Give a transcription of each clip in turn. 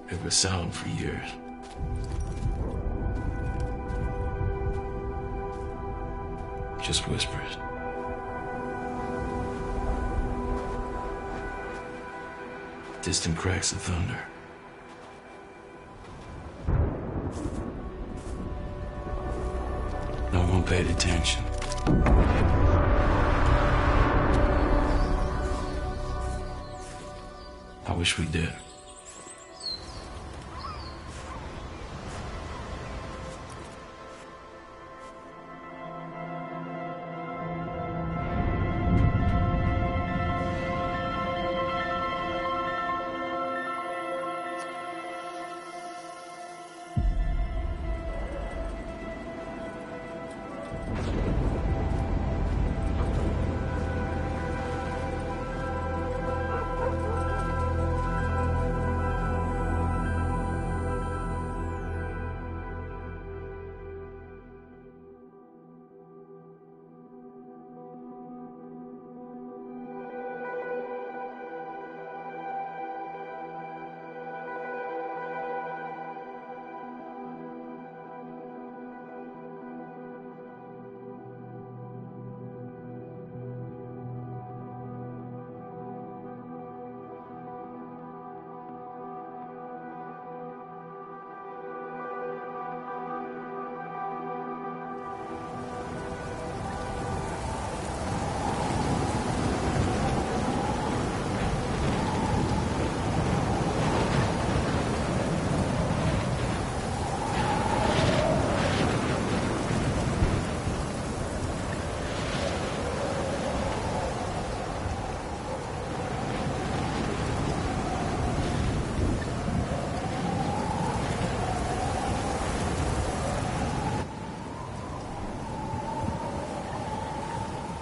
It was silent for years. Just whispers. Distant cracks of thunder. No one paid attention. I wish we did.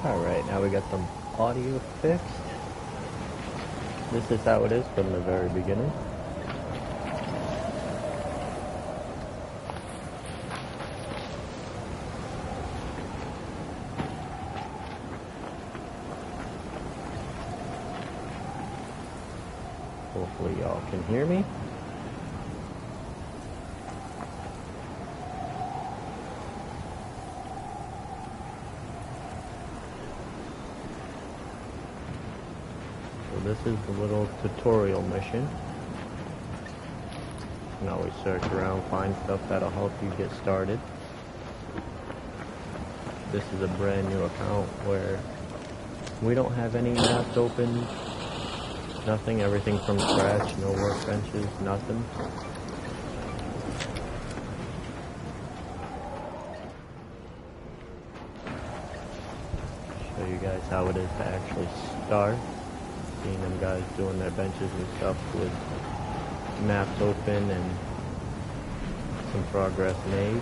Alright, now we got the audio fixed. This is how it is from the very beginning. Hopefully y'all can hear me. This is the little tutorial mission. You can always search around, find stuff that'll help you get started. This is a brand new account where we don't have any maps open, nothing, everything from scratch, no workbenches, nothing. Show you guys how it is to actually start. Seeing them guys doing their benches and stuff with maps open and some progress made.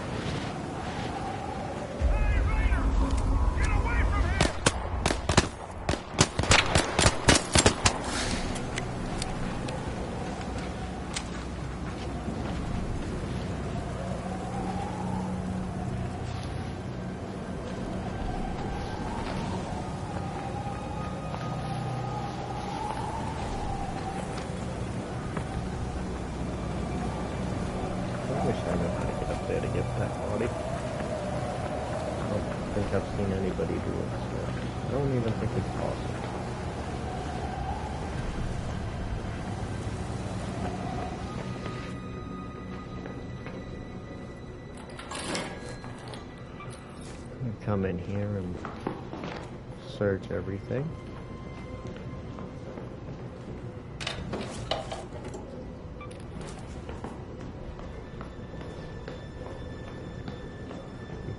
I wish I knew how to get up there to get that body. I don't think I've seen anybody do it, so I don't even think it's possible. Come in here and search everything.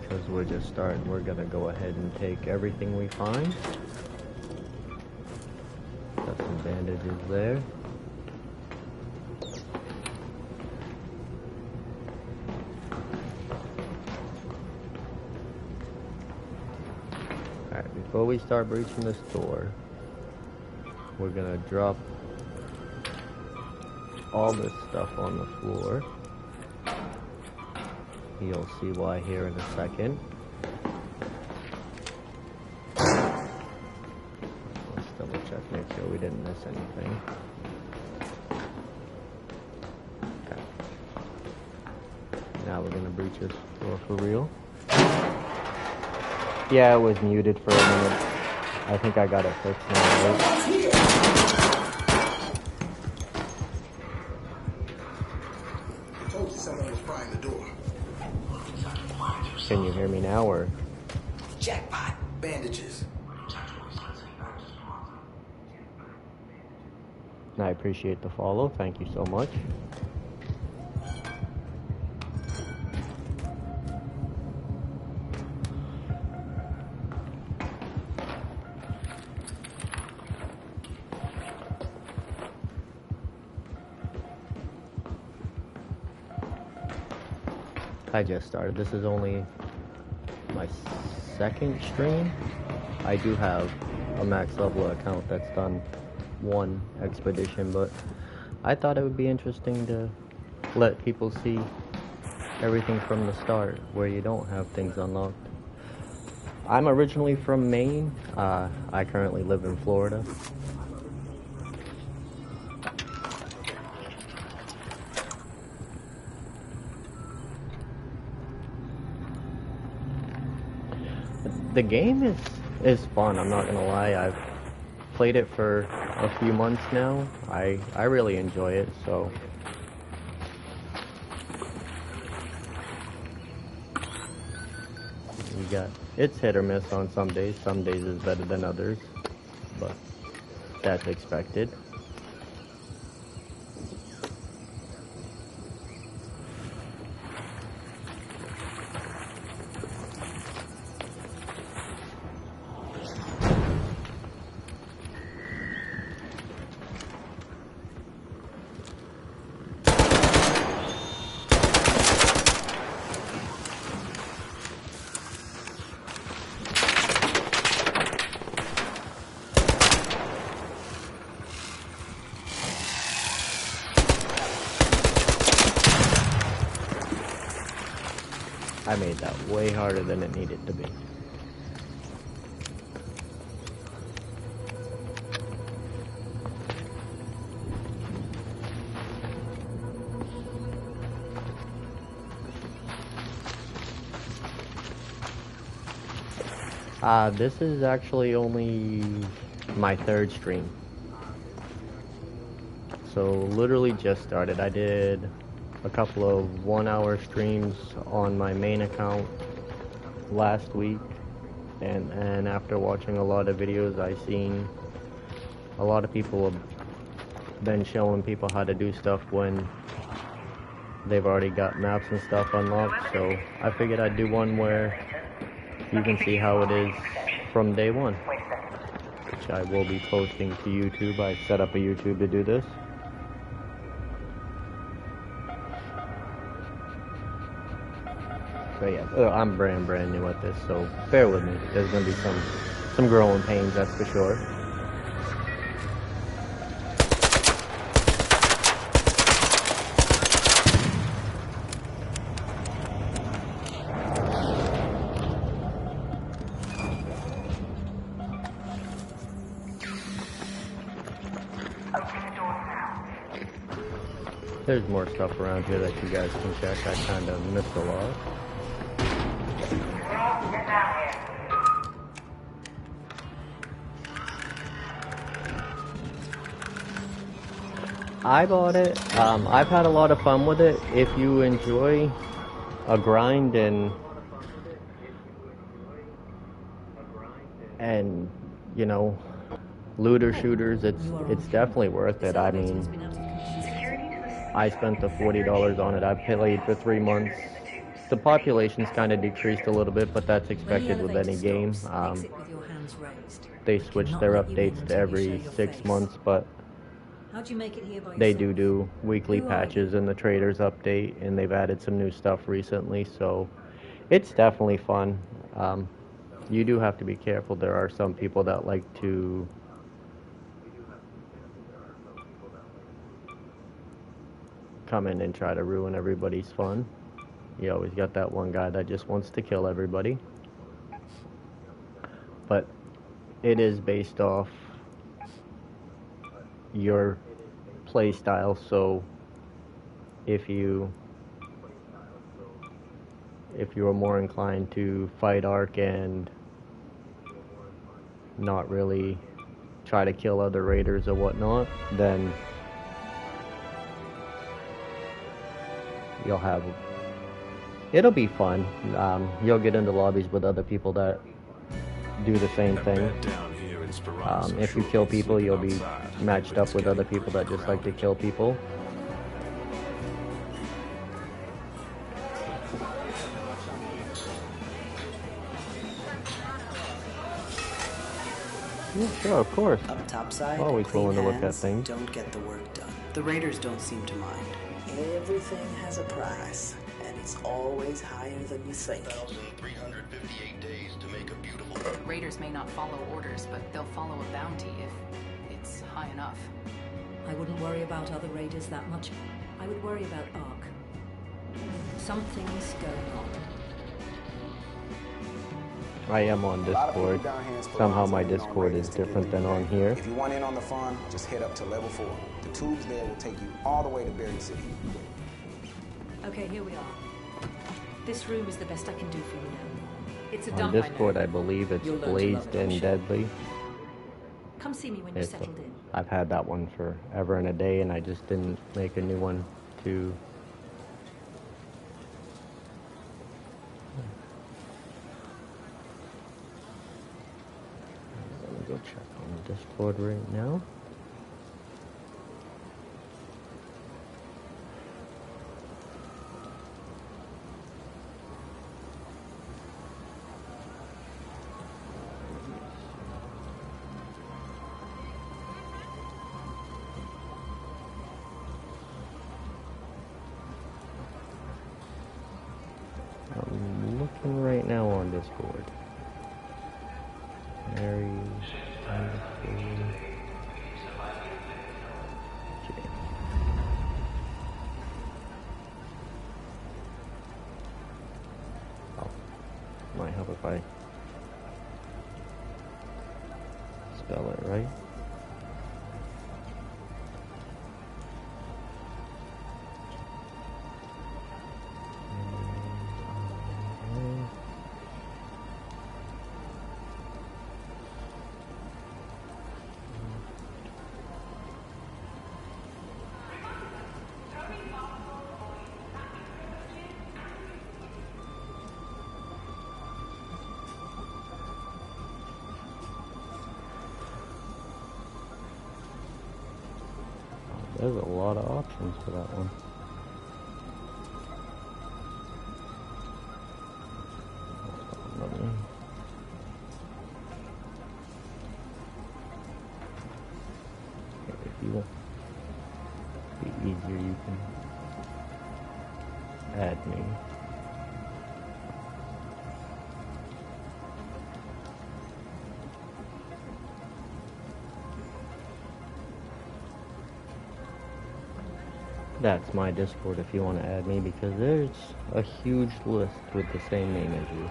Because we're just starting, we're gonna go ahead and take everything we find. Got some bandages there. Before we start breaching this door, we're gonna drop all this stuff on the floor. You'll see why here in a second. Let's double check, make sure we didn't miss anything. Now we're gonna breach this door for real. Yeah, it was muted for a minute. I think I got it fixed now, right? Told you someone was prying the door. Can you hear me now, or? Jackpot. Bandages. I appreciate the follow. Thank you so much. I just started. This is only my second stream. I do have a max level account that's done one expedition, but I thought it would be interesting to let people see everything from the start where you don't have things unlocked. I'm originally from Maine. I currently live in Florida. The game is fun, I'm not gonna lie. I've played it for a few months now. I really enjoy it, so you got it's hit or miss on some days. Some days is better than others, but that's expected. I made that way harder than it needed to be. This is actually only my third stream. So literally just started. I did a couple of 1-hour streams on my main account last week, and after watching a lot of videos, I seen a lot of people have been showing people how to do stuff when they've already got maps and stuff unlocked, so I figured I'd do one where you can see how it is from day one, which I will be posting to YouTube. I set up a YouTube to do this. So yeah, I'm brand new at this, so bear with me. There's gonna be some growing pains, that's for sure. There's more stuff around here that you guys can check. I kind of missed a lot. I bought it. I've had a lot of fun with it. If you enjoy a grind and you know, looter shooters, it's definitely worth it. I mean, I spent the $40 on it. I played for 3 months. The population's kind of decreased a little bit, but that's expected with any game. They switch their updates to every 6 months, but they do weekly patches in the traders update, and they've added some new stuff recently, so it's definitely fun. You do have to be careful. There are some people that like to come in and try to ruin everybody's fun. You always got that one guy that just wants to kill everybody. But it is based off your play style, so if you if you were more inclined to fight Ark and not really try to kill other raiders or whatnot, then it'll be fun. You'll get into lobbies with other people that do the same thing. If you kill people, you'll be matched up with other people that just like to kill people. Yeah, sure, of course. Up topside, Always clean willing to look at hands things. don't get the work done. The raiders don't seem to mind. Everything has a price, and it's always higher than you think. 1,358 days to make a beautiful... Raiders may not follow orders, but they'll follow a bounty if it's high enough. I wouldn't worry about other raiders that much. I would worry about Ark. Something's going on. I am on Discord. Somehow my Discord is different than on here. If you want in on the fun, just head up to level 4. The tubes there will take you all the way to Berry City. Okay, here we are. This room is the best I can do for you now. It's a On dump, I know. Discord, I believe it's You'll learn to love Blazed it, I'm and sure. Deadly. Come see me when you're It's, settled in. I've had that one forever and a day, and I just didn't make a new one to... Let me go check on Discord right now. I'm looking right now on Discord. Mary, okay. Oh, might help if I spell it right. There's a lot of options for that one. Let me... If you want to be easier, you can add me. That's my Discord if you want to add me, because there's a huge list with the same name as you.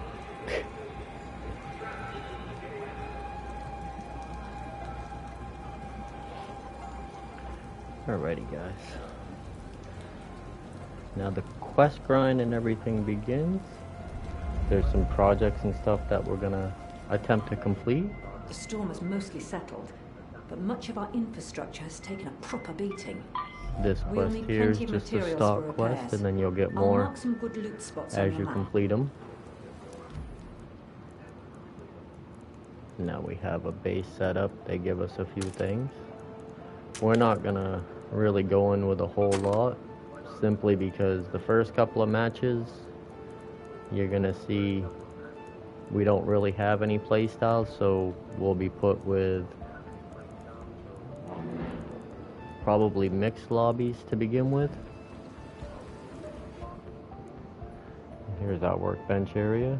Alrighty guys. Now the quest grind and everything begins. There's some projects and stuff that we're gonna attempt to complete. The storm has mostly settled, but much of our infrastructure has taken a proper beating. This We'll quest need here is plenty of just a materials stock for quest, repairs. and then you'll get I'll more mark some good loot spots on as your you map. complete them. Now we have a base set up. They give us a few things. We're not gonna really go in with a whole lot, simply because the first couple of matches you're gonna see we don't really have any play styles, so we'll be put with probably mixed lobbies to begin with. Here's our workbench area.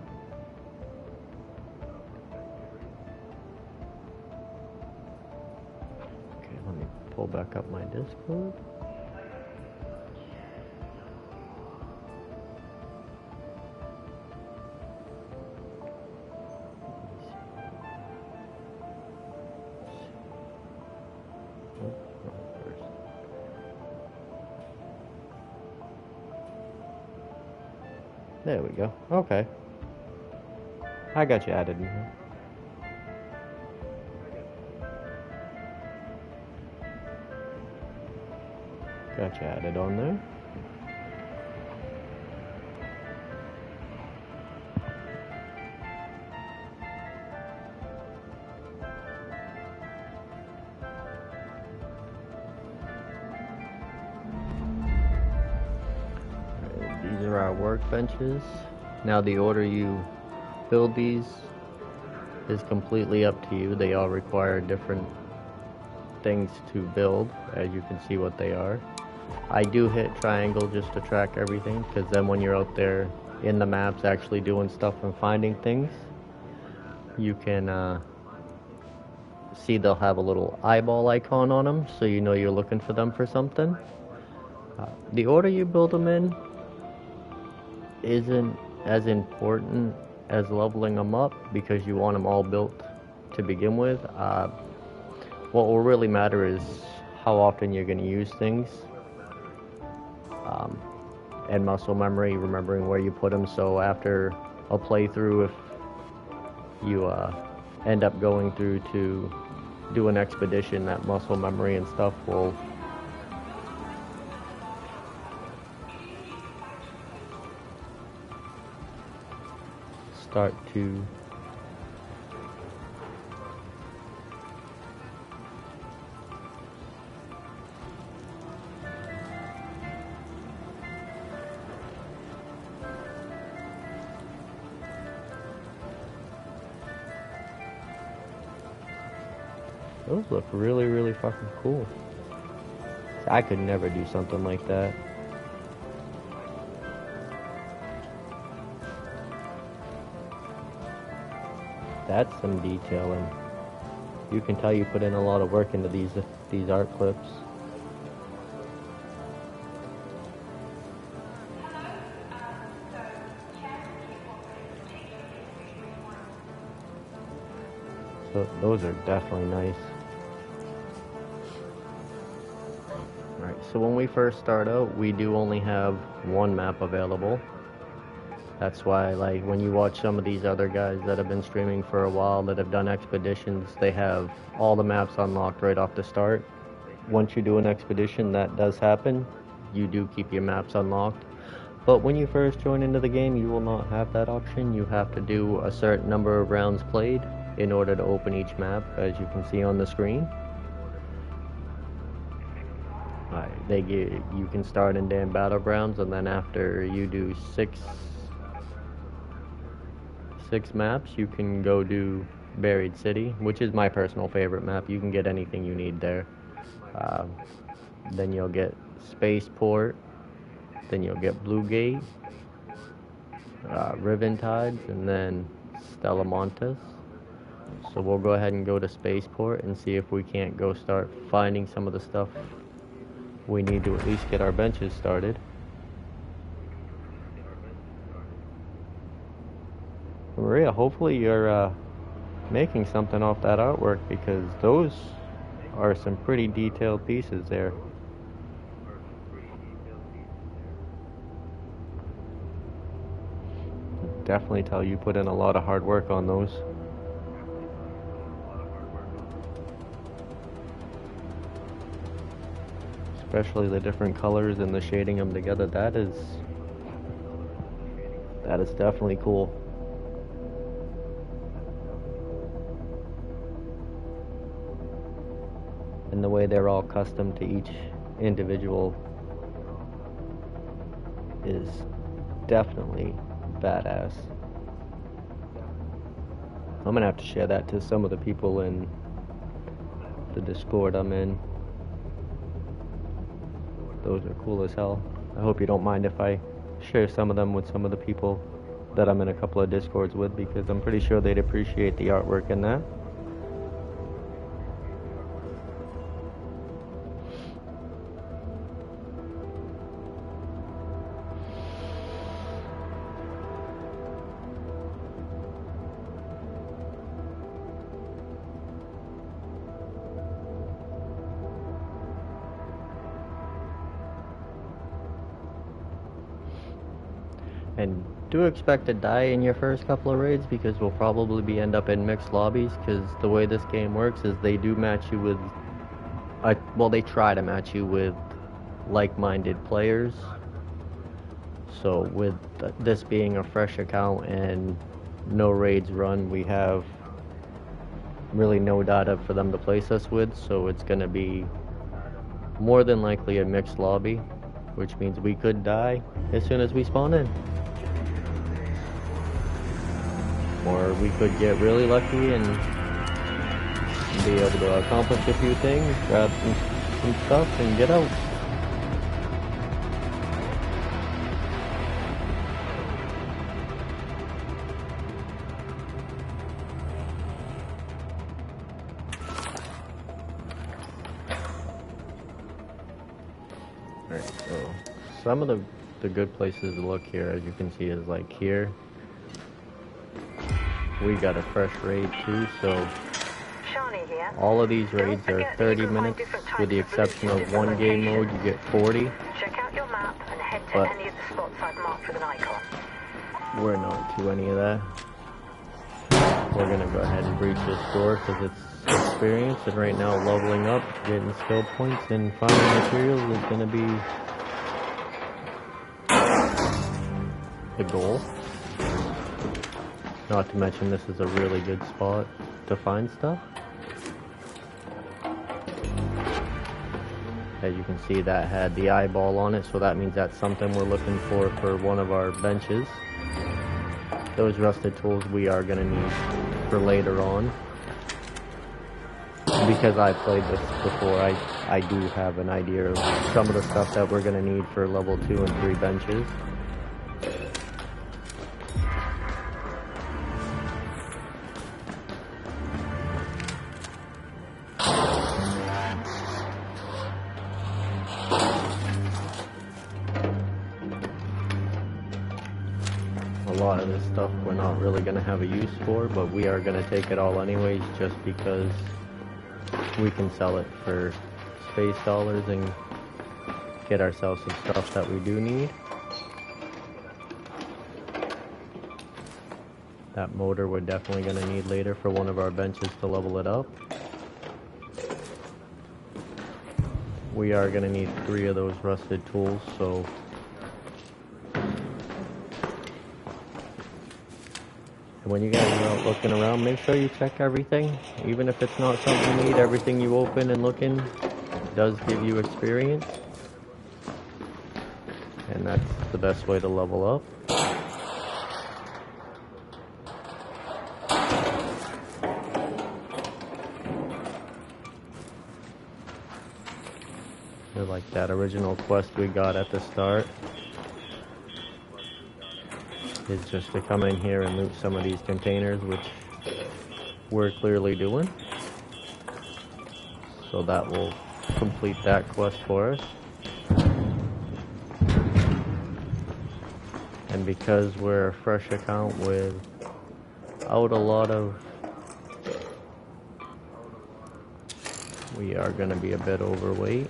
Okay, let me pull back up my Discord. There we go. Okay. I got you added in here. Got you added on there. These are our workbenches. Now the order you build these is completely up to you. They all require different things to build, as you can see what they are. I do hit triangle just to track everything, because then when you're out there in the maps actually doing stuff and finding things, you can see they'll have a little eyeball icon on them, so you know you're looking for them for something. The order you build them in isn't as important as leveling them up, because you want them all built to begin with. What will really matter is how often you're going to use things, and muscle memory, remembering where you put them. So after a playthrough, if you end up going through to do an expedition, that muscle memory and stuff will start to those look really, really fucking cool. I could never do something like that. That's some detailing. You can tell you put in a lot of work into these art clips. So those are definitely nice. Alright, so when we first start out, we do only have one map available. That's why, like, when you watch some of these other guys that have been streaming for a while, that have done expeditions, they have all the maps unlocked right off the start. Once you do an expedition, that does happen. You do keep your maps unlocked. But when you first join into the game, you will not have that option. You have to do a certain number of rounds played in order to open each map, as you can see on the screen. You can start in damn battlegrounds, and then after you do six maps, you can go do Buried City, which is my personal favorite map. You can get anything you need there. Then you'll get Spaceport, then you'll get Blue Gate, Riventides, and then Stella Montes. So we'll go ahead and go to Spaceport and see if we can't go start finding some of the stuff we need to at least get our benches started. Maria, hopefully you're making something off that artwork, because those are some pretty detailed pieces there. Definitely tell you put in a lot of hard work on those. Especially the different colors and the shading them together. That is definitely cool. And the way they're all custom to each individual is definitely badass. I'm gonna have to share that to some of the people in the Discord I'm in. Those are cool as hell. I hope you don't mind if I share some of them with some of the people that I'm in a couple of Discords with, because I'm pretty sure they'd appreciate the artwork in that. And Do expect to die in your first couple of raids because we'll probably end up in mixed lobbies, because the way this game works is they do match you with, well, they try to match you with like-minded players. So with this being a fresh account and no raids run, we have really no data for them to place us with, so it's going to be more than likely a mixed lobby, which means we could die as soon as we spawn in. Or we could get really lucky and be able to accomplish a few things, grab some stuff, and get out. Alright, so some of the good places to look here, as you can see, is like here. We got a fresh raid too, so all of these raids are 30 minutes, with the exception of one game mode, you get 40. Check out your map and head to But any of the spots I've marked with an icon. we're not to any of that. We're gonna go ahead and breach this door because it's experience, and right now leveling up, getting skill points, and finding materials is gonna be the goal. Not to mention this is a really good spot to find stuff. As you can see, that had the eyeball on it, so that means that's something we're looking for one of our benches. Those rusted tools we are going to need for later on. Because I played this before, I do have an idea of some of the stuff that we're going to need for level 2 and 3 benches. A lot of this stuff we're not really going to have a use for, but we are going to take it all anyways, just because we can sell it for space dollars and get ourselves some stuff that we do need. That motor we're definitely going to need later for one of our benches to level it up. We are going to need 3 of those rusted tools, so when you guys are out looking around, make sure you check everything. Even if it's not something you need, everything you open and look in does give you experience. And that's the best way to level up. Like that original quest we got at the start is just to come in here and loot some of these containers, which we're clearly doing. So that will complete that quest for us. And because we're a fresh account without a lot of, we are going to be a bit overweight.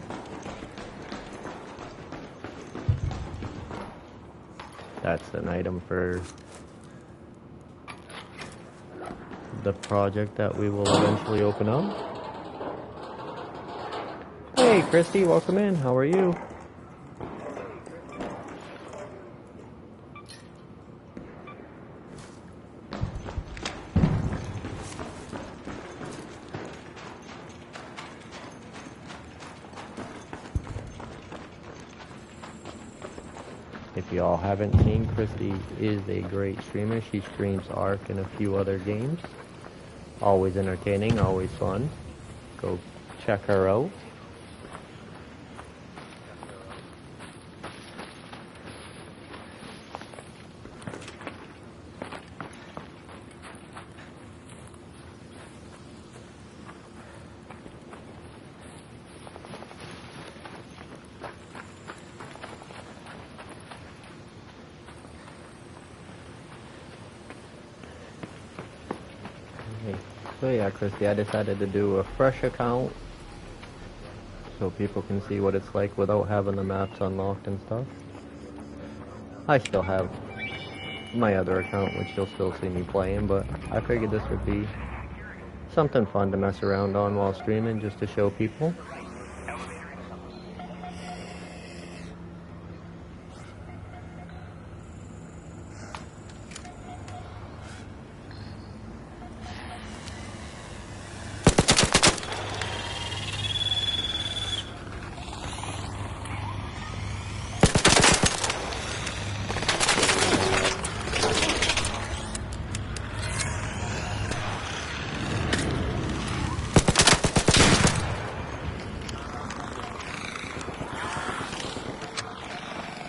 That's an item for the project that we will eventually open up. Hey Christy, welcome in. How are you? If y'all haven't seen, Christy is a great streamer. She streams Ark and a few other games. Always entertaining, always fun. Go check her out. So yeah, Christy, I decided to do a fresh account so people can see what it's like without having the maps unlocked and stuff. I still have my other account, which you'll still see me playing, but I figured this would be something fun to mess around on while streaming, just to show people.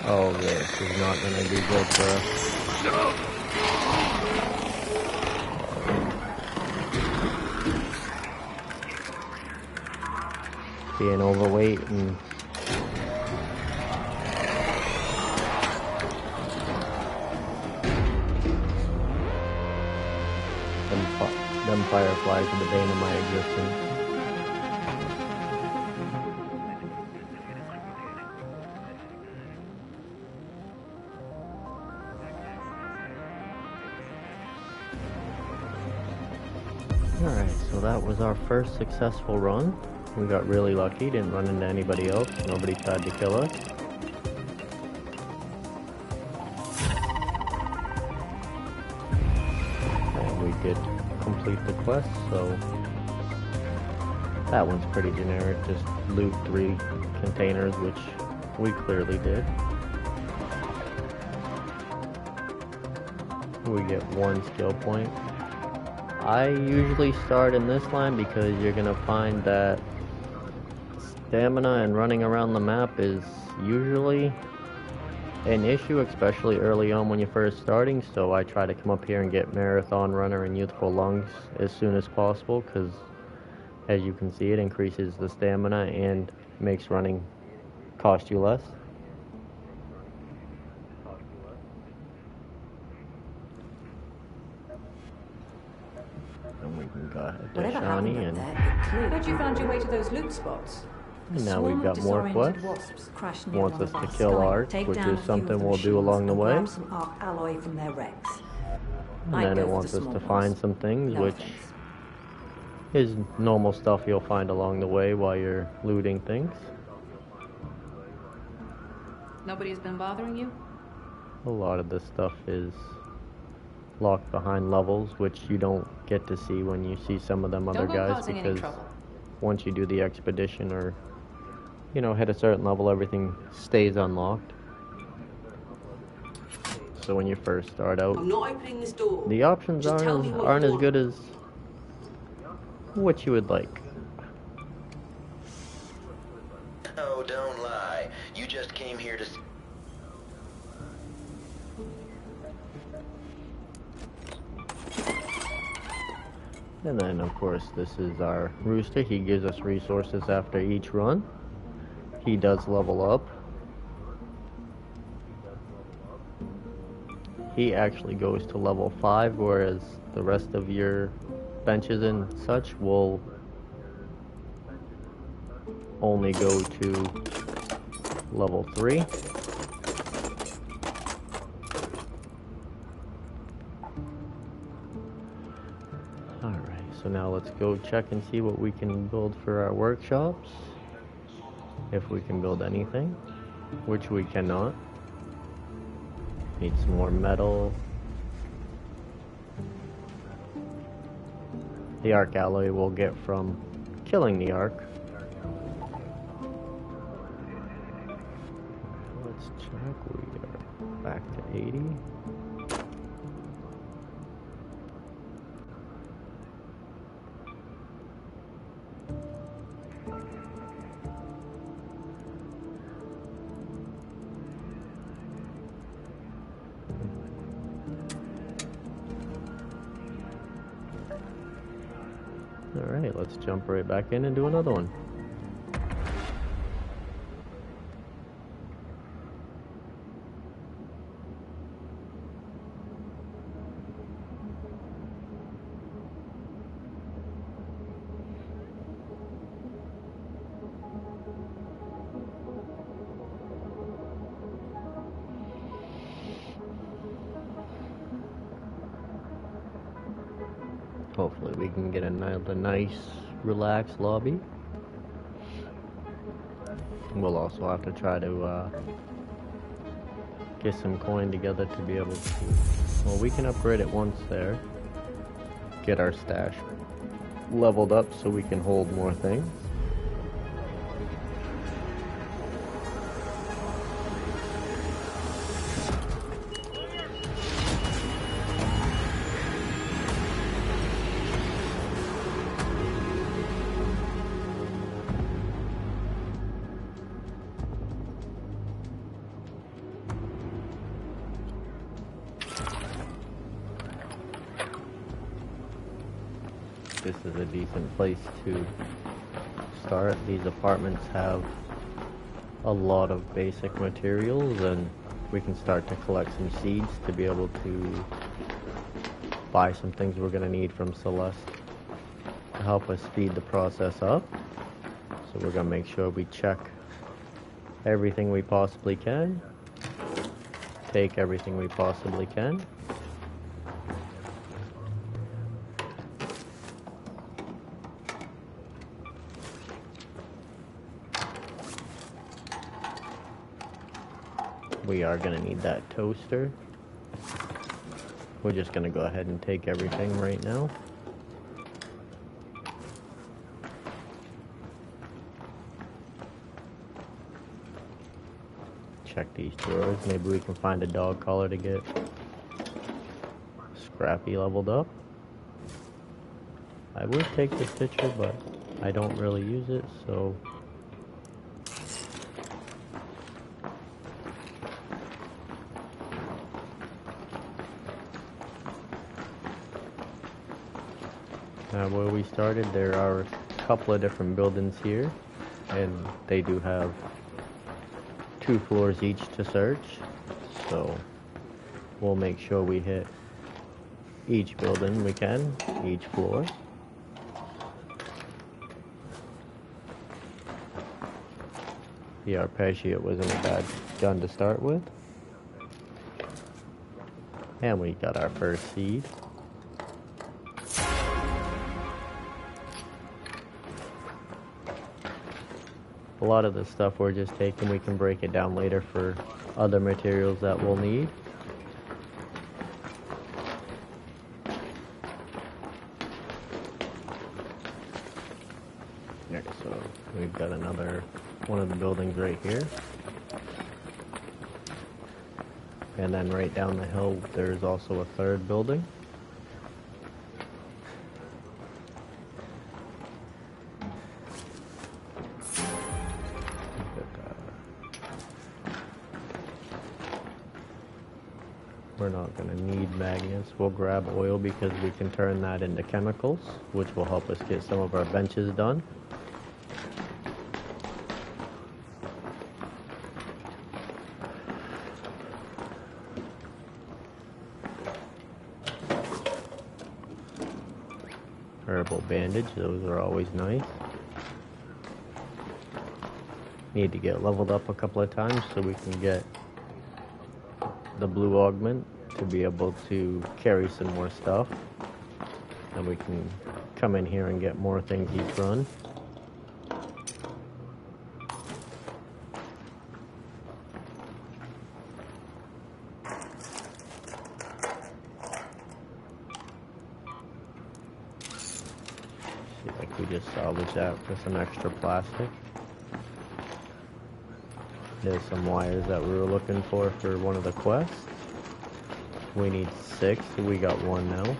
Oh, this is not gonna be good for us. Being overweight and them fireflies are the bane of my existence. Alright, so that was our first successful run. We got really lucky, didn't run into anybody else, nobody tried to kill us. And we did complete the quest, so that one's pretty generic, just loot 3 containers, which we clearly did. We get 1 skill point. I usually start in this line because you're gonna find that stamina and running around the map is usually an issue, especially early on when you're first starting, so I try to come up here and get Marathon Runner and Youthful Lungs as soon as possible, because as you can see, it increases the stamina and makes running cost you less. And we can go ahead to Shani, and How'd you find your way to those loot spots? now we've got more quests. Wants us to kill Ark, which is something we'll do along the way. Some Ark alloy from their wrecks. And then it wants us to find some things, which is normal stuff you'll find along the way while you're looting things. Nobody's been bothering you? A lot of this stuff is locked behind levels, which you don't get to see when you see some of them other guys, because once you do the expedition or, you know, hit a certain level, everything stays unlocked. So when you first start out, I'm not opening this door. the options aren't as good as what you would like. Oh, don't lie. You just came here to... And then, of course, this is our Rooster. He gives us resources after each run. He does level up. He actually goes to level 5, whereas the rest of your benches and such will only go to level 3. So now let's go check and see what we can build for our workshops. If we can build anything, which we cannot. Need some more metal. The Ark alloy we'll get from killing the Ark. Let's check, we are back to 80. Alright, let's jump right back in and do another one. Hopefully we can get another nice, relaxed lobby. We'll also have to try to get some coin together to be able to... Well, we can upgrade it once there. Get our stash leveled up so we can hold more things. This is a decent place to start. These apartments have a lot of basic materials, and we can start to collect some seeds to be able to buy some things we're going to need from Celeste to help us speed the process up. So we're going to make sure we check everything we possibly can, take everything we possibly can. We are going to need that toaster. We're just going to go ahead and take everything right now. Check these drawers. Maybe we can find a dog collar to get Scrappy leveled up. I would take this picture, but I don't really use it, so... Where we started, there are a couple of different buildings here, and they do have 2 floors each to search, so we'll make sure we hit each building we can, each floor. The Arpeggio wasn't a bad gun to start with. And we got our first seed. A lot of the stuff we're just taking, we can break it down later for other materials that we'll need. Next, so we've got another one of the buildings right here. And then right down the hill, there's also a third building. We're not going to need magnets. We'll grab oil because we can turn that into chemicals, which will help us get some of our benches done. Herbal bandage, those are always nice. Need to get leveled up a couple of times so we can get the blue augment to be able to carry some more stuff, and we can come in here and get more things each run. See, like we just salvage that for some extra plastic. There's some wires that we were looking for one of the quests. We need 6, so we got 1 now.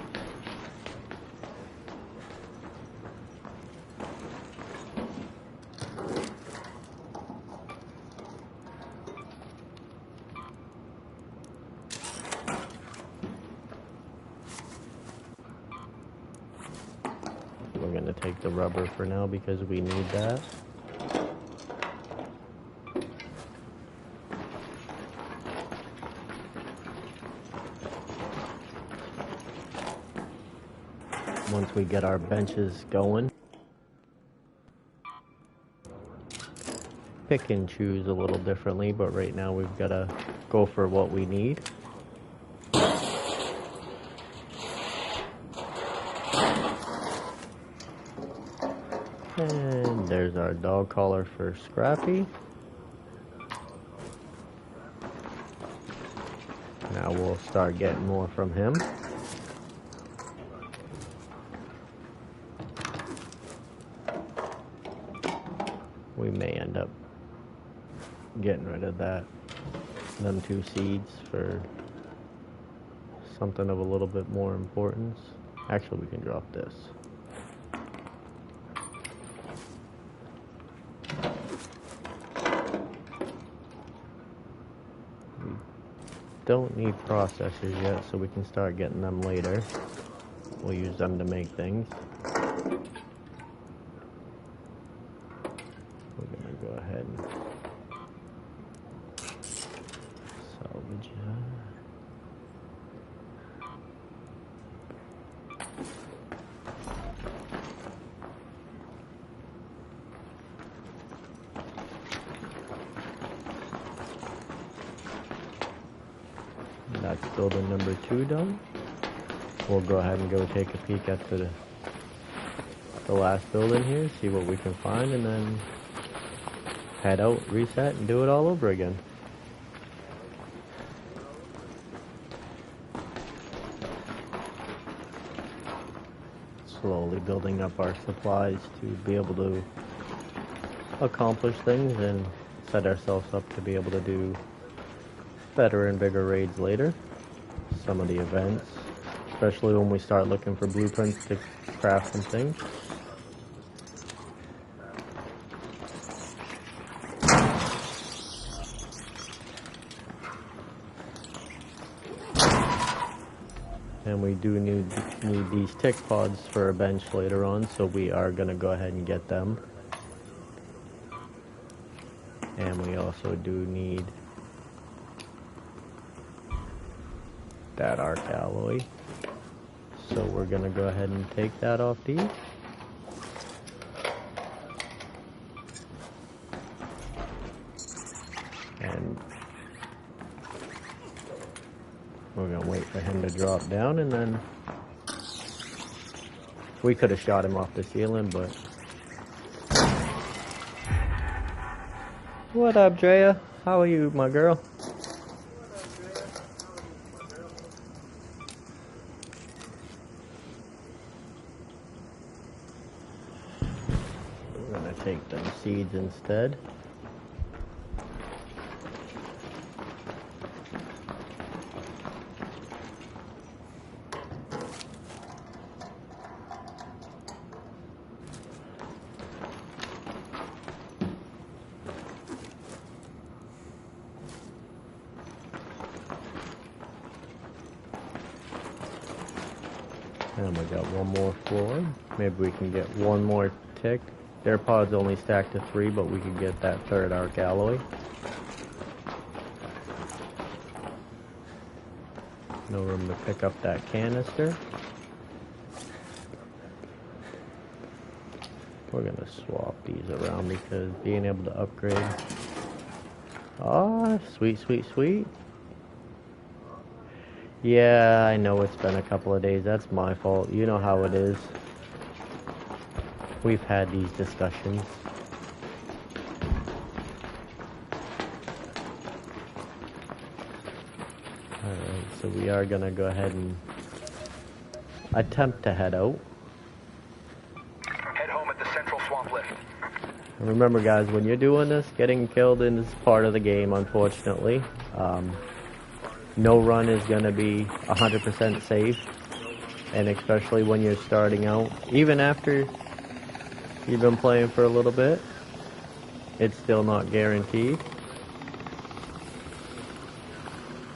We're going to take the rubber for now because we need that. Once we get our benches going, pick and choose a little differently, but right now we've got to go for what we need. There's our dog collar for Scrappy. Now we'll start getting more from him. We may end up getting rid of them 2 seeds for something of a little bit more importance. Actually, we can drop this. We don't need processors yet, so we can start getting them later. We'll use them to make things. We're gonna go ahead and salvage that. That's building number 2 done. We'll go ahead and go take a peek at the last building here, see what we can find, and then head out, reset, and do it all over again. Slowly building up our supplies to be able to accomplish things and set ourselves up to be able to do better and bigger raids later. Some of the events, especially when we start looking for blueprints to craft some things. And we do need these tick pods for a bench later on, so we are going to go ahead and get them. And we also do need that arc alloy, so we're gonna go ahead and take that off these. And we're gonna wait for him to drop down, and then we could have shot him off the ceiling, but what up, Drea? How are you, my girl? Take them seeds instead. And we got one more floor. Maybe we can get one more tick. Their pods only stack to 3, but we could get that 3rd arc alloy. No room to pick up that canister. We're gonna swap these around because being able to upgrade. Ah, sweet, sweet, sweet. Yeah, I know it's been a couple of days. That's my fault. You know how it is. We've had these discussions. Alright, so we are gonna go ahead and attempt to head out. Head home at the central swamp lift. And remember guys, when you're doing this, getting killed is part of the game, unfortunately. No run is gonna be 100% safe. And especially when you're starting out, even after you've been playing for a little bit, it's still not guaranteed.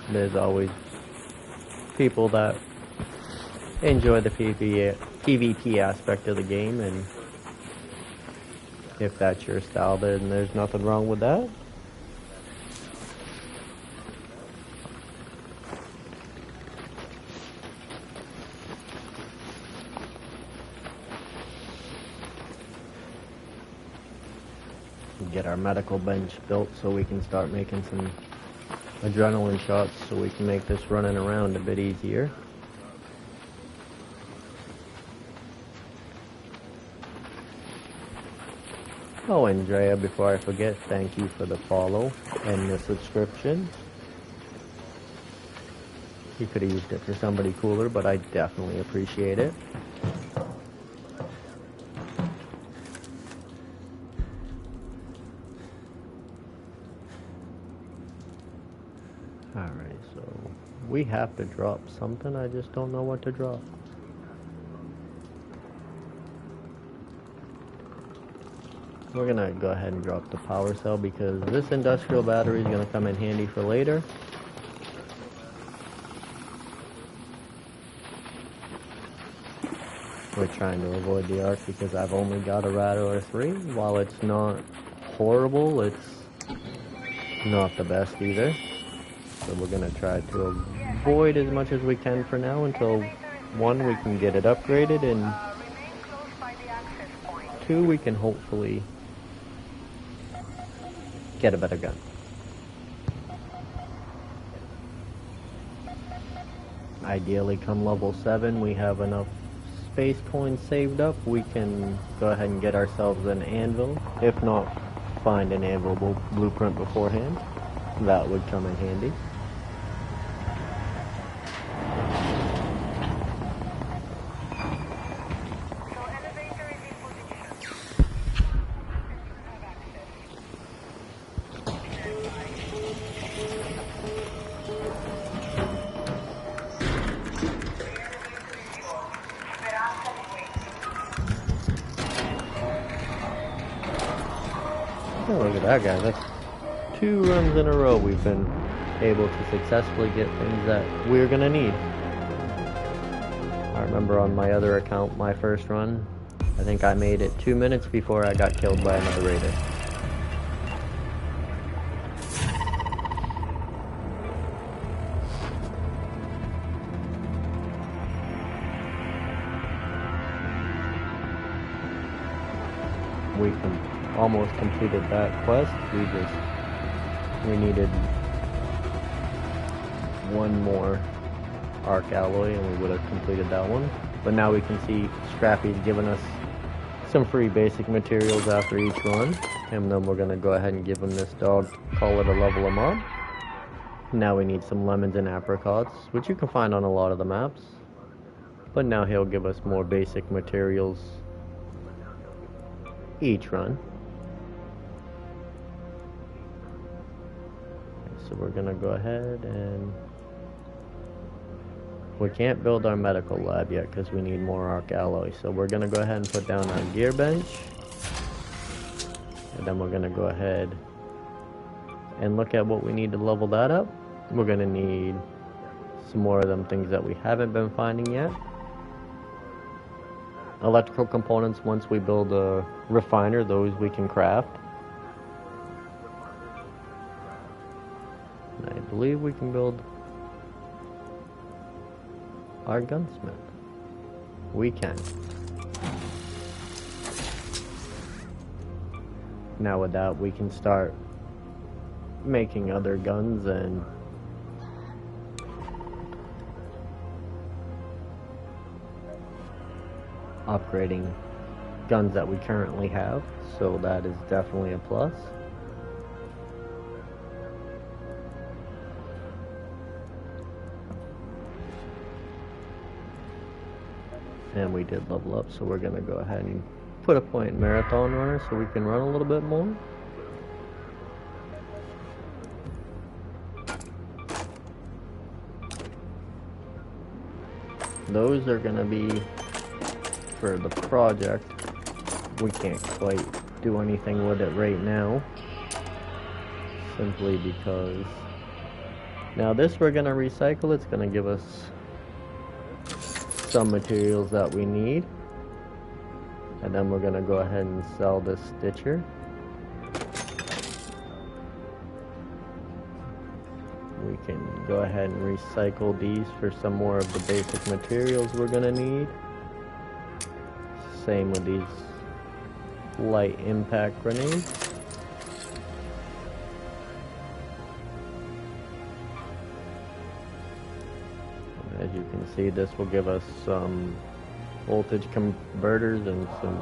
There's always people that enjoy the PvP aspect of the game, and if that's your style, then there's nothing wrong with that. Get our medical bench built so we can start making some adrenaline shots so we can make this running around a bit easier. Oh, Andrea, before I forget, thank you for the follow and the subscription. You could have used it for somebody cooler, but I definitely appreciate it. Alright, so we have to drop something, I just don't know what to drop. We're gonna go ahead and drop the power cell because this industrial battery is gonna come in handy for later. We're trying to avoid the arc because I've only got a Rattler 3. While it's not horrible, it's not the best either. So we're gonna try to avoid as much as we can for now until 1, we can get it upgraded, and 2, we can hopefully get a better gun. Ideally, come level 7, we have enough space coins saved up, we can go ahead and get ourselves an anvil. If not, find an anvil blueprint beforehand. That would come in handy. Oh, look at that, guys. That's 2 runs in a row we've been able to successfully get things that we're gonna need. I remember on my other account, my first run, I think I made it 2 minutes before I got killed by another raider. We almost completed that quest. We needed 1 more arc alloy and we would have completed that one. But now we can see Scrappy's giving us some free basic materials after each run. And then we're going to go ahead and give him this dog, call it a level him up. Now we need some lemons and apricots, which you can find on a lot of the maps. But now he'll give us more basic materials each run. So we're gonna go ahead and we can't build our medical lab yet because we need more arc alloy. So we're gonna go ahead and put down our gear bench, and then we're gonna go ahead and look at what we need to level that up. We're gonna need some more of them things that we haven't been finding yet. Electrical components, once we build a refiner, those we can craft. And I believe we can build our gunsmith. We can. Now with that, we can start making other guns and upgrading guns that we currently have, so that is definitely a plus. And we did level up, so we're gonna go ahead and put a point in Marathon Runner so we can run a little bit more. Those are gonna be for the project. We can't quite do anything with it right now, simply because now this we're gonna recycle. It's gonna give us some materials that we need, and then we're gonna go ahead and sell this stitcher. We can go ahead and recycle these for some more of the basic materials we're gonna need. Same with these light impact grenades. As you can see, this will give us some voltage converters and some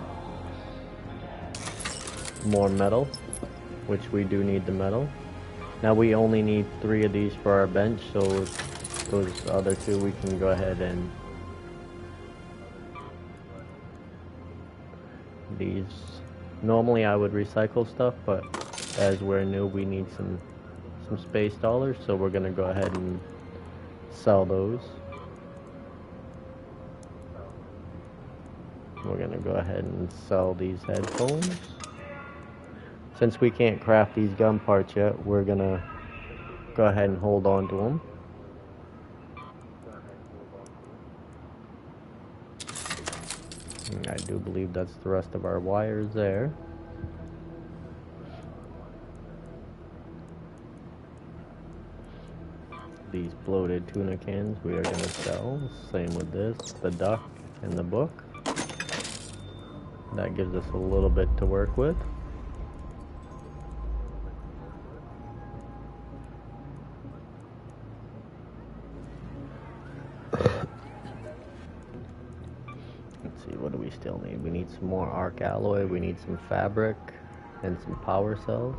more metal, which we do need the metal. Now we only need 3 of these for our bench, so those other 2 we can go ahead and these. Normally I would recycle stuff, but as we're new we need some space dollars, so we're gonna go ahead and sell those. We're gonna go ahead and sell these headphones. Since we can't craft these gun parts yet, we're gonna go ahead and hold on to them. I do believe that's the rest of our wires there. These bloated tuna cans we are going to sell. Same with this, the duck and the book. That gives us a little bit to work with. Let's see, what do we still need? We need some more arc alloy, we need some fabric, and some power cells.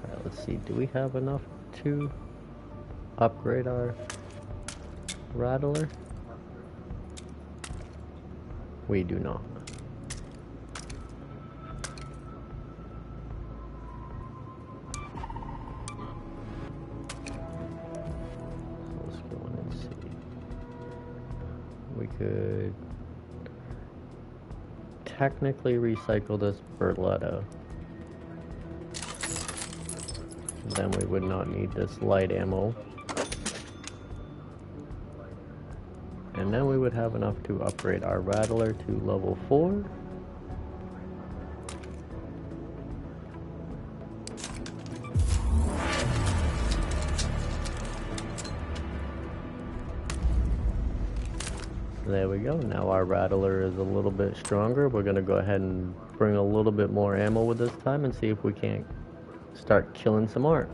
Alright, let's see, do we have enough to upgrade our rattler? We do not. Let's go in and see. We could technically recycle this Berletta. Then we would not need this light ammo. And then we would have enough to upgrade our rattler to level 4. There we go. Now our rattler is a little bit stronger. We're going to go ahead and bring a little bit more ammo with this time and see if we can't start killing some arc.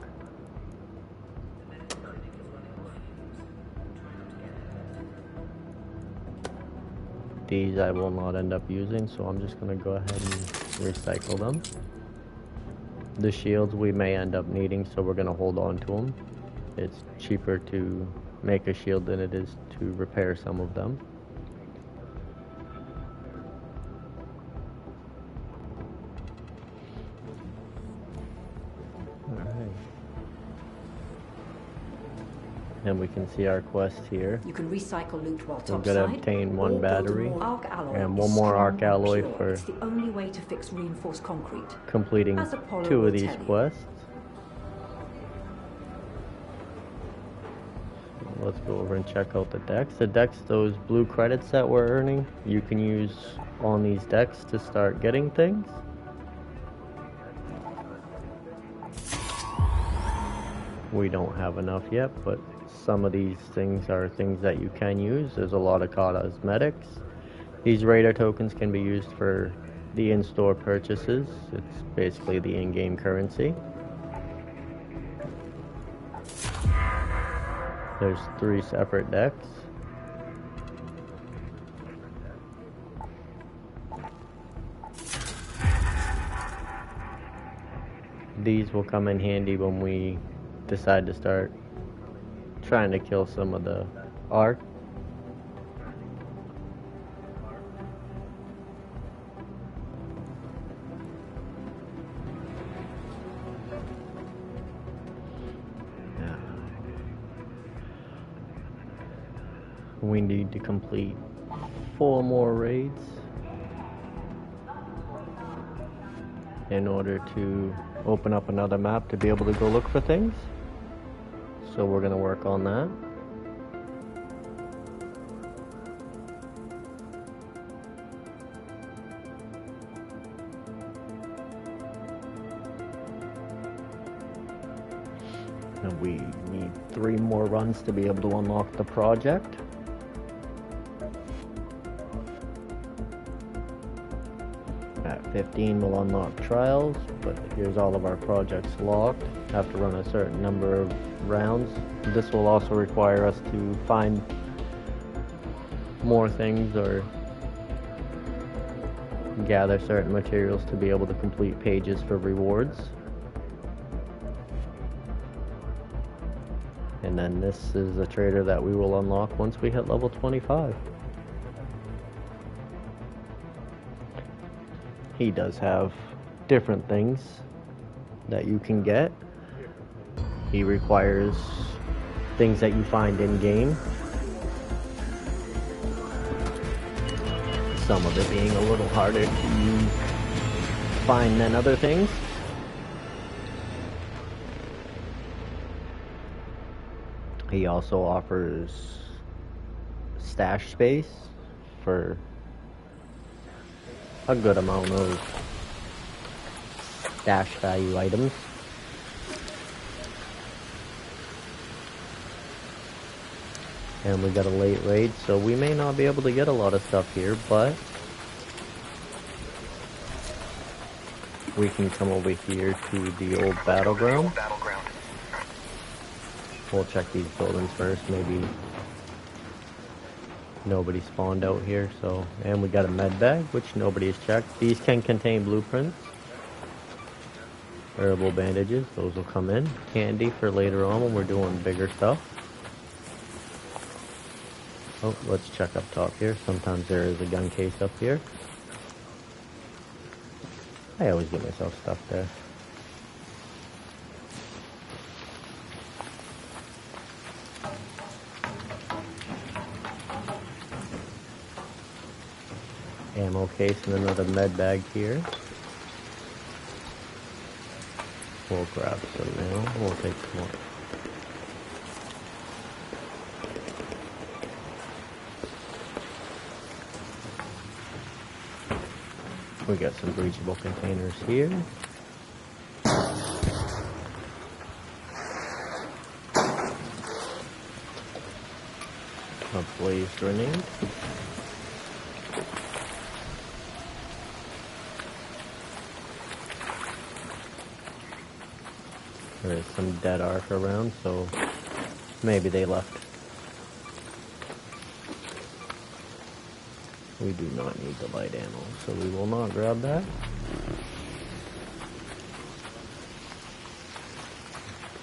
These I will not end up using, so I'm just going to go ahead and recycle them. The shields we may end up needing, so we're going to hold on to them. It's cheaper to make a shield than it is to repair some of them. And we can see our quest here. You can recycle loot while We're going to obtain 1 battery and 1 more arc alloy for it's the only way to fix reinforced concrete. completing 2 of these quests. Let's go over and check out the decks. The decks, those blue credits that we're earning, you can use on these decks to start getting things. We don't have enough yet, but some of these things are things that you can use. There's a lot of cosmetics. These Raider tokens can be used for the in-store purchases. It's basically the in-game currency. There's 3 separate decks. These will come in handy when we decide to start trying to kill some of the arc. We need to complete 4 more raids in order to open up another map to be able to go look for things. So we're going to work on that. And we need 3 more runs to be able to unlock the project. At 15 we'll unlock trials, but here's all of our projects locked. Have to run a certain number of rounds. This will also require us to find more things or gather certain materials to be able to complete pages for rewards. And then this is a trader that we will unlock once we hit level 25. He does have different things that you can get. He requires things that you find in game. Some of it being a little harder to find than other things. He also offers stash space for a good amount of stash value items. And we got a late raid, so we may not be able to get a lot of stuff here, but we can come over here to the old battleground. We'll check these buildings first. Maybe nobody spawned out here, so. And we got a med bag, which nobody has checked. These can contain blueprints. Herbal bandages, those will come in. Candy for later on when we're doing bigger stuff. Oh, let's check up top here. Sometimes there is a gun case up here. I always get myself stuff there. Ammo case and another med bag here. We'll grab some now. We'll take some more. We got some breachable containers here. A blaze grenade. There is some dead arc around, so maybe they left. We do not need the light ammo, so we will not grab that.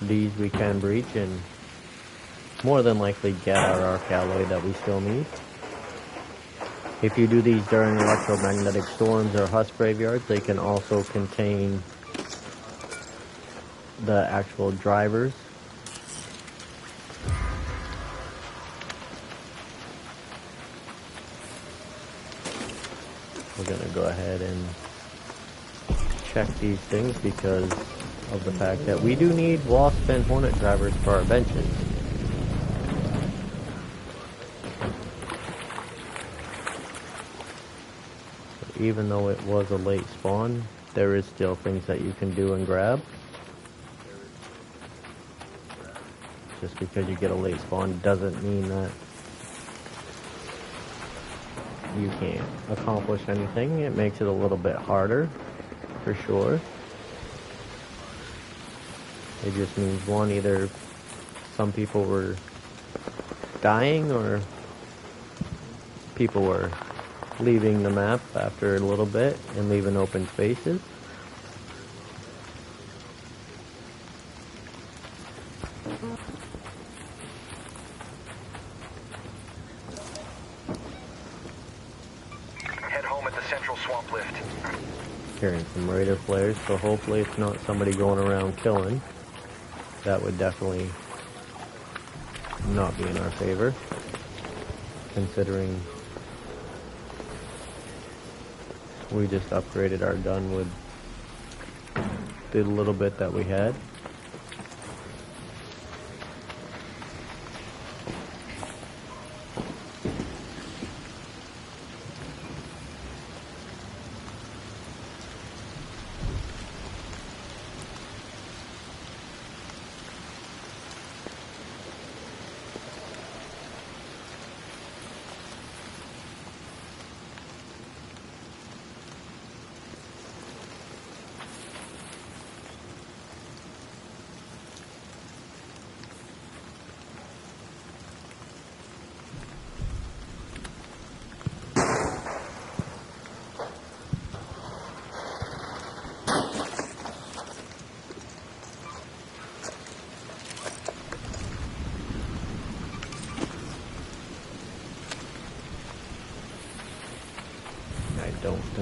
These we can breach and more than likely get our arc alloy that we still need. If you do these during electromagnetic storms or husk graveyards, they can also contain the actual drivers. We're going to go ahead and check these things because of the fact that we do need Wasp and Hornet drivers for our benches. So even though it was a late spawn, there is still things that you can do and grab. Just because you get a late spawn doesn't mean that you can't accomplish anything. It makes it a little bit harder, for sure. It just means one, either some people were dying or people were leaving the map after a little bit and leaving open spaces. Carrying some raider flares, so hopefully it's not somebody going around killing. That would definitely not be in our favor, considering we just upgraded our gun with the little bit that we had.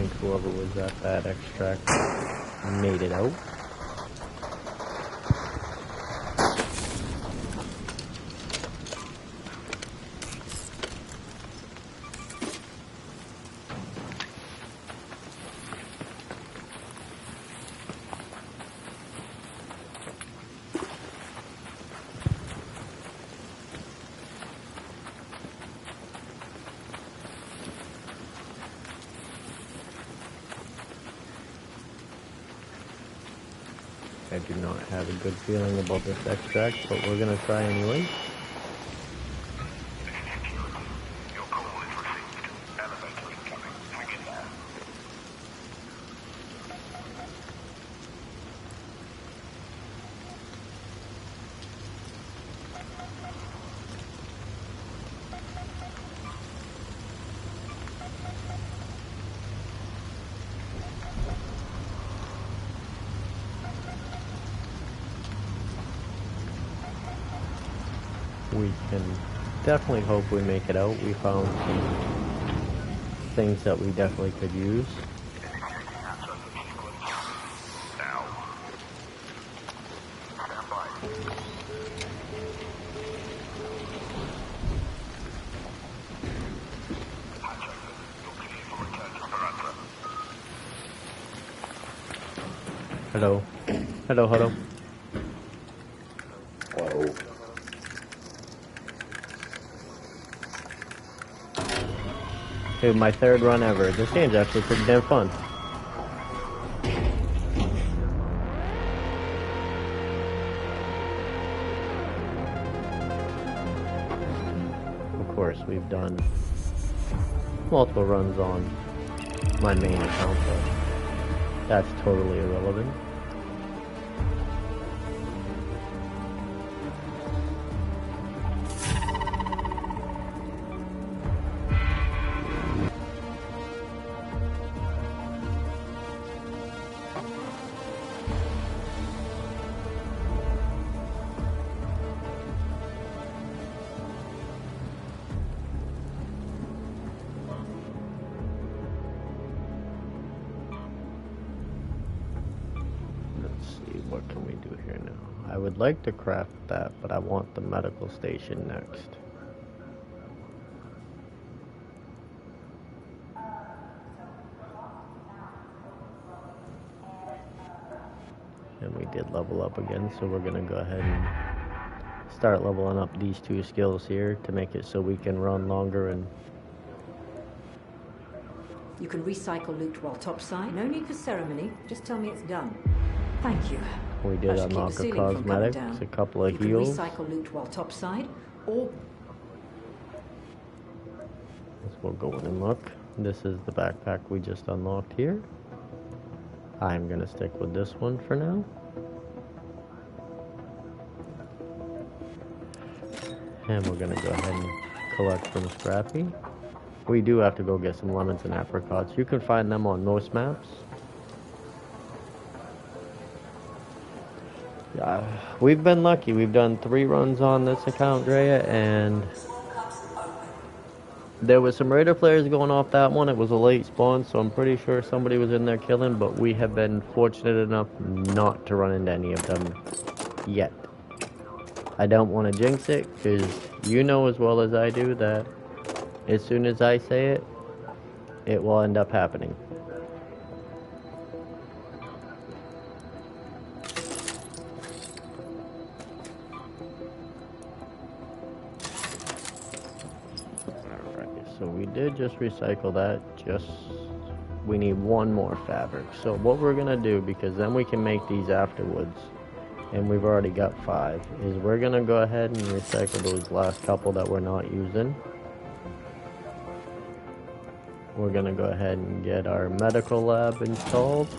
think whoever was at that extract made it out. I do not have a good feeling about this extract, but we're gonna try anyway. We can definitely hope we make it out. We found some things that we definitely could use. Hello. Hello, hello. Hello. Dude, my third run ever. This game's actually pretty damn fun. Of course, we've done multiple runs on my main account, but that's totally irrelevant. What can we do here now? I would like to craft that, but I want the medical station next. And we did level up again, so we're gonna go ahead and start leveling up these two skills here to make it so we can run longer. And You can recycle loot while topside. No need for ceremony. Just tell me it's done. Thank you. we did That should keep unlock the a ceiling from coming cosmetics, down. a couple of You can heals. recycle loot while topside, or Let's we'll go in and look. This is the backpack we just unlocked here. I'm gonna stick with this one for now. And we're gonna go ahead and collect from Scrappy. We do have to go get some lemons and apricots. You can find them on most maps. We've been lucky. We've done 3 runs on this account, Drea, and there was some Raider players going off that one. It was a late spawn, so I'm pretty sure somebody was in there killing, but we have been fortunate enough not to run into any of them yet. I don't want to jinx it, because you know as well as I do that as soon as I say it, it will end up happening. So we did just recycle that, we need one more fabric. So what we're gonna do, because then we can make these afterwards, and we've already got 5, is we're gonna go ahead and recycle those last couple that we're not using. We're gonna go ahead and get our medical lab installed.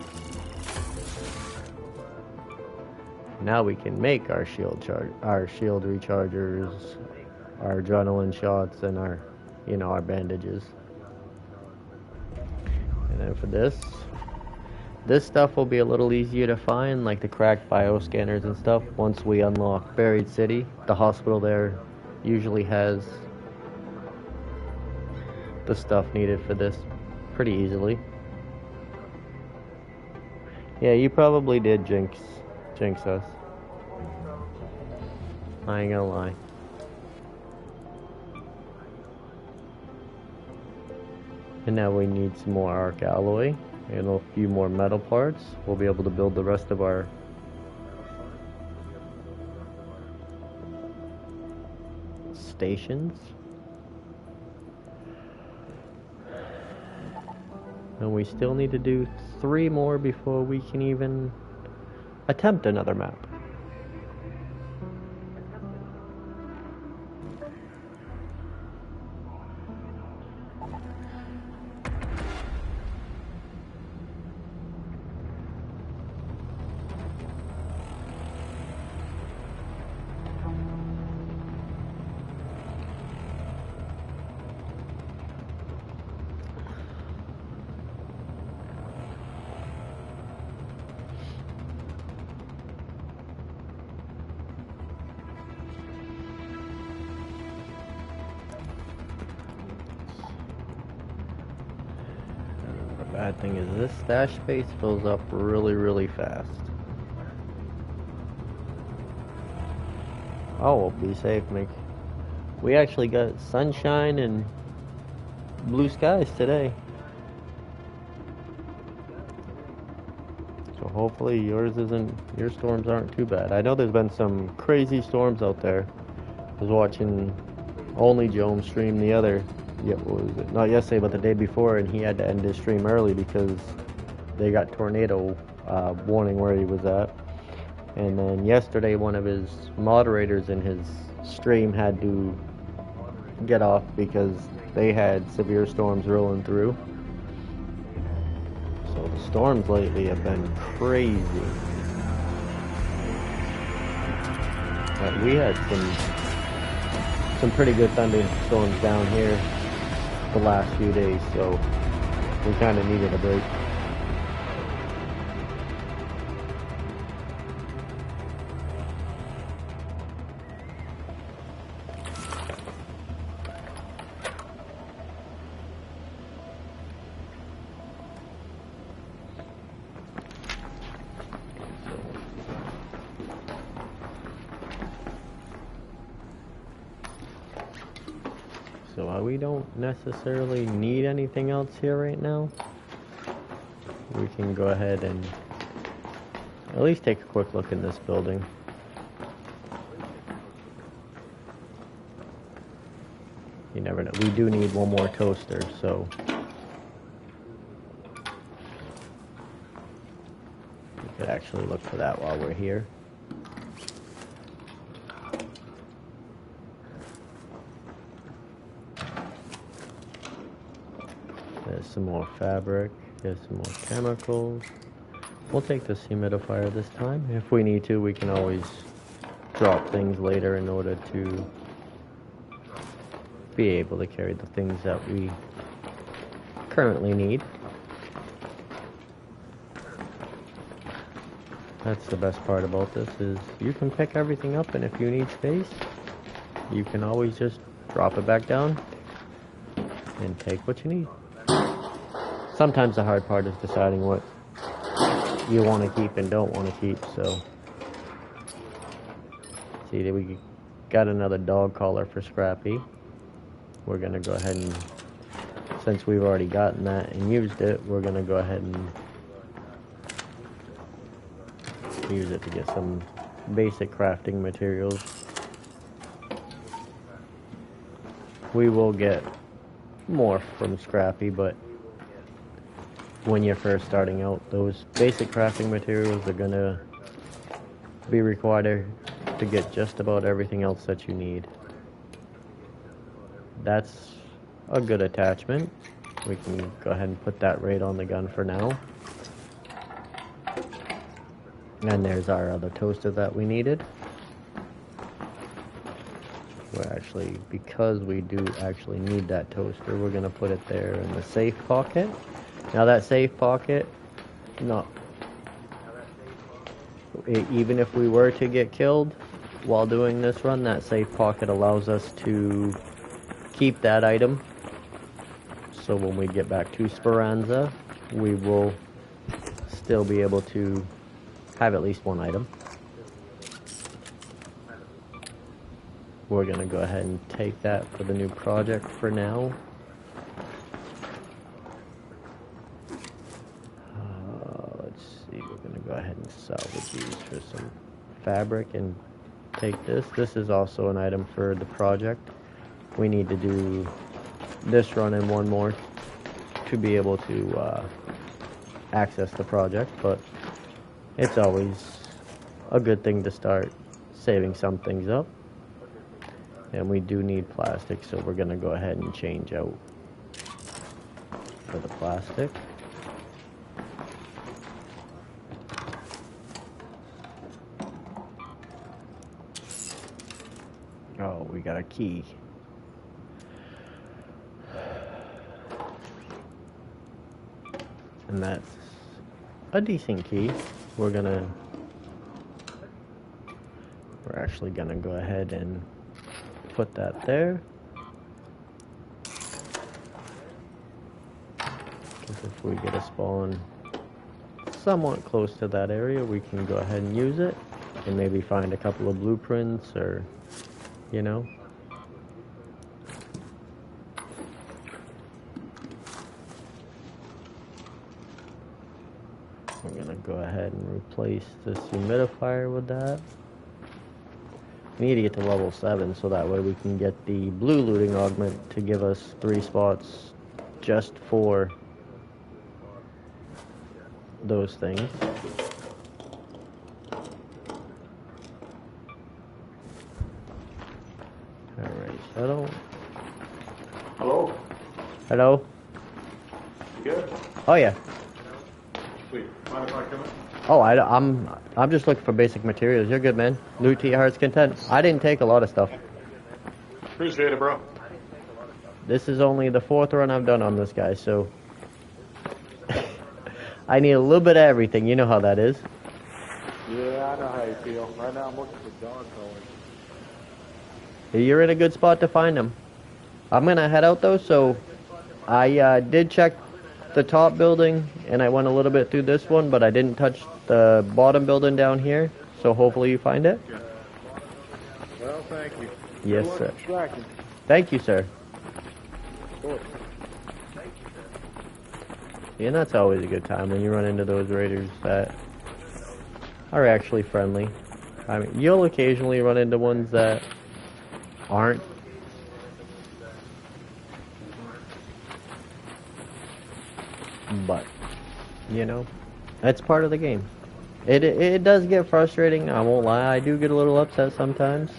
Now we can make our shield rechargers, our adrenaline shots, and our our bandages. And then for this stuff will be a little easier to find, like the cracked bioscanners and stuff, once we unlock Buried City. The hospital there usually has the stuff needed for this pretty easily. Yeah, you probably did jinx us. I ain't gonna lie. And now we need some more arc alloy and a few more metal parts. We'll be able to build the rest of our stations. And we still need to do 3 more before we can even attempt another map. Bad thing is this stash space fills up really fast. Oh, we'll be safe, Mick. We actually got sunshine and blue skies today. So hopefully your storms aren't too bad. I know there's been some crazy storms out there. I was watching Only Joe stream the other, what was it? Not yesterday, but the day before, and he had to end his stream early because they got tornado warning where he was at. And then yesterday, one of his moderators in his stream had to get off because they had severe storms rolling through. So the storms lately have been crazy. But we had some pretty good thunderstorms down here the last few days, so we kind of needed a break. So we don't necessarily need anything else here right now. We can go ahead and at least take a quick look in this building. You never know. We do need one more toaster, so we could actually look for that while we're here. There's some more fabric, there's some more chemicals. We'll take this humidifier this time. If we need to, we can always drop things later in order to be able to carry the things that we currently need. That's the best part about this, is you can pick everything up, and if you need space, you can always just drop it back down and take what you need. Sometimes the hard part is deciding what you want to keep and don't want to keep, so. See, we got another dog collar for Scrappy. We're going to go ahead and, since we've already gotten that and used it, we're going to go ahead and use it to get some basic crafting materials. We will get more from Scrappy, but when you're first starting out, those basic crafting materials are going to be required to get just about everything else that you need. That's a good attachment. We can go ahead and put that right on the gun for now. And there's our other toaster that we needed. We're actually, because we do actually need that toaster, we're going to put it there in the safe pocket. Now that safe pocket, even if we were to get killed while doing this run, that safe pocket allows us to keep that item. So when we get back to Speranza, we will still be able to have at least one item. We're gonna go ahead and take that for the new project for now. Let's see, we're gonna go ahead and salvage these for some fabric and take this. This is also an item for the project. We need to do this run and one more to be able to access the project, but it's always a good thing to start saving some things up. And we do need plastic, so we're gonna go ahead and change out for the plastic. Oh, we got a key. And that's a decent key. We're actually gonna go ahead and put that there. Because if we get a spawn somewhat close to that area, we can go ahead and use it and maybe find a couple of blueprints or, you know. We're gonna go ahead and replace this humidifier with that. We need to get to level 7 so that way we can get the blue looting augment to give us 3 spots just for those things. Alright, so Hello? hello? You good? Oh yeah. Sweet. Mind if I come in? Oh, I'm just looking for basic materials. You're good, man. Loot to your heart's content. I didn't take a lot of stuff. Appreciate it, bro. This is only the 4th run I've done on this guy, so I need a little bit of everything. You know how that is. Yeah, I know how you feel. Right now I'm looking for dog colors. You're in a good spot to find them. I'm gonna head out though, so I did check the top building and I went a little bit through this one, but I didn't touch the bottom building down here, so hopefully you find it. Well, thank you. Yes, Good luck sir. extracting. Thank you, sir. Of course. Yeah, and that's always a good time when you run into those raiders that are actually friendly. I mean, you'll occasionally run into ones that aren't. But, you know, that's part of the game. It does get frustrating, I won't lie. I do get a little upset sometimes.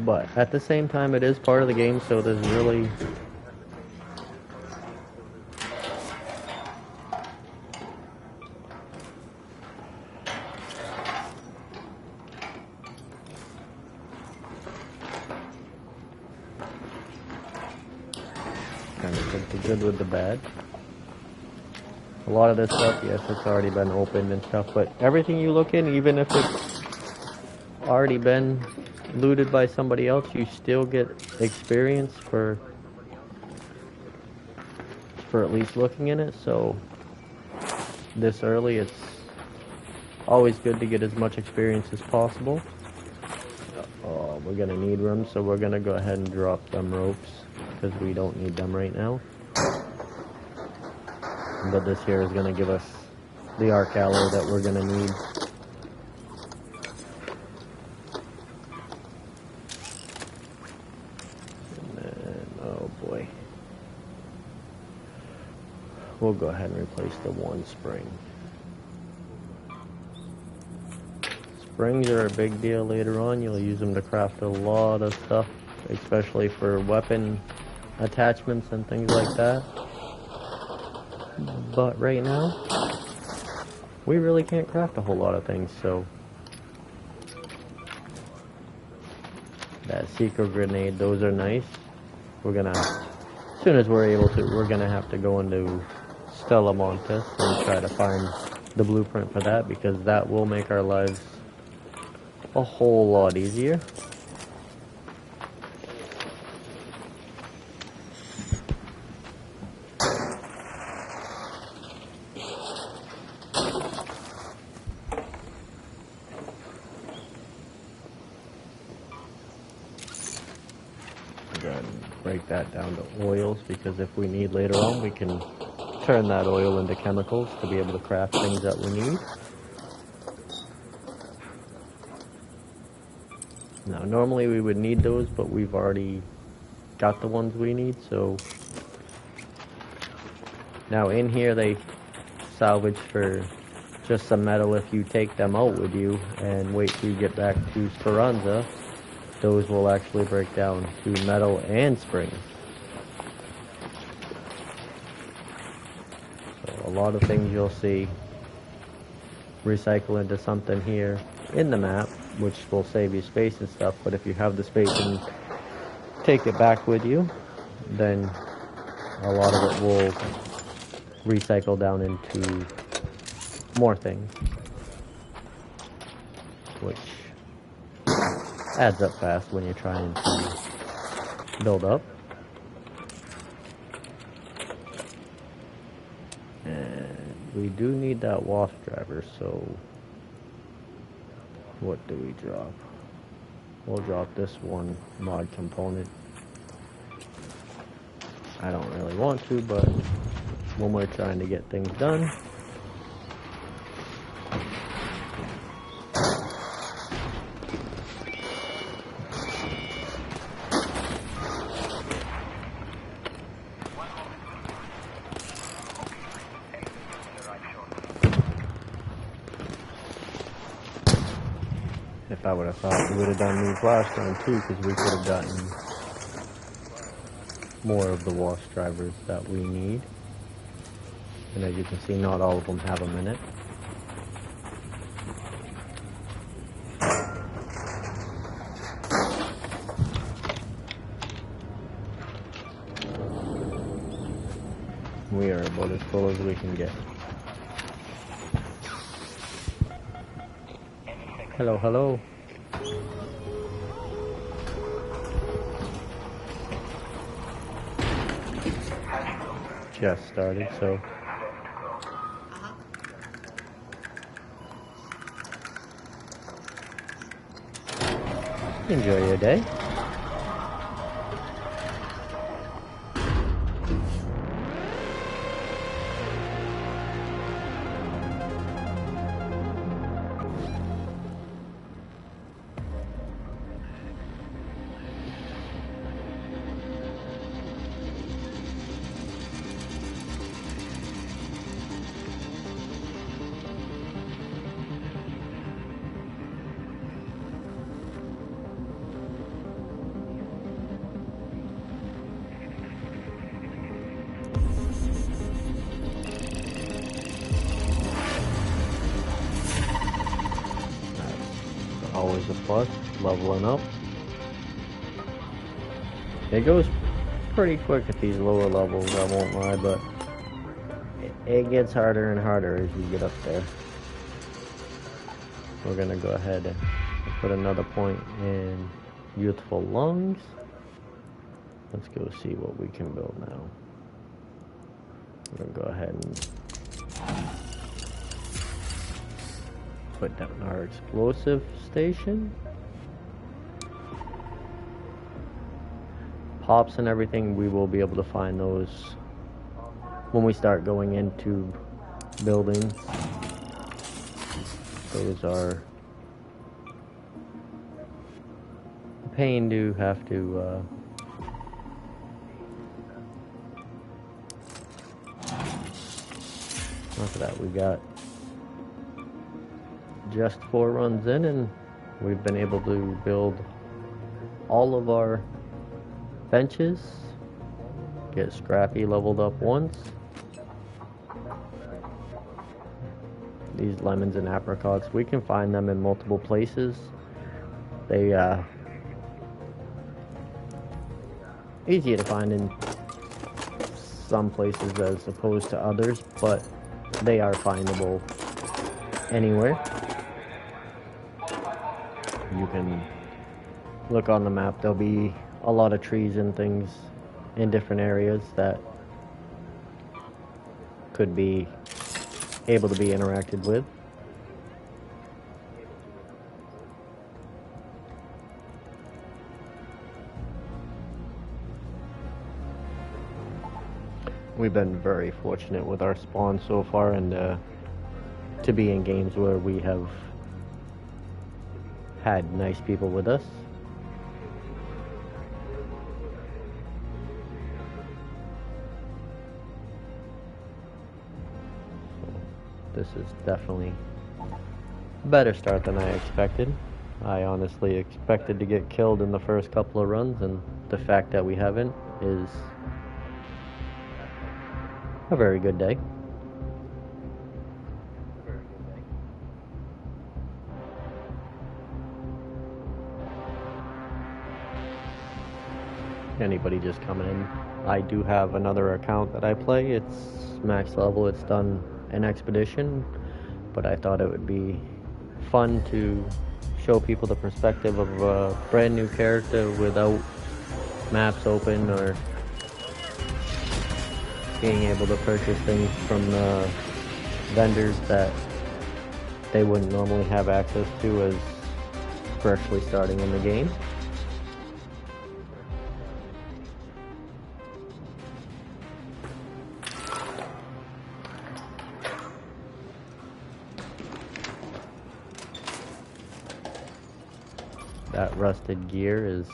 But at the same time, it is part of the game, so there's really... kind of put the good with the bad. A lot of this stuff, yes, it's already been opened and stuff, but everything you look in, even if it's already been looted by somebody else, you still get experience for at least looking in it. So this early, it's always good to get as much experience as possible. Oh, we're gonna need room, so we're gonna go ahead and drop them ropes because we don't need them right now. But this here is gonna give us the arc alloy that we're gonna need. We'll go ahead and replace the one spring. Springs are a big deal later on. You'll use them to craft a lot of stuff, especially for weapon attachments and things like that. But right now, we really can't craft a whole lot of things, so that secret grenade, those are nice. We're gonna, as soon as we're able to, we're gonna have to go into Stella Montes and try to find the blueprint for that, because that will make our lives a whole lot easier. that down to oils, because if we need later on, we can turn that oil into chemicals to be able to craft things that we need. Now, normally we would need those, but we've already got the ones we need, so... Now, in here, they salvage for just some metal. If you take them out with you and wait till you get back to Speranza, those will actually break down to metal and springs. So a lot of things you'll see recycle into something here in the map, which will save you space and stuff, but if you have the space and take it back with you, then a lot of it will recycle down into more things, which adds up fast when you're trying to build up. And we do need that wasp driver, so what do we drop? We'll drop this one mod component. I don't really want to, but when we're trying to get things done, if I would have thought we would have done new flashstone too, because we could have gotten more of the wasp drivers that we need. And as you can see, not all of them have them in it. We are about as full as we can get. Hello, hello. Just started, so enjoy your day. Always a plus, leveling up. It goes pretty quick at these lower levels, I won't lie, but it gets harder and harder as you get up there. We're gonna go ahead and put another point in Youthful Lungs. Let's go see what we can build now. We're gonna go ahead and put down our explosive station. Pops and everything, we will be able to find those when we start going into building. Those are a pain to have to after that, we got just 4 runs in, and we've been able to build all of our benches, get Scrappy leveled up once. These lemons and apricots, we can find them in multiple places. They easier to find in some places as opposed to others, but they are findable anywhere. You can look on the map, there'll be a lot of trees and things in different areas that could be able to be interacted with. we've been very fortunate with our spawn so far, and to be in games where we have had nice people with us. This is definitely a better start than I expected. I honestly expected to get killed in the first couple of runs, and the fact that we haven't is a very good day. Anybody just coming in, I do have another account that I play. It's max level, it's done an expedition, but I thought it would be fun to show people the perspective of a brand new character without maps open or being able to purchase things from the vendors that they wouldn't normally have access to as freshly starting in the game. That rusted gear is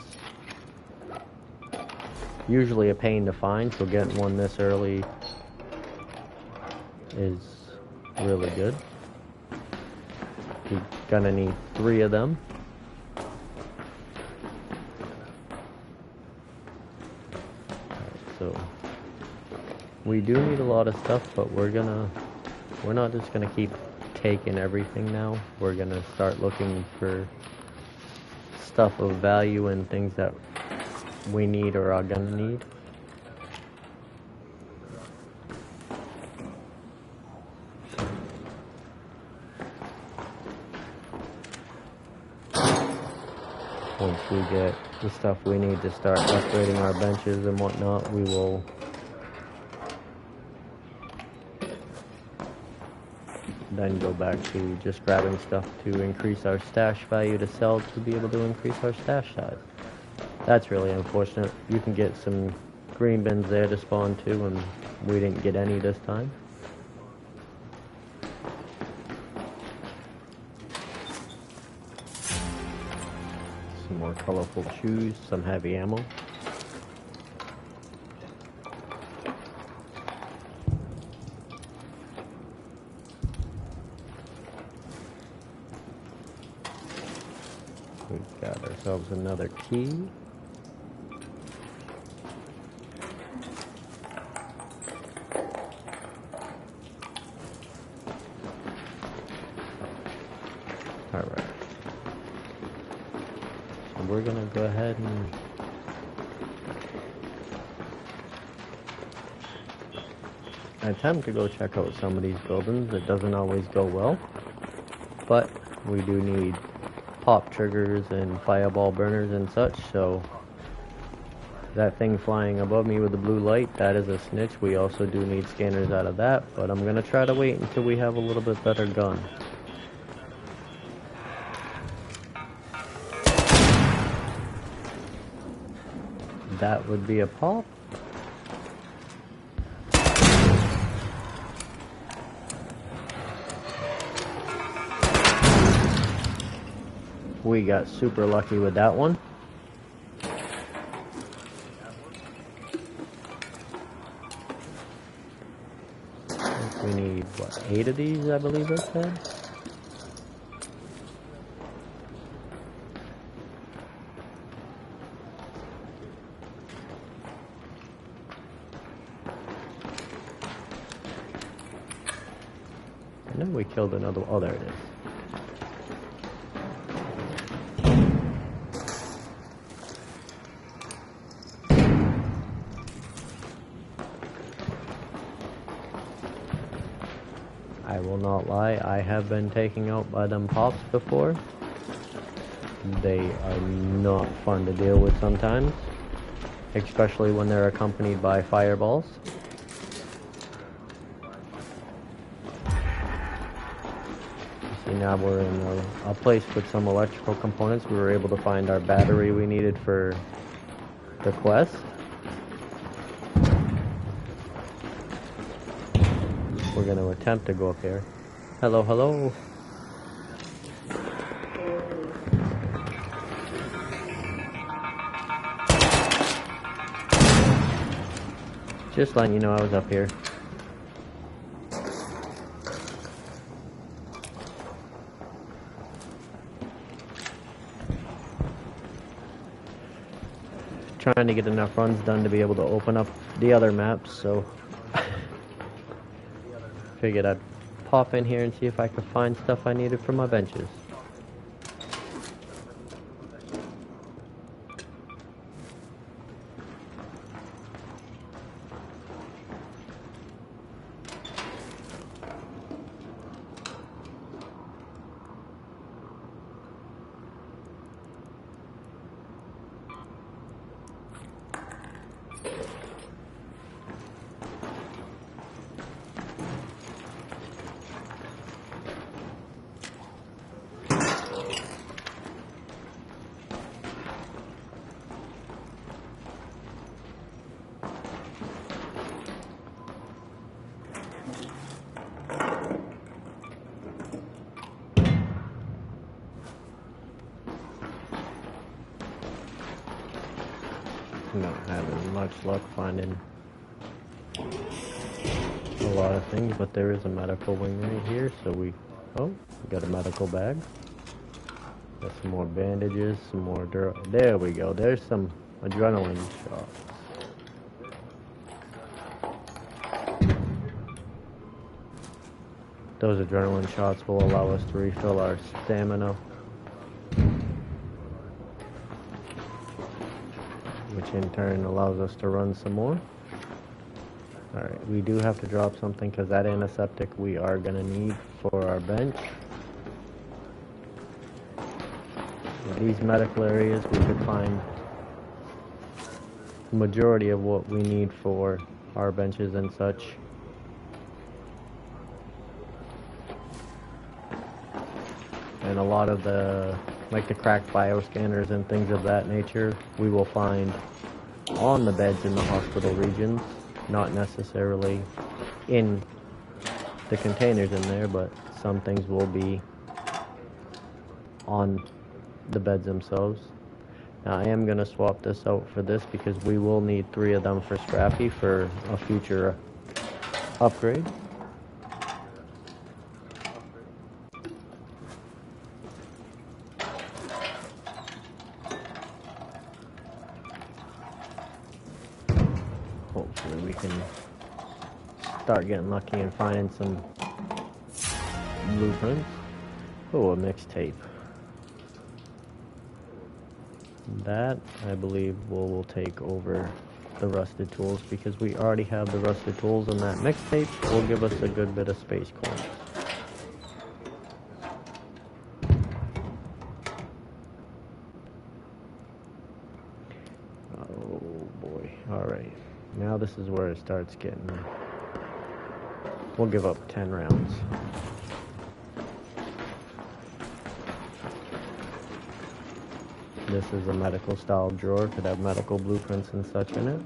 usually a pain to find, so getting one this early is really good. You're gonna need 3 of them. So we do need a lot of stuff, but we're not just gonna keep taking everything now. We're gonna start looking for stuff of value and things that we need or are gonna need. Once we get the stuff we need to start upgrading our benches and whatnot, we will then go back to just grabbing stuff to increase our stash value to sell to be able to increase our stash size. That's really unfortunate. You can get some green bins there to spawn too, and we didn't get any this time. Some more colorful shoes, some heavy ammo. We've got ourselves another key. Alright. So we're gonna go ahead and attempt to go check out some of these buildings. It doesn't always go well, but we do need pop triggers and fireball burners and such, so that thing flying above me with the blue light, that is a snitch. We also do need scanners out of that, but I'm gonna try to wait until we have a little bit better gun. That would be a pop. We got super lucky with that one. We need, what, 8 of these, I believe it said? And then we killed another, oh there it is. I will not lie, I have been taken out by them pops before. They are not fun to deal with sometimes, especially when they're accompanied by fireballs. See, now we're in a place with some electrical components. We were able to find our battery we needed for the quest. gonna attempt to go up here. Hello, hello. Just letting you know I was up here. Trying to get enough runs done to be able to open up the other maps, so figured I'd pop in here and see if I could find stuff I needed for my benches. Not having much luck finding a lot of things, but there is a medical wing right here, so we got a medical bag. Got some more bandages, some more there we go, there's some adrenaline shots. Those adrenaline shots will allow us to refill our stamina, which in turn allows us to run some more. Alright, we do have to drop something because that antiseptic we are going to need for our bench. In these medical areas we could find the majority of what we need for our benches and such. And a lot of the, like the cracked bioscanners and things of that nature, we will find on the beds in the hospital regions, not necessarily in the containers in there, but some things will be on the beds themselves. Now I am going to swap this out for this because we will need 3 of them for Scrappy for a future upgrade. Hopefully we can start getting lucky and finding some blueprints. Oh, a mixtape. That, I believe, will take over the rusted tools because we already have the rusted tools, and that mixtape will give us a good bit of space coins. Oh boy. Alright. Now this is where it starts getting... We'll give up 10 rounds. This is a medical style drawer, could have medical blueprints and such in it.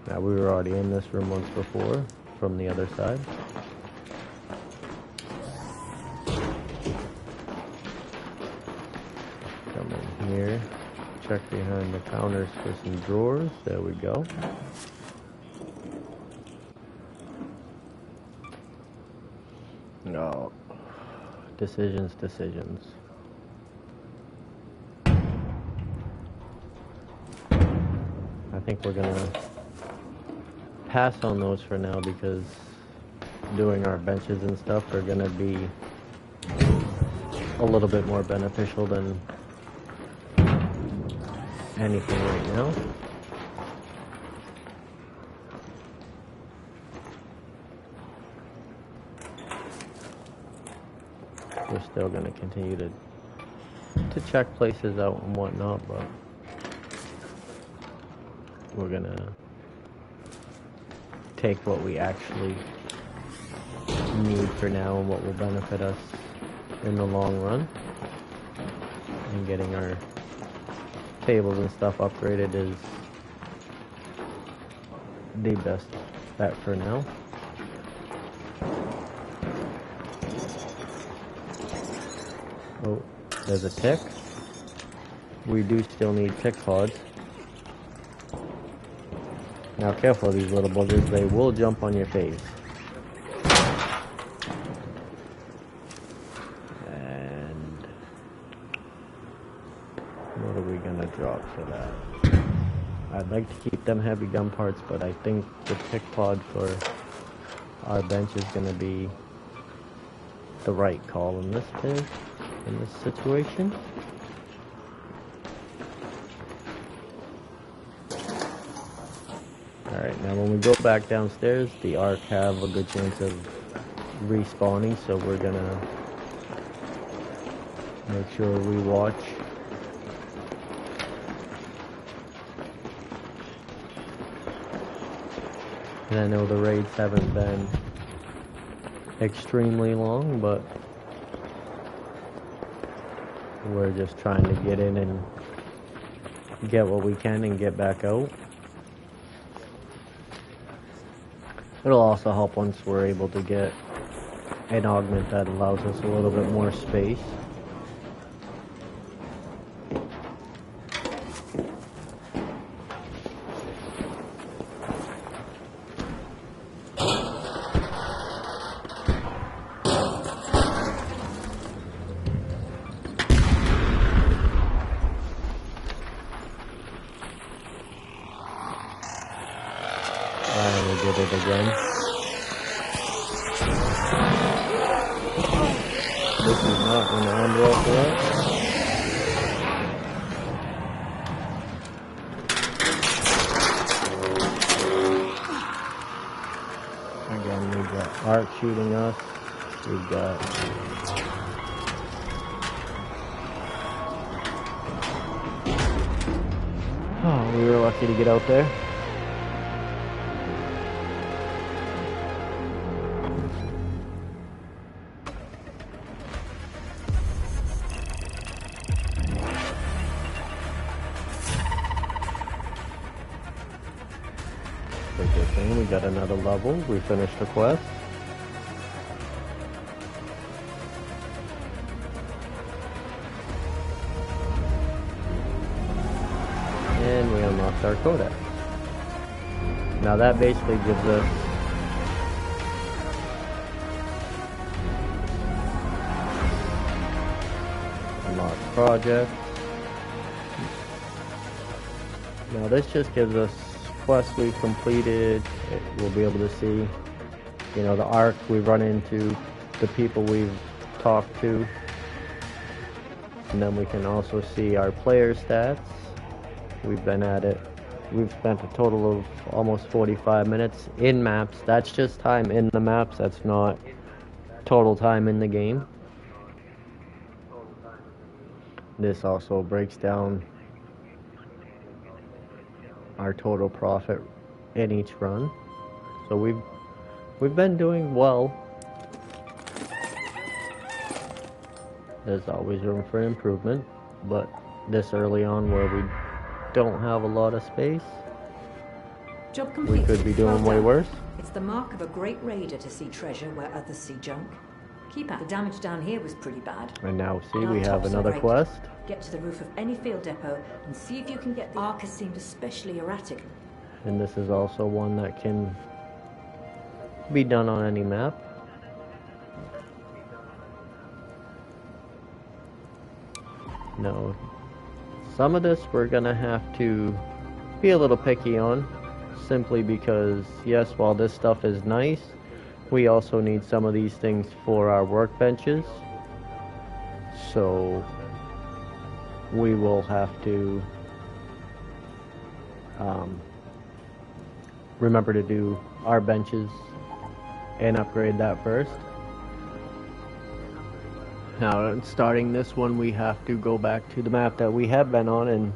Now we were already in this room once before from the other side. Come in here, check behind the counters for some drawers, there we go. No. Decisions. I think we're gonna pass on those for now because doing our benches and stuff are gonna be a little bit more beneficial than anything right now. We're still going to continue to check places out and whatnot, but we're going to take what we actually need for now and what will benefit us in the long run, and getting our tables and stuff upgraded is the best bet for now. Oh, there's a tick. We do still need tick pods. Now careful of these little buggers, they will jump on your face. And what are we gonna drop for that? I'd like to keep them heavy gun parts, but I think the tick pod for our bench is gonna be the right call in this case, in this situation. Alright, now when we go back downstairs, the Ark have a good chance of respawning, so we're gonna make sure we watch. And I know the raids haven't been extremely long, but we're just trying to get in and get what we can and get back out. It'll also help once we're able to get an augment that allows us a little bit more space. We did it again. This is not going to end well for us. Again, we've got Ark shooting us. We've got we were lucky to get out there. We got another level. We finished the quest. And we unlocked our codex. Now that basically gives us unlock project. Now this just gives us quests we've completed. We'll be able to see, you know, the Ark we've run into, the people we've talked to, and then we can also see our player stats. We've been at it. We've spent a total of almost 45 minutes in maps. That's just time in the maps. That's not total time in the game. This also breaks down our total profit in each run. So we've been doing well. There's always room for improvement, but this early on where we don't have a lot of space, Job complete. we could be doing way worse. It's the mark of a great raider to see treasure where others see junk. Keep at. The damage down here was pretty bad. And now see, we have another quest. Get to the roof of any field depot and see if you can get the Ark. Has seemed especially erratic. And this is also one that can be done on any map. No. Some of this we're gonna have to be a little picky on, simply because, yes, while this stuff is nice, we also need some of these things for our workbenches. So we will have to remember to do our benches and upgrade that first. Now, starting this one, we have to go back to the map that we have been on and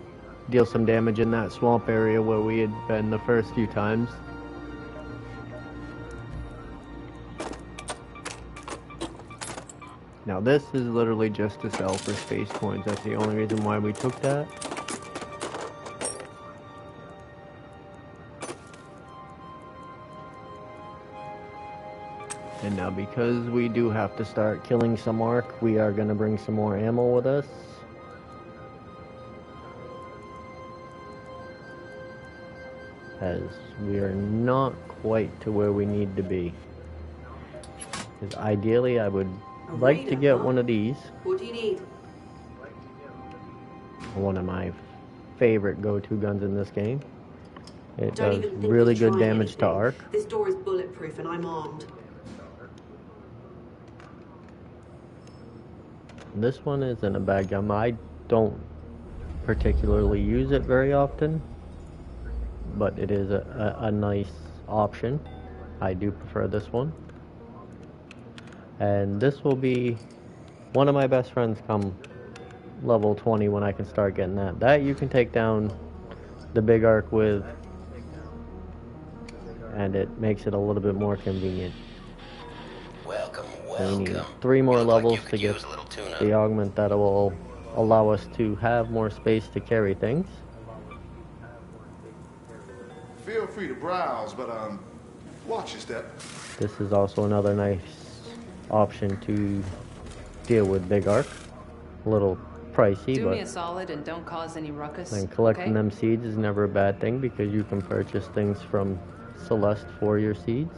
deal some damage in that swamp area where we had been the first few times. Now this is literally just to sell for space coins. That's the only reason why we took that. And now because we do have to start killing some orc, we are going to bring some more ammo with us. As we are not quite to where we need to be. Because ideally I would like to get one of these. What do you need? One of my favorite go-to guns in this game. It Don't does even think really of good trying damage to anything. arc. This door is bulletproof and I'm armed. This one isn't a bad gun. I don't particularly use it very often, but it is a nice option. I do prefer this one. And this will be one of my best friends come level 20 when I can start getting that. That you can take down the big arc with, and it makes it a little bit more convenient. Welcome, We need welcome. 3 more You look like levels you to could get use a little tune-up. the augment that will allow us to have more space to carry things. Feel free to browse, but watch your step. This is also another nice option to deal with big arc. A little pricey, Do me a but solid and don't cause any ruckus. and collecting okay? them seeds is never a bad thing because you can purchase things from Celeste for your seeds.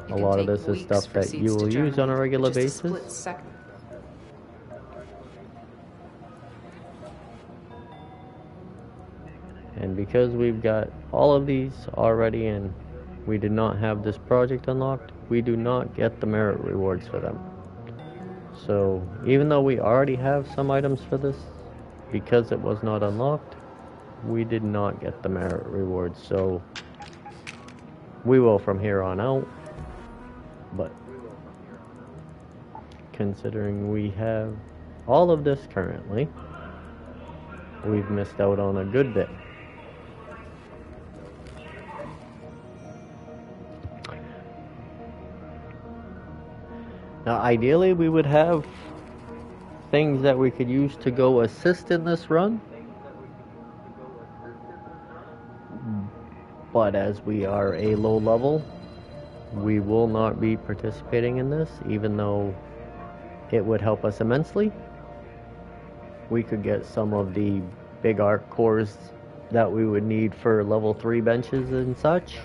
You A can lot of take this is weeks stuff for that seeds you to will use on a germinate, regular just a basis. split second. And because we've got all of these already and we did not have this project unlocked, we do not get the merit rewards for them. So even though we already have some items for this, because it was not unlocked, we did not get the merit rewards. So we will from here on out. But considering we have all of this currently, we've missed out on a good bit. Now, ideally, we would have things that we could use to go assist in this run. But as we are a low level, we will not be participating in this, even though it would help us immensely. We could get some of the big arc cores that we would need for level 3 benches and such.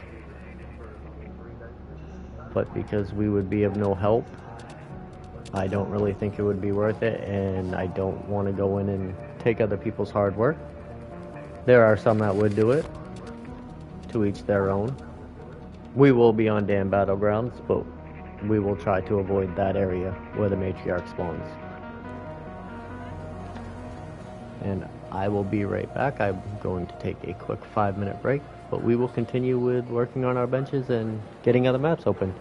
But because we would be of no help, I don't really think it would be worth it, and I don't want to go in and take other people's hard work. There are some that would do it, to each their own. We will be on Dam Battlegrounds, but we will try to avoid that area where the matriarch spawns. And I will be right back. I'm going to take a quick 5-minute break, but we will continue with working on our benches and getting other maps open.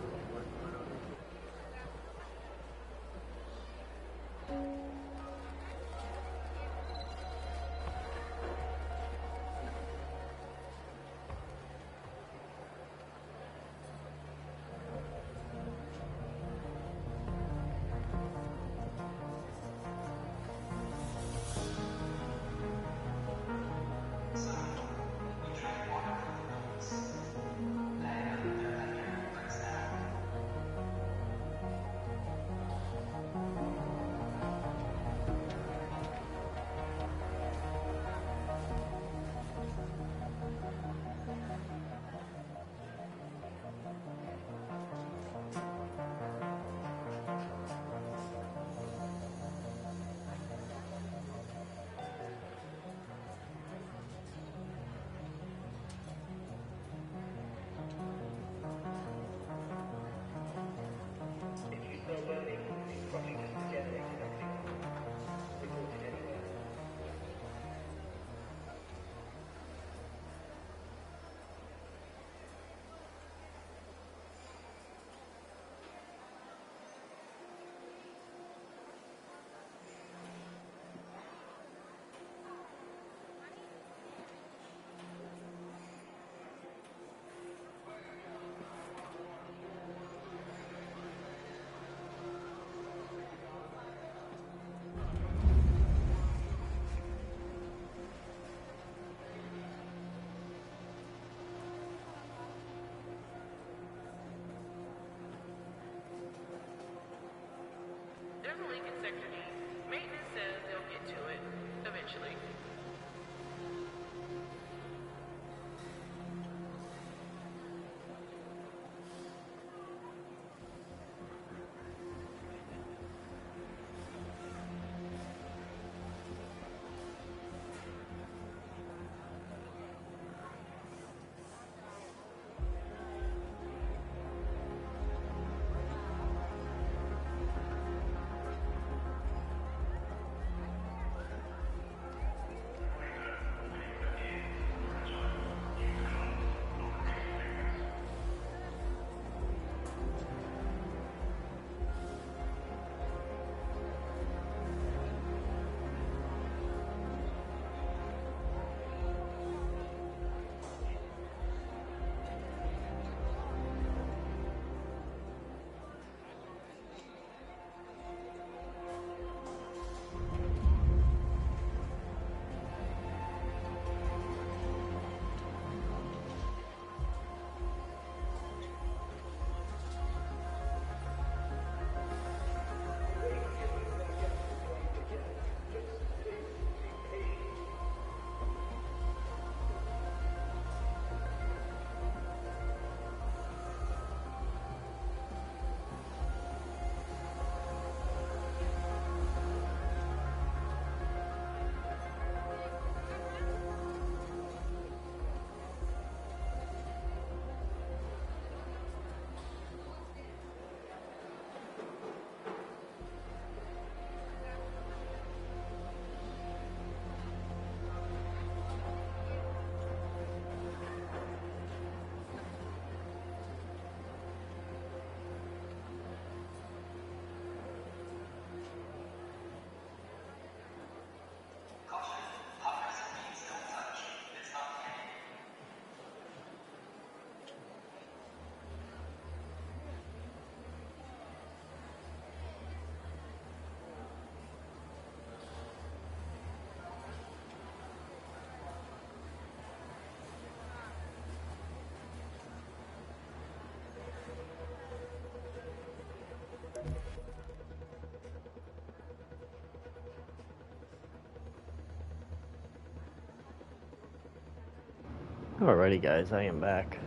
Alrighty guys, I am back.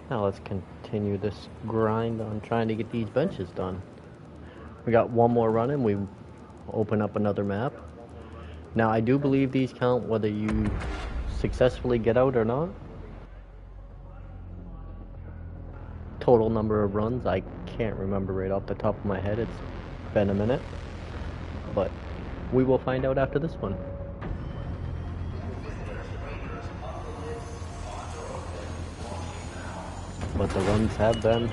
Now let's continue this grind on trying to get these benches done. We got one more run and we open up another map. Now I do believe these count whether you successfully get out or not. Total number of runs, I can't remember right off the top of my head. It's been a minute. But we will find out after this one. But the runs have been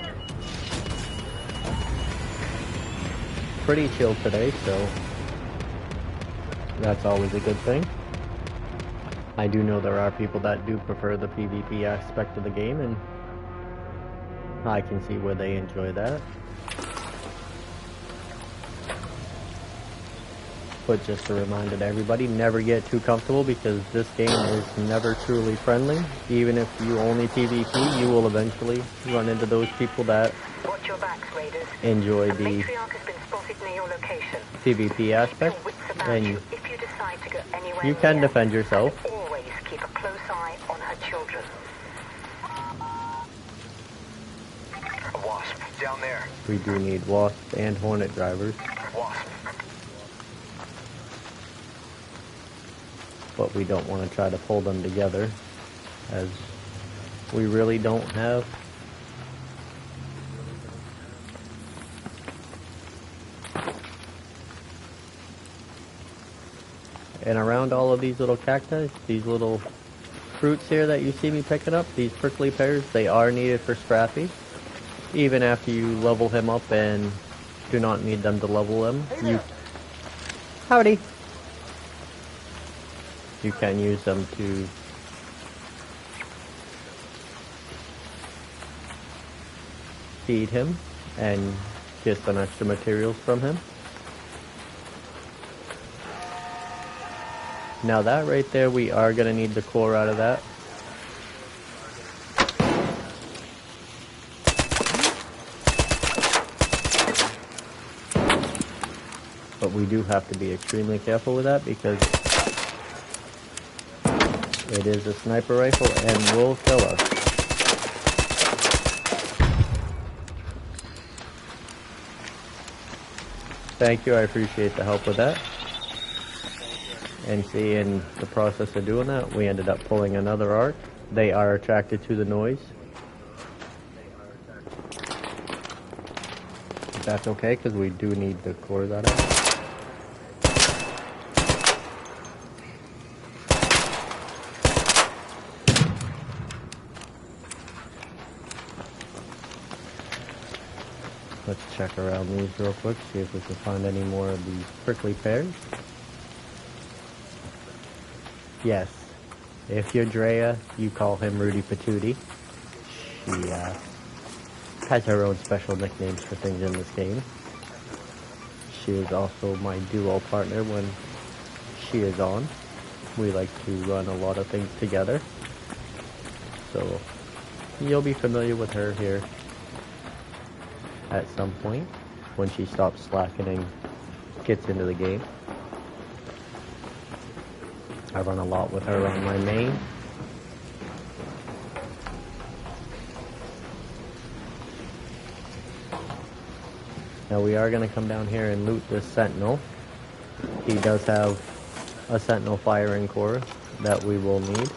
pretty chill today, so that's always a good thing. I do know there are people that do prefer the PvP aspect of the game, and I can see where they enjoy that. But just a reminder to everybody, never get too comfortable because this game is never truly friendly. Even if you only PvP, you will eventually run into those people that enjoy the PvP aspect, and you can defend yourself. Always keep a close eye on her children. A Wasp, down there. We do need Wasp and Hornet drivers. Wasp. But we don't want to try to pull them together, as we really don't have and around all of these little cacti, these little fruits here that you see me picking up, these prickly pears, they are needed for Scrappy. Even after you level him up and do not need them to level him, howdy. You can use them to feed him and get some extra materials from him. Now that right there, we are going to need the core out of that. But we do have to be extremely careful with that because it is a sniper rifle and will kill us. Thank you, I appreciate the help with that. And see, in the process of doing that, we ended up pulling another arc. They are attracted to the noise. That's okay, because we do need the cores out of it. Let's check around these real quick, see if we can find any more of these prickly pears. Yes, if you're Drea, you call him Rudy Patootie. She has her own special nicknames for things in this game. She is also my duo partner when she is on. We like to run a lot of things together. So you'll be familiar with her here at some point when she stops slacking and gets into the game. I run a lot with her on my main. Now we are going to come down here and loot this Sentinel. He does have a Sentinel firing core that we will need.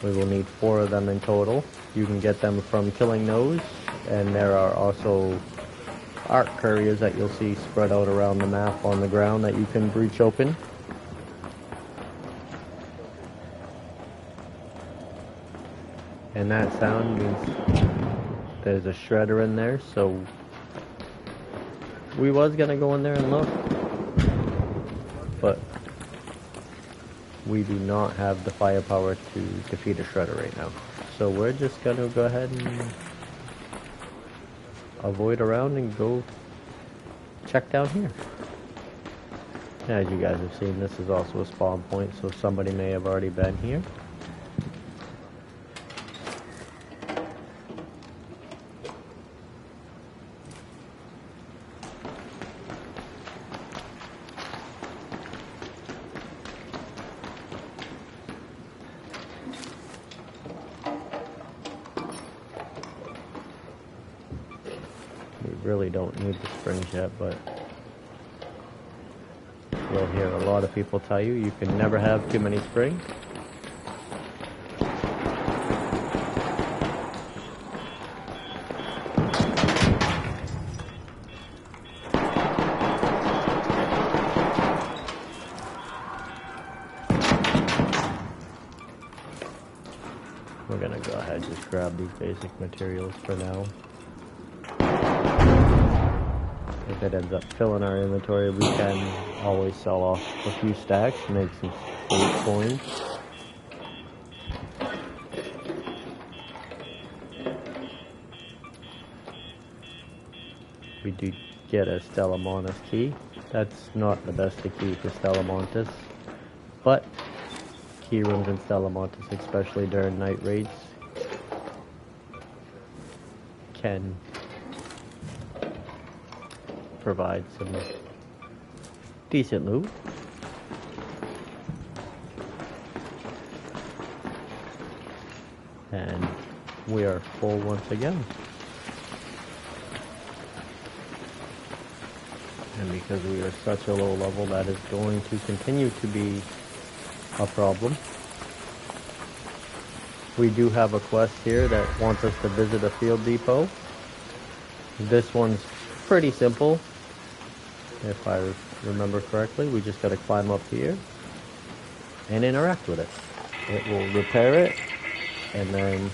We will need 4 of them in total. You can get them from killing those, and there are also arc couriers that you'll see spread out around the map on the ground that you can breach open. And that sound means there's a shredder in there, so we was gonna go in there and look, but we do not have the firepower to defeat a shredder right now. So we're just gonna go ahead and avoid around and go check down here. As you guys have seen, this is also a spawn point, so somebody may have already been here. really don't need the springs yet, but you'll hear a lot of people tell you you can never have too many springs. We're gonna go ahead and just grab these basic materials for now. If it ends up filling our inventory, we can always sell off a few stacks, make some sweet coins. We do get a Stella Montis key. That's not the best key for Stella Montis, but key rooms in Stella Montis, especially during night raids, can provide some decent loot. And we are full once again. And because we are such a low level, that is going to continue to be a problem. We do have a quest here that wants us to visit a field depot. This one's pretty simple. If I remember correctly, we just gotta climb up here and interact with it. It will repair it, and then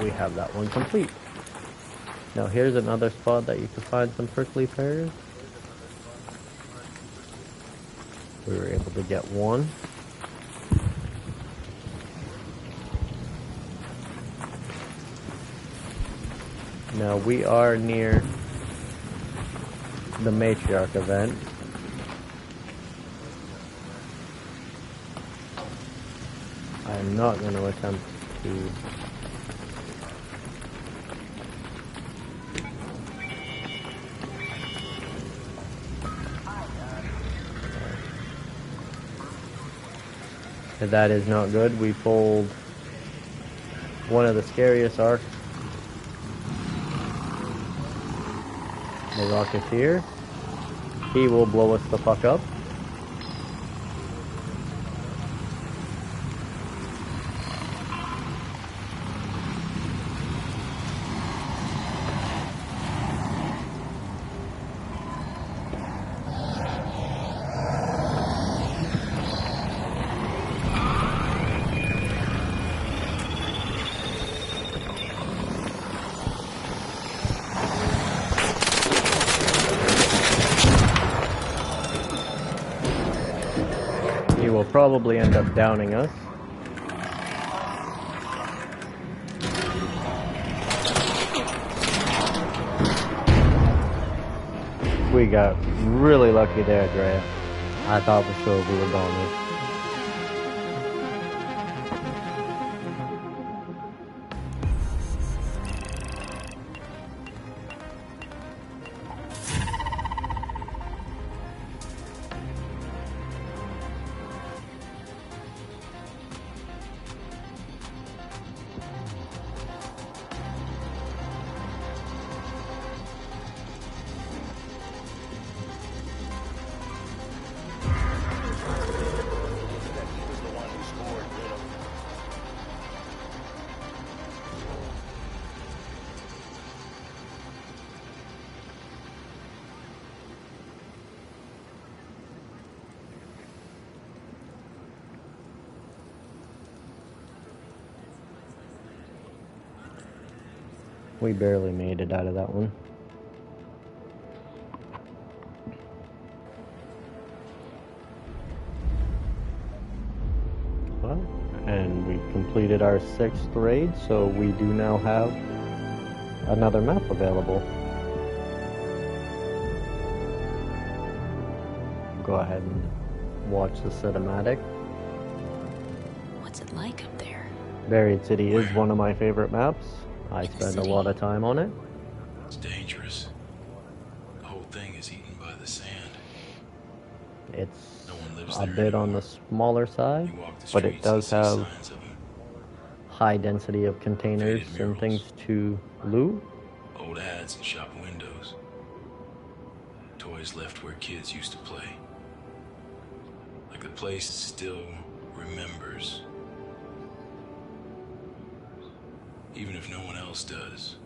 we have that one complete. Now here's another spot that you can find some prickly pears. We were able to get one. Now we are near the Matriarch event. I'm not going to attempt to that is not good. We pulled one of the scariest arcs, the Rocketeer. He will blow us the fuck up. He will probably end up downing us. We got really lucky there, Drea. I thought for sure we were going in. We barely made it out of that one. Well, and we completed our 6th raid, so we do now have another map available. Go ahead and watch the cinematic. What's it like up there? Buried City is one of my favorite maps. I spend a lot of time on it. It's dangerous. The whole thing is eaten by the sand. It's No one lives a there bit anymore. on the smaller side, You walk the but it streets does and see have signs of it. high density of containers Faded and murals. things to loot. Old ads in shop windows. Toys left where kids used to play. Like the place still remembers. Even if no one else does.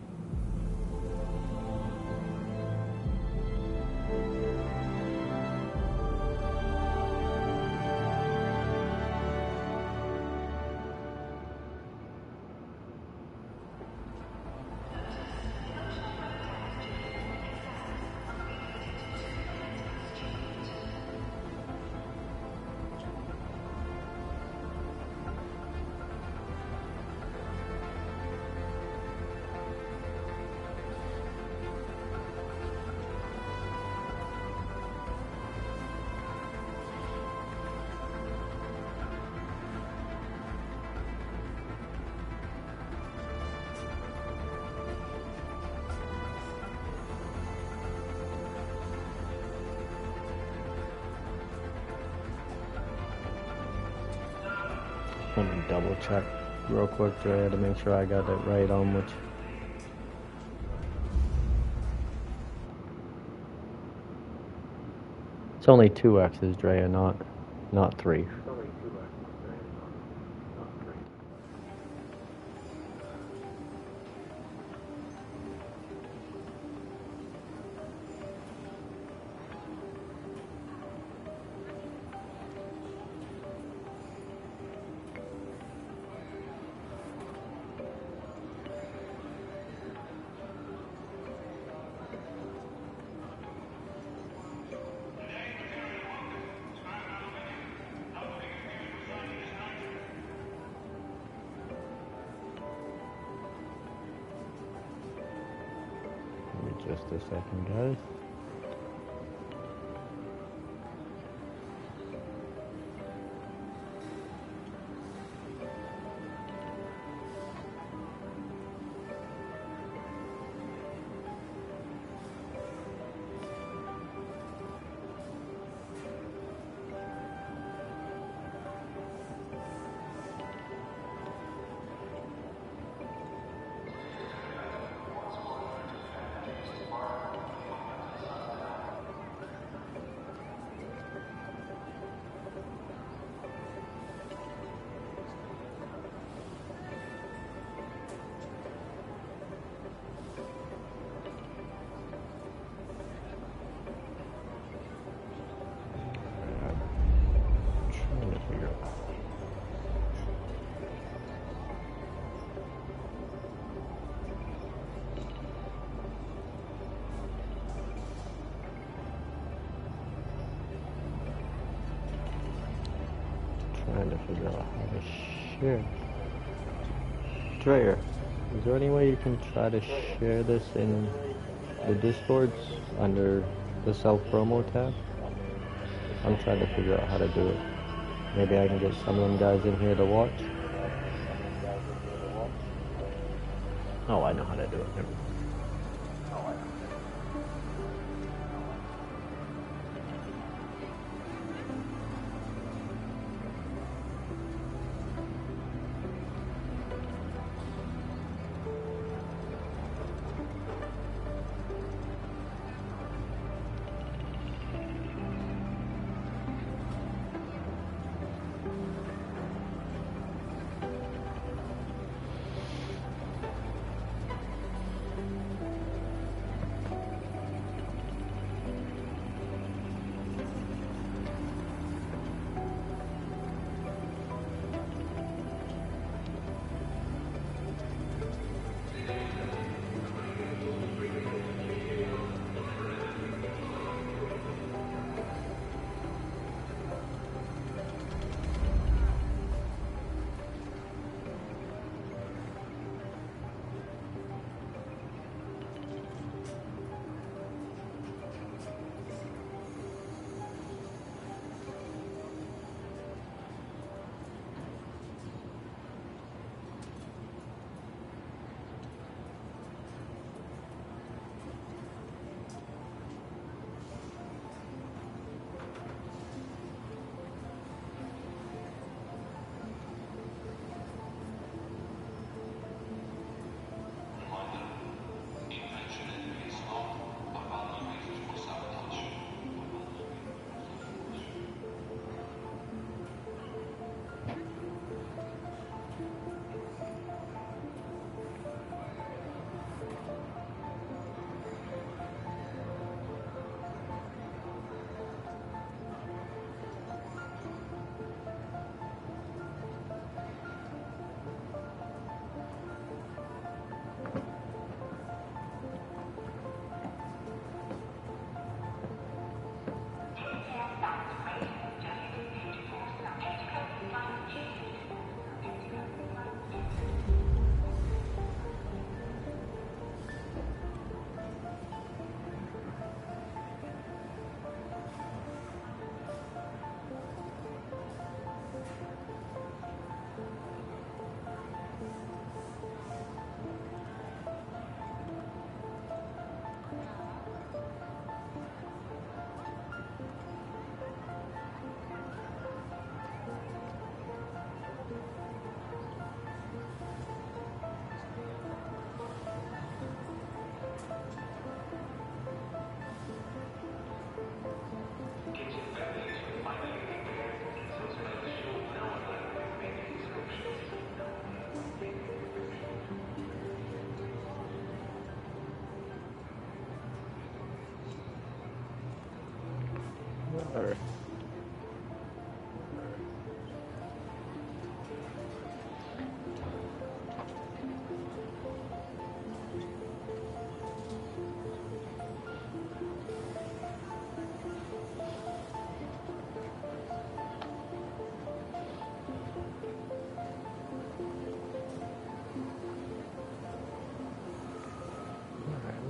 Let me double check real quick, Drea, to make sure I got it right on which. It's only 2 X's, Drea, not 3. Just a second, guys. Trying to figure out how to share. Dreyer, is there any way you can try to share this in the Discords under the self-promo tab? I'm trying to figure out how to do it. Maybe I can get some of them guys in here to watch. Oh, I know how to do it. Never mind. Earth.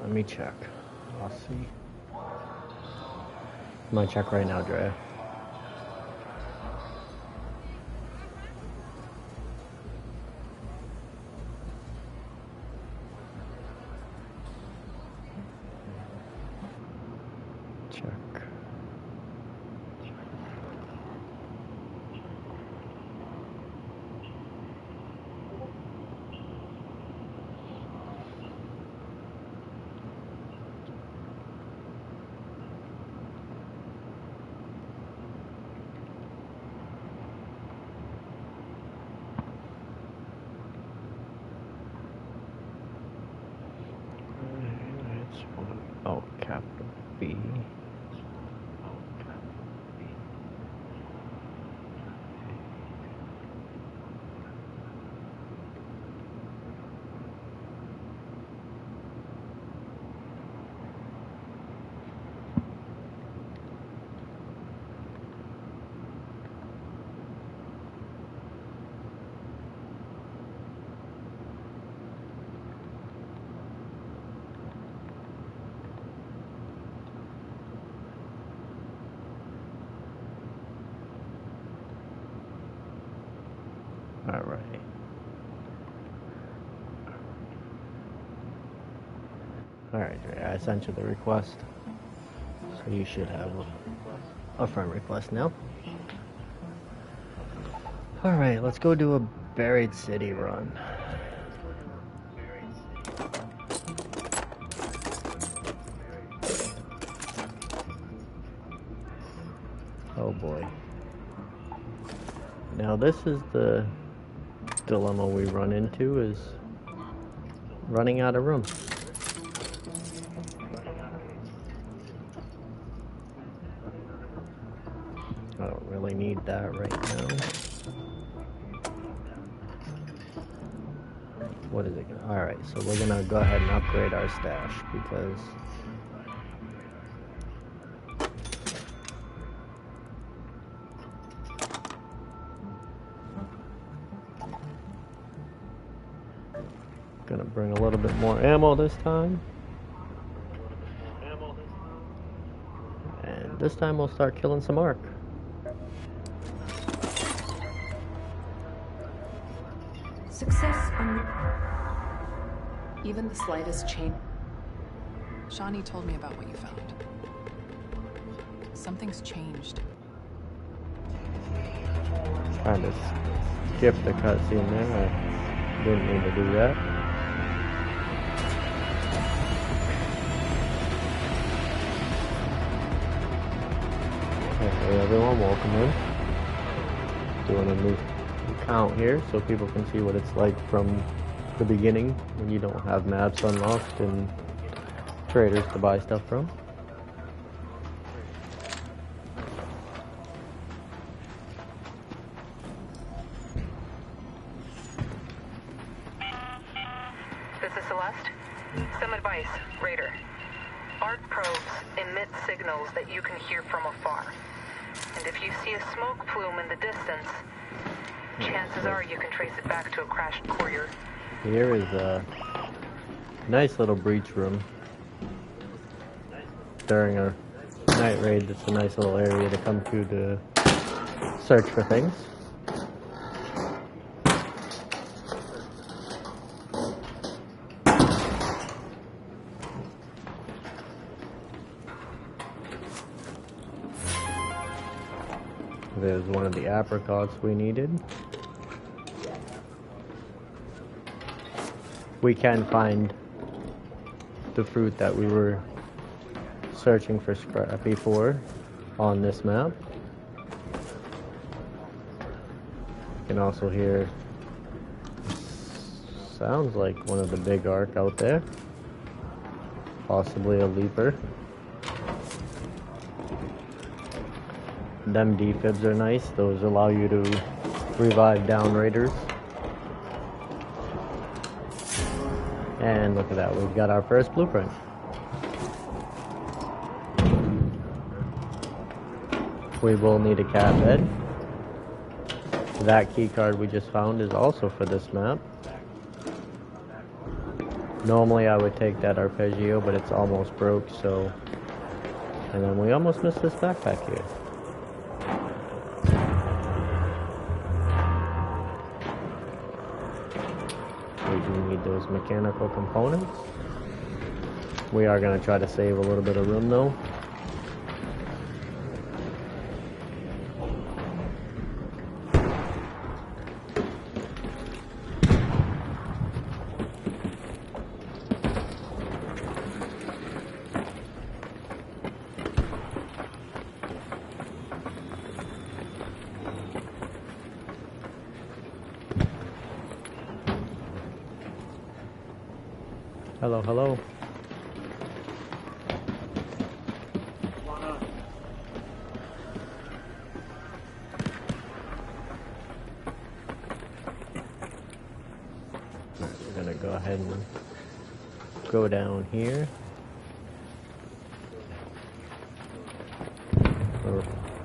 Let me check. I'll see. I'm gonna check right now, Drea. Check. Oh, capital B. All right. All right, Drea, I sent you the request, so you should have a friend request now. All right, let's go do a Buried City run. Oh boy. Now this is the dilemma we run into, is running out of room. I don't really need that right now. What is it? Alright, so we're gonna go ahead and upgrade our stash because gonna bring a little bit more ammo this time. And this time we'll start killing some Ark. Success on even the slightest change. Shawnee told me about what you found. Something's changed. Trying to skip the cutscene there. I didn't mean to do that. Hey everyone, welcome in. Doing a new count here so people can see what it's like from the beginning when you don't have maps unlocked and traders to buy stuff from. This is Celeste. Some advice, Raider. Arc probes emit signals that you can hear from afar. And if you see a smoke plume in the distance, chances are you can trace it back to a crashed courier. Here is a nice little breach room. During a night raid, it's a nice little area to come to search for things. There's one of the apricots we needed. We can find the fruit that we were searching for Scrappy for on this map. You can also hear, sounds like one of the big Ark out there. Possibly a Leaper. Them defibs are nice. Those allow you to revive down raiders. And look at that, we've got our first blueprint. We will need a cat bed. That key card we just found is also for this map. Normally I would take that arpeggio, but it's almost broke, so... And then we almost missed this backpack here. We do need those mechanical components. We are going to try to save a little bit of room though. Hello, hello. We're gonna go ahead and go down here.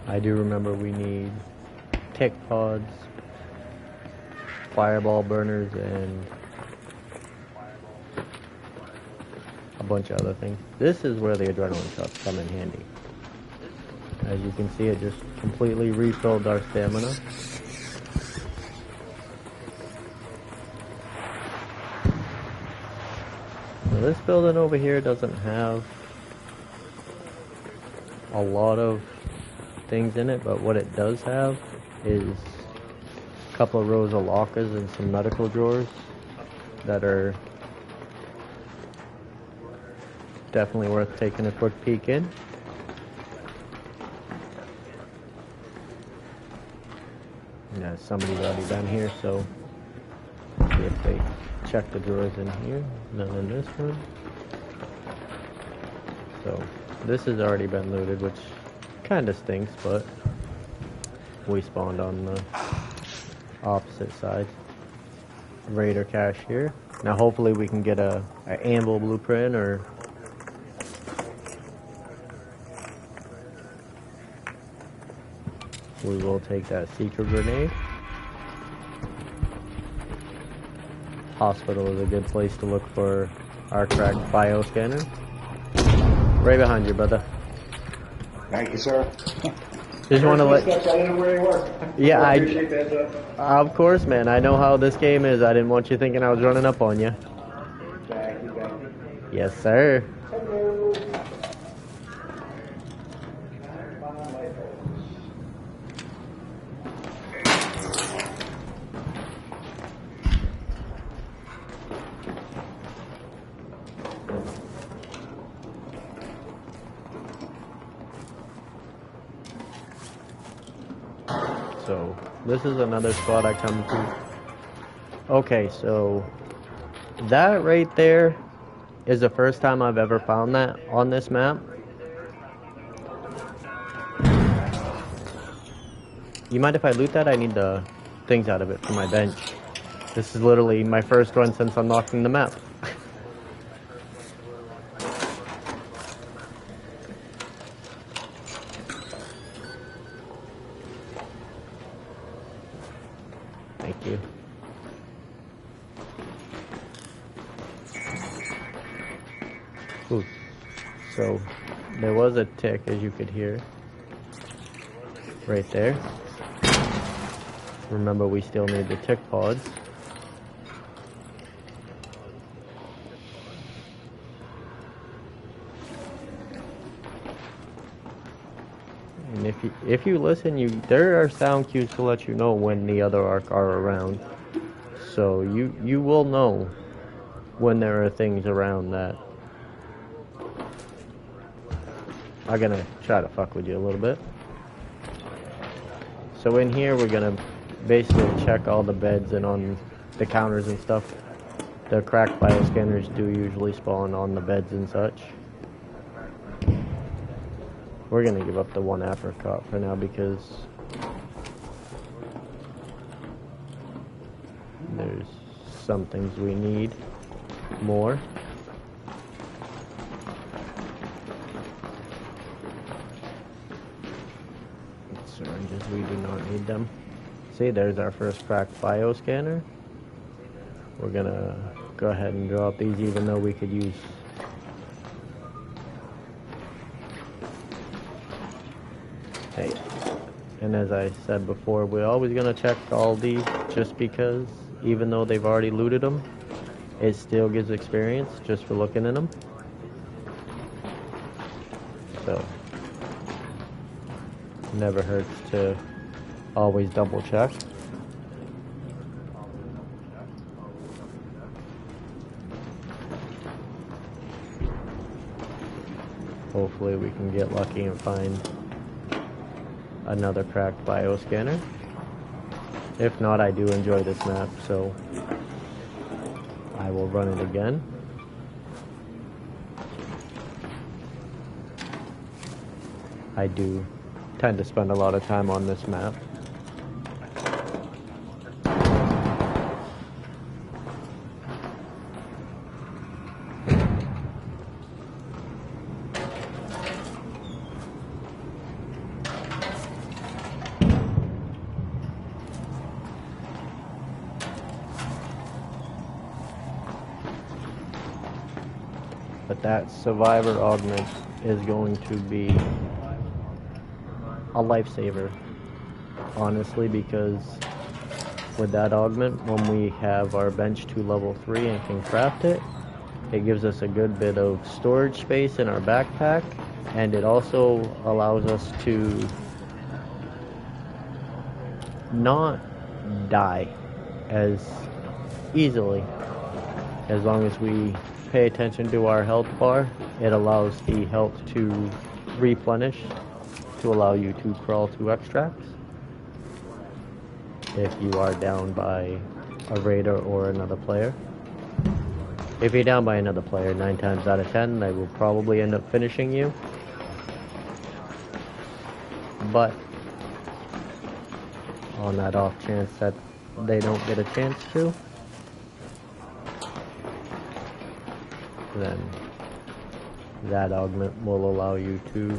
I do remember we need tick pods, fireball burners, and a bunch of other things. This is where the adrenaline shots come in handy. As you can see, it just completely refilled our stamina. Now this building over here doesn't have a lot of things in it, but what it does have is a couple of rows of lockers and some medical drawers that are definitely worth taking a quick peek in. Yeah, somebody's already been here, so see if they check the drawers in here. None in this one. So this has already been looted, which kind of stinks, but we spawned on the opposite side. Raider cache here. Now hopefully we can get a Anvil blueprint, or we will take that Seeker grenade. Hospital is a good place to look for our cracked bioscanner. Right behind you, brother. Thank you, sir. Just want to let... I didn't know where you were. Yeah, I appreciate that, sir. Of course, man. I know how this game is. I didn't want you thinking I was running up on you. Thank you, thank you. Yes, sir. Hello. So, this is another spot I come to. Okay, so that right there is the first time I've ever found that on this map. You mind if I loot that? I need the things out of it for my bench. This is literally my first run since unlocking the map. Thank you. Ooh. So there was a tick, as you could hear, right there. Remember, we still need the tick pods. And if you listen, there are sound cues to let you know when the other ARC are around. So you will know when there are things around that are gonna try to fuck with you a little bit. So in here we're gonna basically check all the beds and on the counters and stuff. The cracked bioscanners do usually spawn on the beds and such. We're gonna give up the one apricot for now because there's some things we need more. Syringes, we do not need them. See, there's our first cracked bioscanner. We're gonna go ahead and drop these even though we could use hey. And as I said before, we're always gonna check all these just because even though they've already looted them, it still gives experience just for looking in them. So never hurts to always double check. Hopefully we can get lucky and find another cracked bioscanner. If not, I do enjoy this map, so I will run it again. I do tend to spend a lot of time on this map. But that survivor augment is going to be a lifesaver, honestly, because with that augment, when we have our bench to level 3 and can craft it, it gives us a good bit of storage space in our backpack, and it also allows us to not die as easily. As long as we pay attention to our health bar, it allows the health to replenish to allow you to crawl to extracts if you are down by a raider or another player. If you're down by another player, 9 times out of 10 they will probably end up finishing you, but on that off chance that they don't get a chance to, then that augment will allow you to.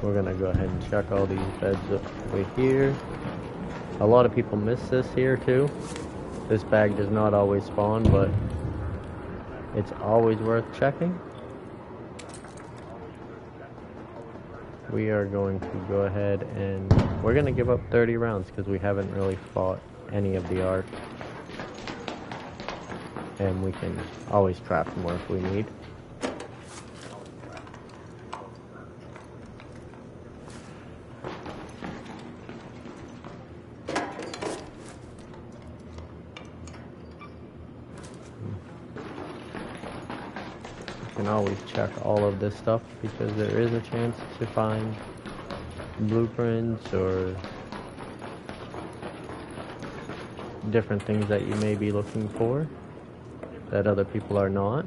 We're gonna go ahead and check all these beds over here. A lot of people miss this here too. This bag does not always spawn, but it's always worth checking. We are going to go ahead and we're gonna give up 30 rounds because we haven't really fought any of the ARC. And we can always craft more if we need. You can always check all of this stuff because there is a chance to find blueprints or different things that you may be looking for that other people are not.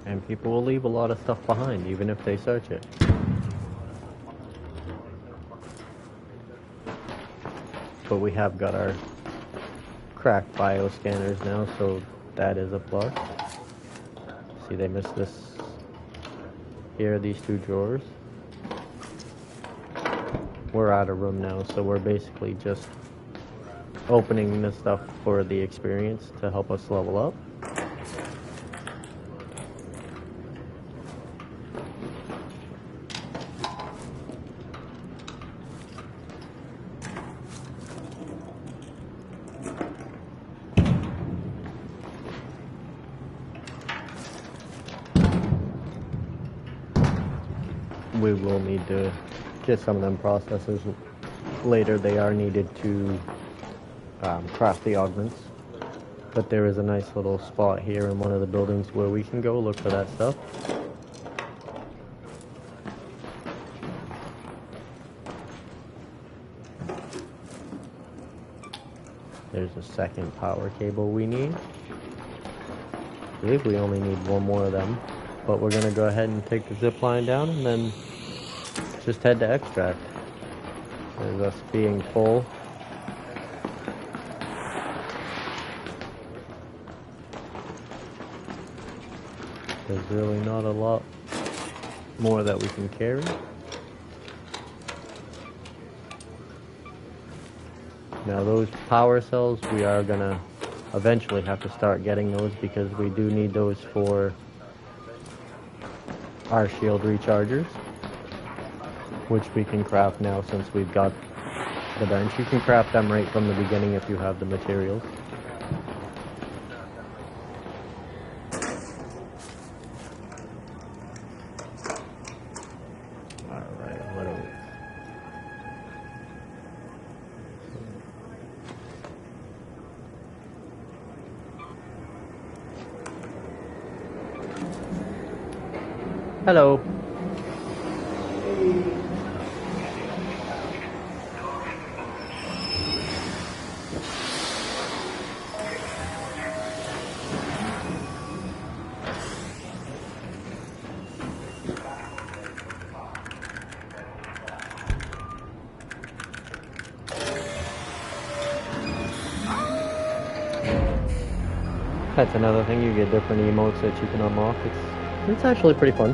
And people will leave a lot of stuff behind even if they search it. But we have got our cracked bioscanners now, so that is a plus. See, they missed this here, these 2 drawers. We're out of room now, so we're basically just opening this stuff for the experience to help us level up. We will need to get some of them processes later. They are needed to craft the augments, but there is a nice little spot here in one of the buildings where we can go look for that stuff. there's a second power cable we need. I believe we only need one more of them. But we're going to go ahead and take the zip line down and then just head to extract. There's us being full. There's really not a lot more that we can carry. Now those power cells, we are gonna eventually have to start getting those because we do need those for our shield rechargers, which we can craft now since we've got the bench. You can craft them right from the beginning if you have the materials. Hello. That's another thing, you get different emotes that you can unlock. It's actually pretty fun.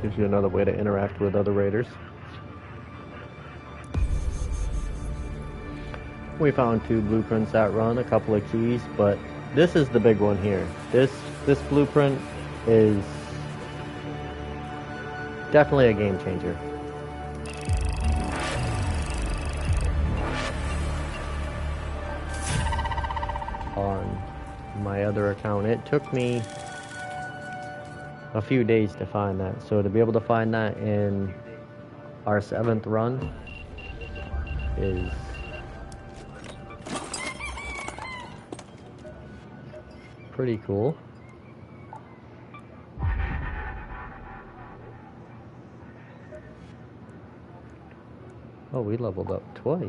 Gives you another way to interact with other raiders. We found 2 blueprints that run, a couple of keys, but this is the big one here. This blueprint is definitely a game changer. On my other account, it took me a few days to find that, so to be able to find that in our 7th run is pretty cool. Oh, we leveled up twice.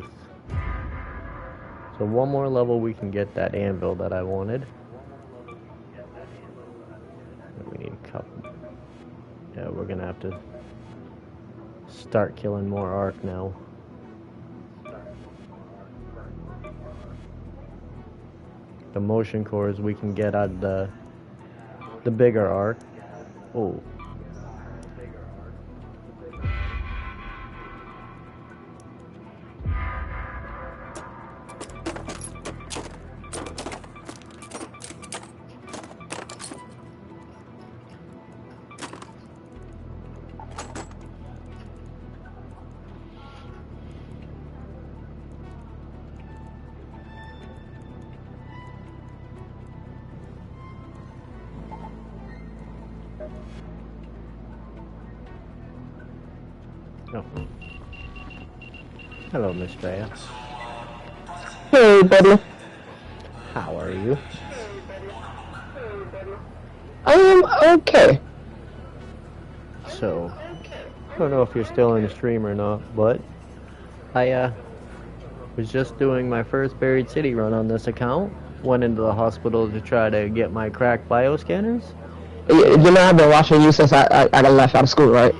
So one more level we can get that anvil that I wanted. We need a couple. Yeah, we're gonna have to start killing more arc now. The motion cores we can get out of the bigger arc. Oh. Oh. Hello, Miss Freya. Hey, buddy. How are you? I am okay. So, I don't know if you're still in the stream or not, but I was just doing my first Buried City run on this account. Went into the hospital to try to get my cracked bioscanners. You know, I've been watching you since I got left out of school, right?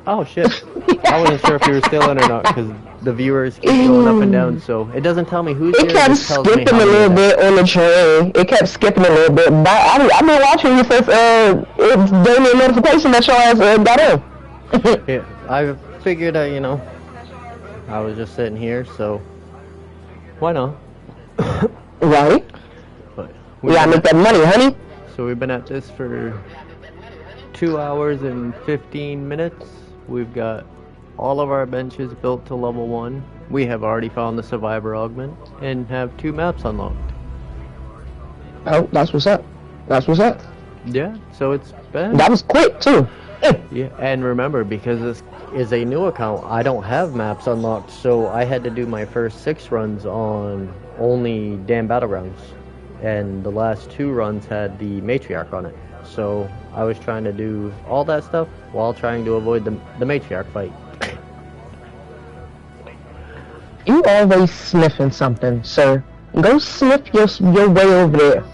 Oh shit. I wasn't sure if you were still in or not because the viewers keep going up and down, so it doesn't tell me who's here. It kept skipping a little bit on the train. It kept skipping a little bit, but I've been watching you since it gave me a notification that your ass got in. Yeah, I figured you know, I was just sitting here, so why not? Right? But we gotta make that money, honey. So we've been at this for 2 hours and 15 minutes. We've got all of our benches built to level 1. We have already found the survivor augment and have 2 maps unlocked. Oh, that's what's up. That's what's up. Yeah, so it's been... That was quick, too. Yeah, and remember, because this is a new account, I don't have maps unlocked, so I had to do my first 6 runs on only damn battlegrounds. And the last 2 runs had the matriarch on it. So I was trying to do all that stuff while trying to avoid the matriarch fight. You always sniffing something, sir. Go sniff your way over there.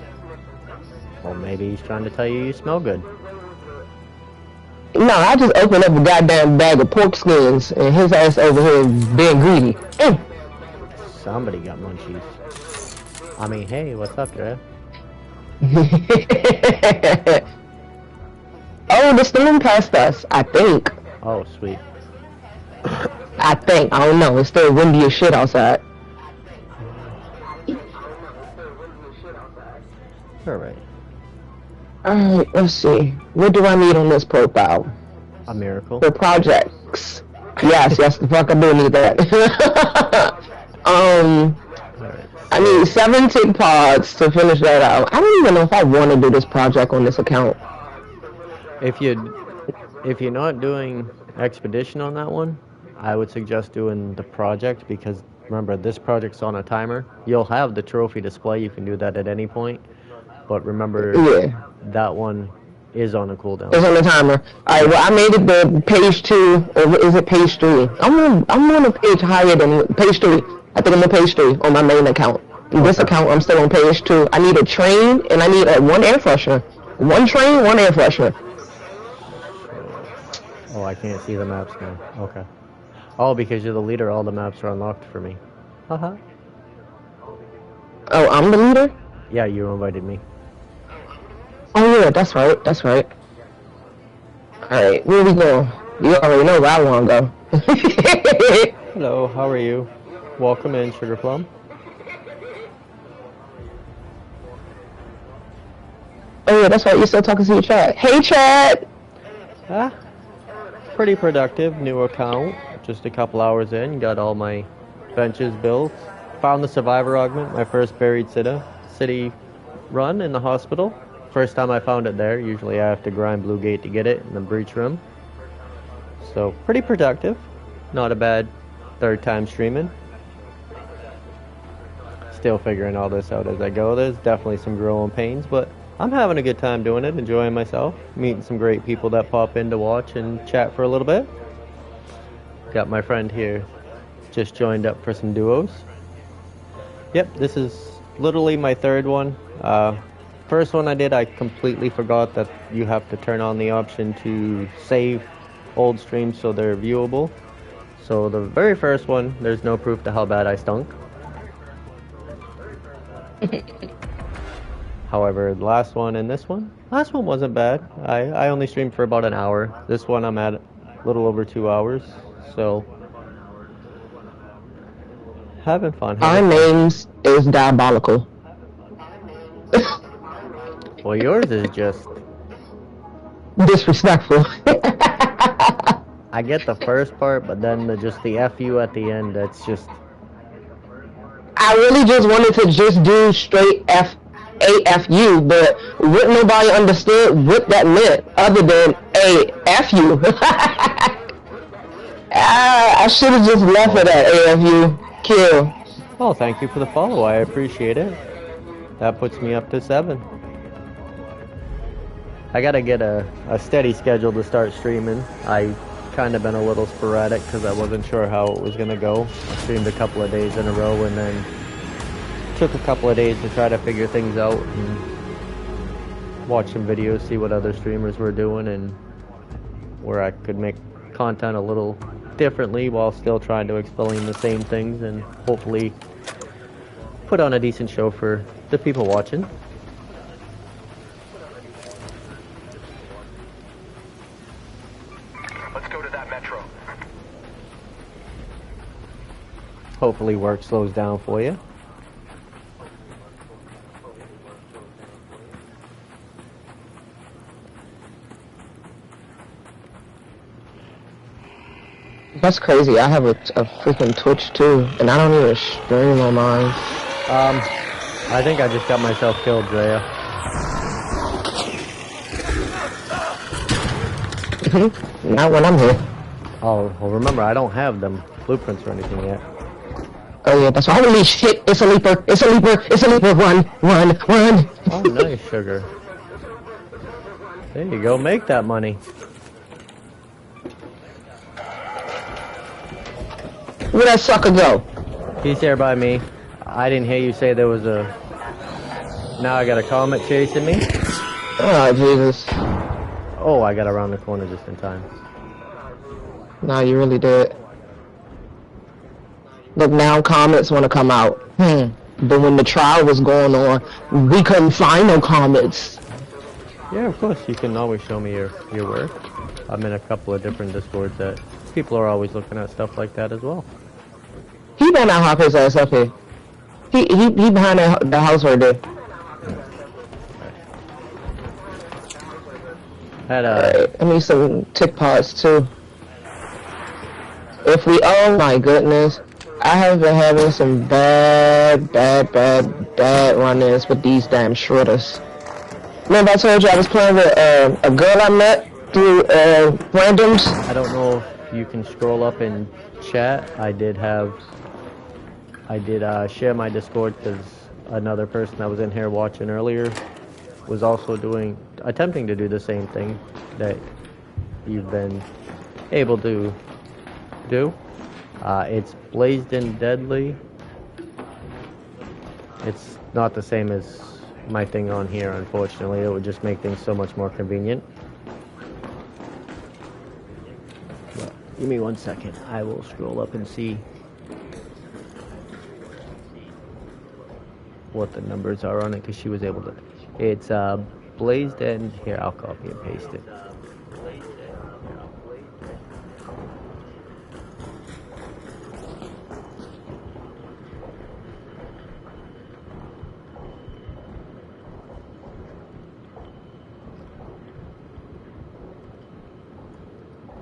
Well, maybe he's trying to tell you you smell good. No, I just opened up a goddamn bag of pork skins, and his ass over here being greedy. Somebody got munchies. I mean, hey, what's up, Dre? Oh, they're still past us, I think. Oh, sweet. I think. I don't know. It's still windy as shit outside. Alright. Alright, let's see. What do I need on this profile? A miracle. For projects. Yes, the fuck I do need that. I need 7 tick pods to finish that out. I don't even know if I want to do this project on this account. If you're not doing expedition on that one, I would suggest doing the project, because remember, this project's on a timer. You'll have the trophy display, you can do that at any point. But remember, that one is on a cooldown. It's on the timer. Alright, well, I made it to page 2, or is it page 3? I'm on a page higher than page 3. I think I'm on page 3 on my main account. This account, I'm still on page 2. I need a train, and I need 1 air freshener. 1 train, 1 air freshener. Oh, I can't see the maps now. Okay. Oh, because you're the leader, all the maps are unlocked for me. Haha. Oh, I'm the leader? Yeah, you invited me. Oh yeah, that's right. Alright, where we going? You already know where I wanna go. Hello, how are you? Welcome in, Sugar Plum. Oh yeah, that's right, you're still talking to your chat. Hey chat! Pretty productive, new account. Just a couple hours in, got all my benches built. Found the survivor augment, my first buried city run in the hospital. First time I found it there. Usually I have to grind Blue Gate to get it in the breach room. So pretty productive. Not a bad third time streaming. Still figuring all this out as I go. There's definitely some growing pains, but I'm having a good time doing it, enjoying myself, meeting some great people that pop in to watch and chat for a little bit. Got my friend here just joined up for some duos. Yep, this is literally my third one. First one I did, I completely forgot that you have to turn on the option to save old streams so they're viewable. So the very first one, there's no proof to how bad I stunk. However, the last one and this one, last one wasn't bad. I only streamed for about an hour. This one I'm at a little over 2 hours. So, having fun. Our names is diabolical. Well, yours is just disrespectful. I get the first part, but then just the FU at the end, that's just... I really just wanted to just do straight AFU, but wouldn't nobody understood what that meant other than AFU. I should have just left it at AFU. Kill. Oh, thank you for the follow. I appreciate it. That puts me up to 7. I gotta get a steady schedule to start streaming. I kind of been a little sporadic because I wasn't sure how it was gonna go. I streamed a couple of days in a row and then took a couple of days to try to figure things out and watch some videos, see what other streamers were doing and where I could make content a little differently while still trying to explain the same things and hopefully put on a decent show for the people watching. Let's go to that metro. Hopefully work slows down for you. That's crazy. I have a freaking Twitch too, and I don't even stream on mine. I think I just got myself killed, Drea. Not when I'm here. Oh, well remember, I don't have them blueprints or anything yet. Oh yeah, that's right. Holy shit, it's a leaper, it's a leaper, it's a leaper, run. Oh, nice, Sugar. There you go, make that money. Where'd that sucker go? He's here by me. I didn't hear you say there was a... Now I got a comet chasing me. Oh, Jesus. Oh, I got around the corner just in time. No, you really did. Look, now comets want to come out. But when the trial was going on, we couldn't find no comets. Yeah, of course. You can always show me your work. I'm in a couple of different Discords that people are always looking at stuff like that as well. He better not hop his ass up here. He behind the house right there. I need some tick pods too. Oh my goodness. I have been having some bad run-ins with these damn shredders. Remember I told you I was playing with a girl I met through randoms? I don't know if you can scroll up in chat. I did share my Discord because another person that was in here watching earlier was also attempting to do the same thing that you've been able to do. It's Blazed and Deadly. It's not the same as my thing on here, unfortunately. It would just make things so much more convenient. But give me 1 second. I will scroll up and see what the numbers are on it, because she was able to. It's Blazed and here, I'll copy and paste it.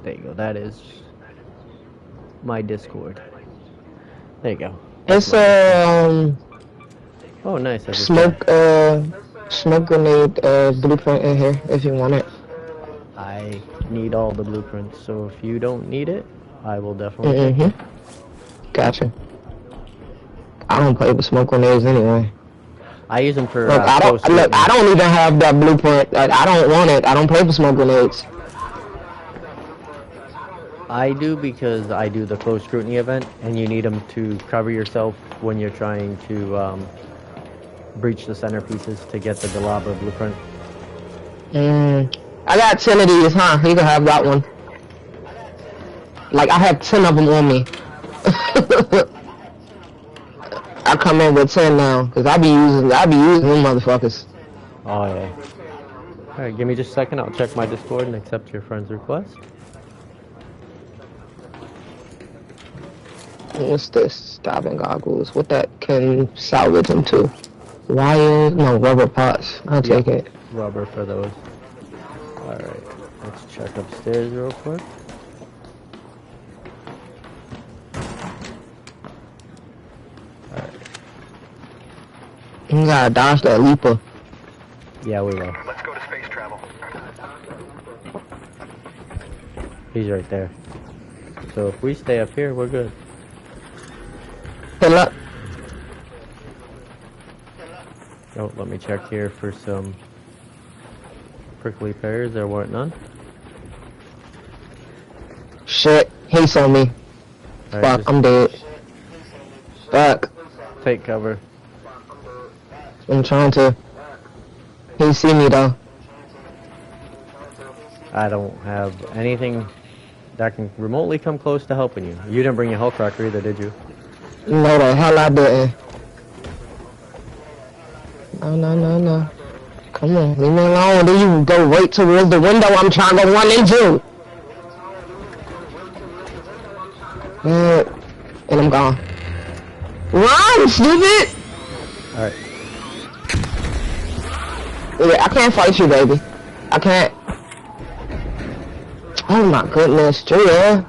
There you go. That is my Discord. There you go. It's oh, nice. Smoke grenade blueprint in here if you want it. I need all the blueprints, so if you don't need it, I will definitely. Gotcha. I don't play with smoke grenades anyway. I use them for. Look, I don't even have that blueprint. I don't want it. I don't play with smoke grenades. I do, because I do the close scrutiny event, and you need them to cover yourself when you're trying to breach the centerpieces to get the Galabra blueprint. I got 10 of these, huh? You can have that one. Like, I have 10 of them on me. I come in with 10 now, because I be using them motherfuckers. Oh, yeah. Alright, give me just a second. I'll check my Discord and accept your friend's request. What's this? Diving goggles. What that can salvage them to? Wires? No, rubber pots. I'll take it. Rubber for those. Alright, let's check upstairs real quick. Alright. You gotta dodge that leaper. Yeah, we will. Let's go to space travel. He's right there. So if we stay up here, we're good. Fill up. Oh, let me check here for some prickly pears. There weren't none. Shit, he's on me. Right, fuck, I'm dead. Fuck. Take cover. I'm trying to. He see me though. I don't have anything that can remotely come close to helping you. You didn't bring your Hellcracker either, did you? No, the hell I didn't. No. Come on, leave me alone. Then you go right towards the window I'm trying to run into. And I'm gone. Run, stupid! Alright. Yeah, I can't fight you, baby. I can't. Oh my goodness, Julia.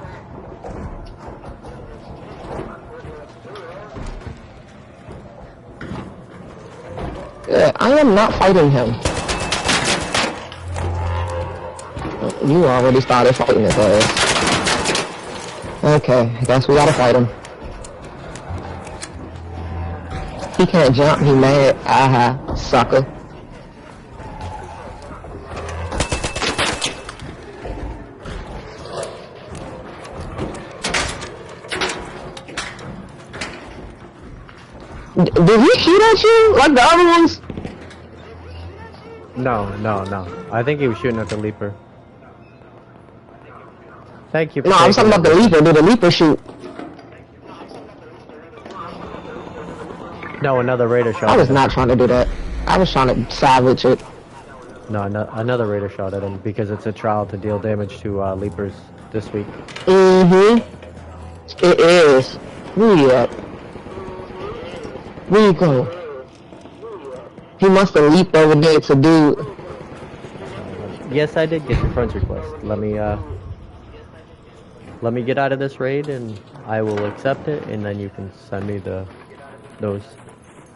Yeah, I am not fighting him. You already started fighting his ass. Okay, I guess we gotta fight him. He can't jump, he mad. Aha, sucker. Did he shoot at you like the other ones? No. I think he was shooting at the Leaper. Thank you for No, I'm talking about the Leaper. Did the Leaper shoot? No, another Raider shot. I was not trying to do that. I was trying to salvage it. No, another Raider shot at him because it's a trial to deal damage to Leapers this week. Mm-hmm. It is. Where you at? Where you go? He must have leaped over there to do... Yes, I did get your friend's request. Let me get out of this raid and I will accept it, and then you can send me those.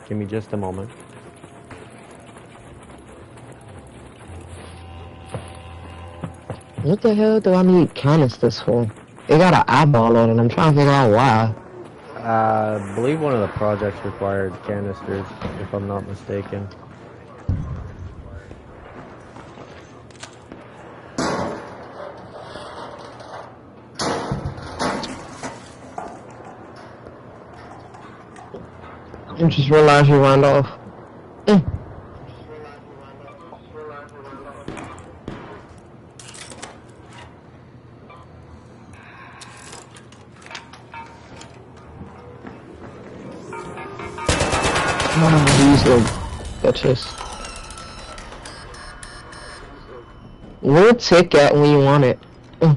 Give me just a moment. What the hell do I need canisters for? It got an eyeball on it. I'm trying to figure out why. I believe one of the projects required canisters, if I'm not mistaken. I just realized you ran off. These little bitches. Where tick at when you want it? Yeah,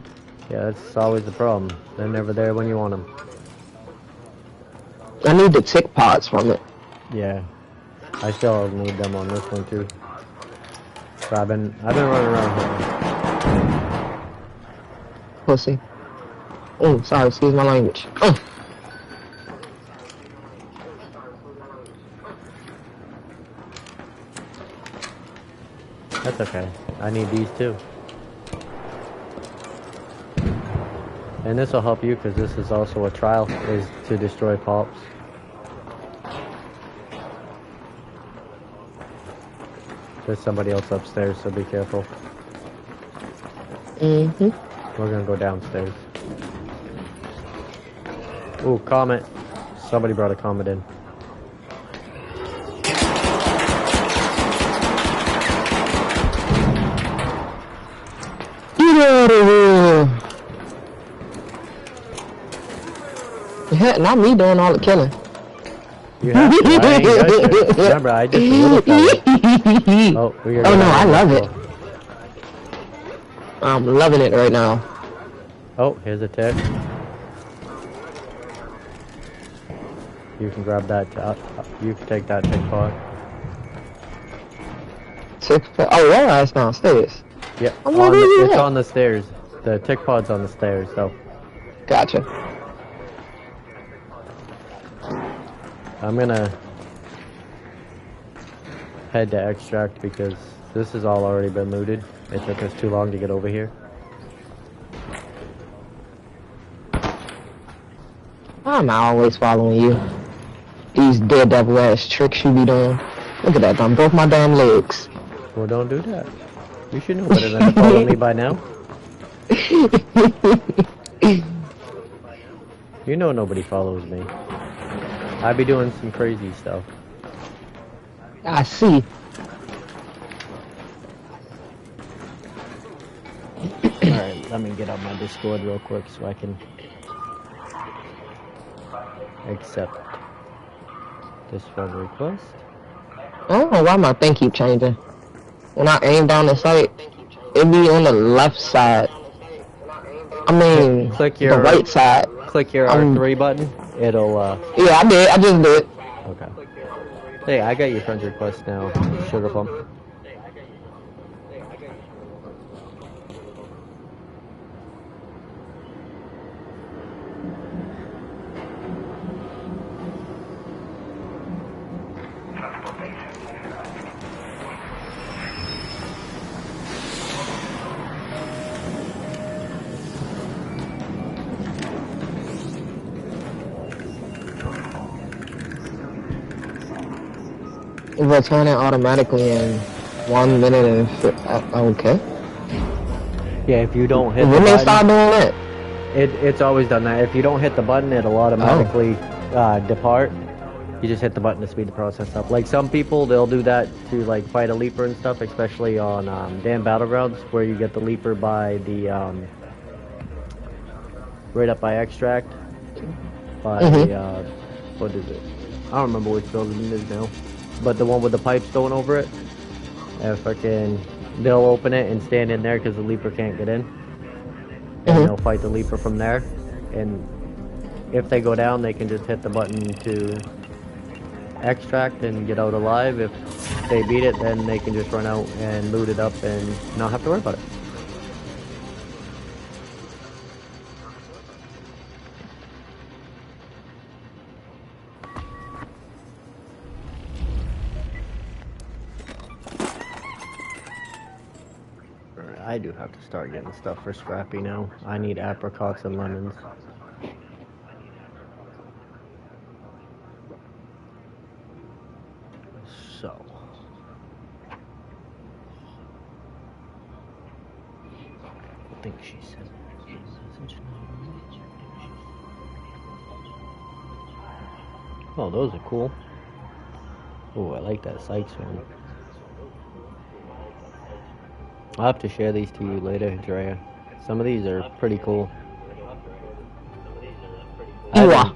that's always the problem. They're never there when you want them. I need the tick pods from it. Yeah, I still need them on this one too. So I've been running around here. Pussy. Oh, sorry, excuse my language. Oh. That's okay. I need these too. And this will help you because this is also a trial, is to destroy pops. There's somebody else upstairs, so be careful. Mm-hmm. We're gonna go downstairs. Ooh, comet. Somebody brought a comet in. Get out of here! Yeah, not me doing all the killing. You have to. I ain't got shit. Remember, I just a little fella. Oh, oh no, I love it. I'm loving it right now. Oh, here's a tick. You can grab that. You can take that tick pod. Oh, yeah, it's downstairs. Yep. It's on the stairs. The tick pod's on the stairs, so. Gotcha. I'm gonna head to extract because this has all already been looted. It took us too long to get over here. I'm always following you. These daredevil ass tricks you be doing. Look at that, I broke my damn legs. Well, don't do that. You should know better than to follow me by now. You know nobody follows me. I be doing some crazy stuff. I see. Alright, let me get on my Discord real quick so I can accept this friend request. I don't know why my thing keep changing. When I aim down the sight, it be on the left side. I mean, click your the right side. Click your R3 button. It'll Yeah, I did. I just did. Okay. Hey, I got your friend's request now, Sugar Plum. Return it automatically in 1 minute and okay. Yeah, if you don't hit when they start doing that? It's always done that. If you don't hit the button, it'll automatically depart. You just hit the button to speed the process up. Like some people, they'll do that to like fight a leaper and stuff, especially on damn battlegrounds where you get the leaper by the right up by extract. By what is it? I don't remember which building it is now, but the one with the pipes going over it. And fucking, they'll open it and stand in there because the leaper can't get in, and they'll fight the leaper from there. And if they go down, they can just hit the button to extract and get out alive. If they beat it, then they can just run out and loot it up and not have to worry about it. I do have to start getting stuff for Scrappy now. I need apricots and lemons. So. I think she said. Oh, those are cool. Oh, I like that Sykes one. I'll have to share these to you later, Drea. Some of these are pretty cool. I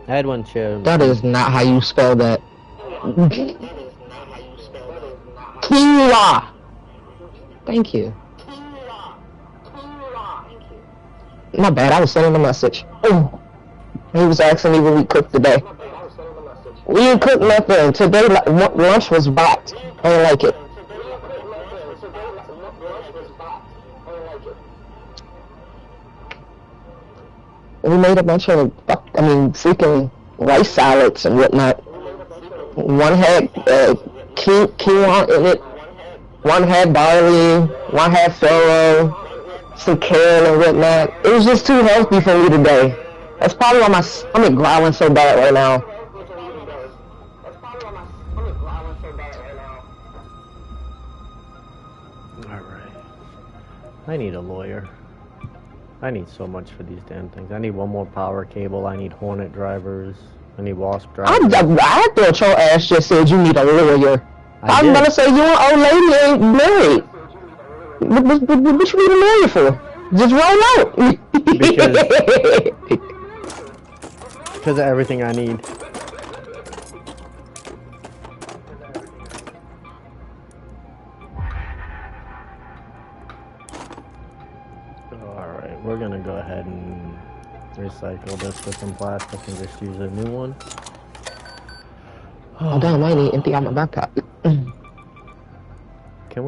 had one share. That is not how you spell that. Kiwa! Thank you. My bad, I was sending a message. Oh, he was asking me what we cooked today. We didn't cook nothing. Today, lunch was bot. I don't like it. We made a bunch of, freaking rice salads and whatnot. One had quinoa in it, one had barley, one had farro, some kale and whatnot. It was just too healthy for me today. That's probably why my stomach growling so bad right now. Alright. I need a lawyer. I need so much for these damn things. I need one more power cable. I need Hornet drivers. I need Wasp drivers. I thought your ass just said you need a lawyer. I was gonna say you an old lady ain't married. What you need a lawyer for? Just roll out. Because of everything I need. Alright, we're gonna go ahead and recycle this with some plastic and just use a new one. Oh damn, I need to empty out my backpack. Can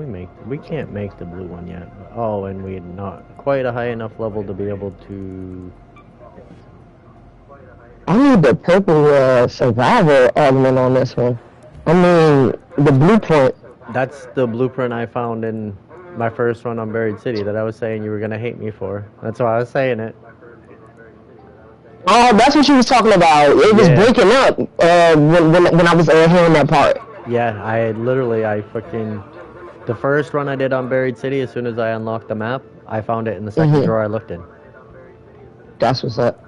we can't make the blue one yet. Oh, and we're not quite a high enough level to be able to... I need the purple survival element on this one. I mean, the blueprint. That's the blueprint I found in my first run on Buried City that I was saying you were gonna hate me for. That's why I was saying it. Oh, that's what you was talking about. It was breaking up when I was hearing that part. Yeah, I fucking... The first run I did on Buried City, as soon as I unlocked the map, I found it in the second drawer I looked in. That's what's up.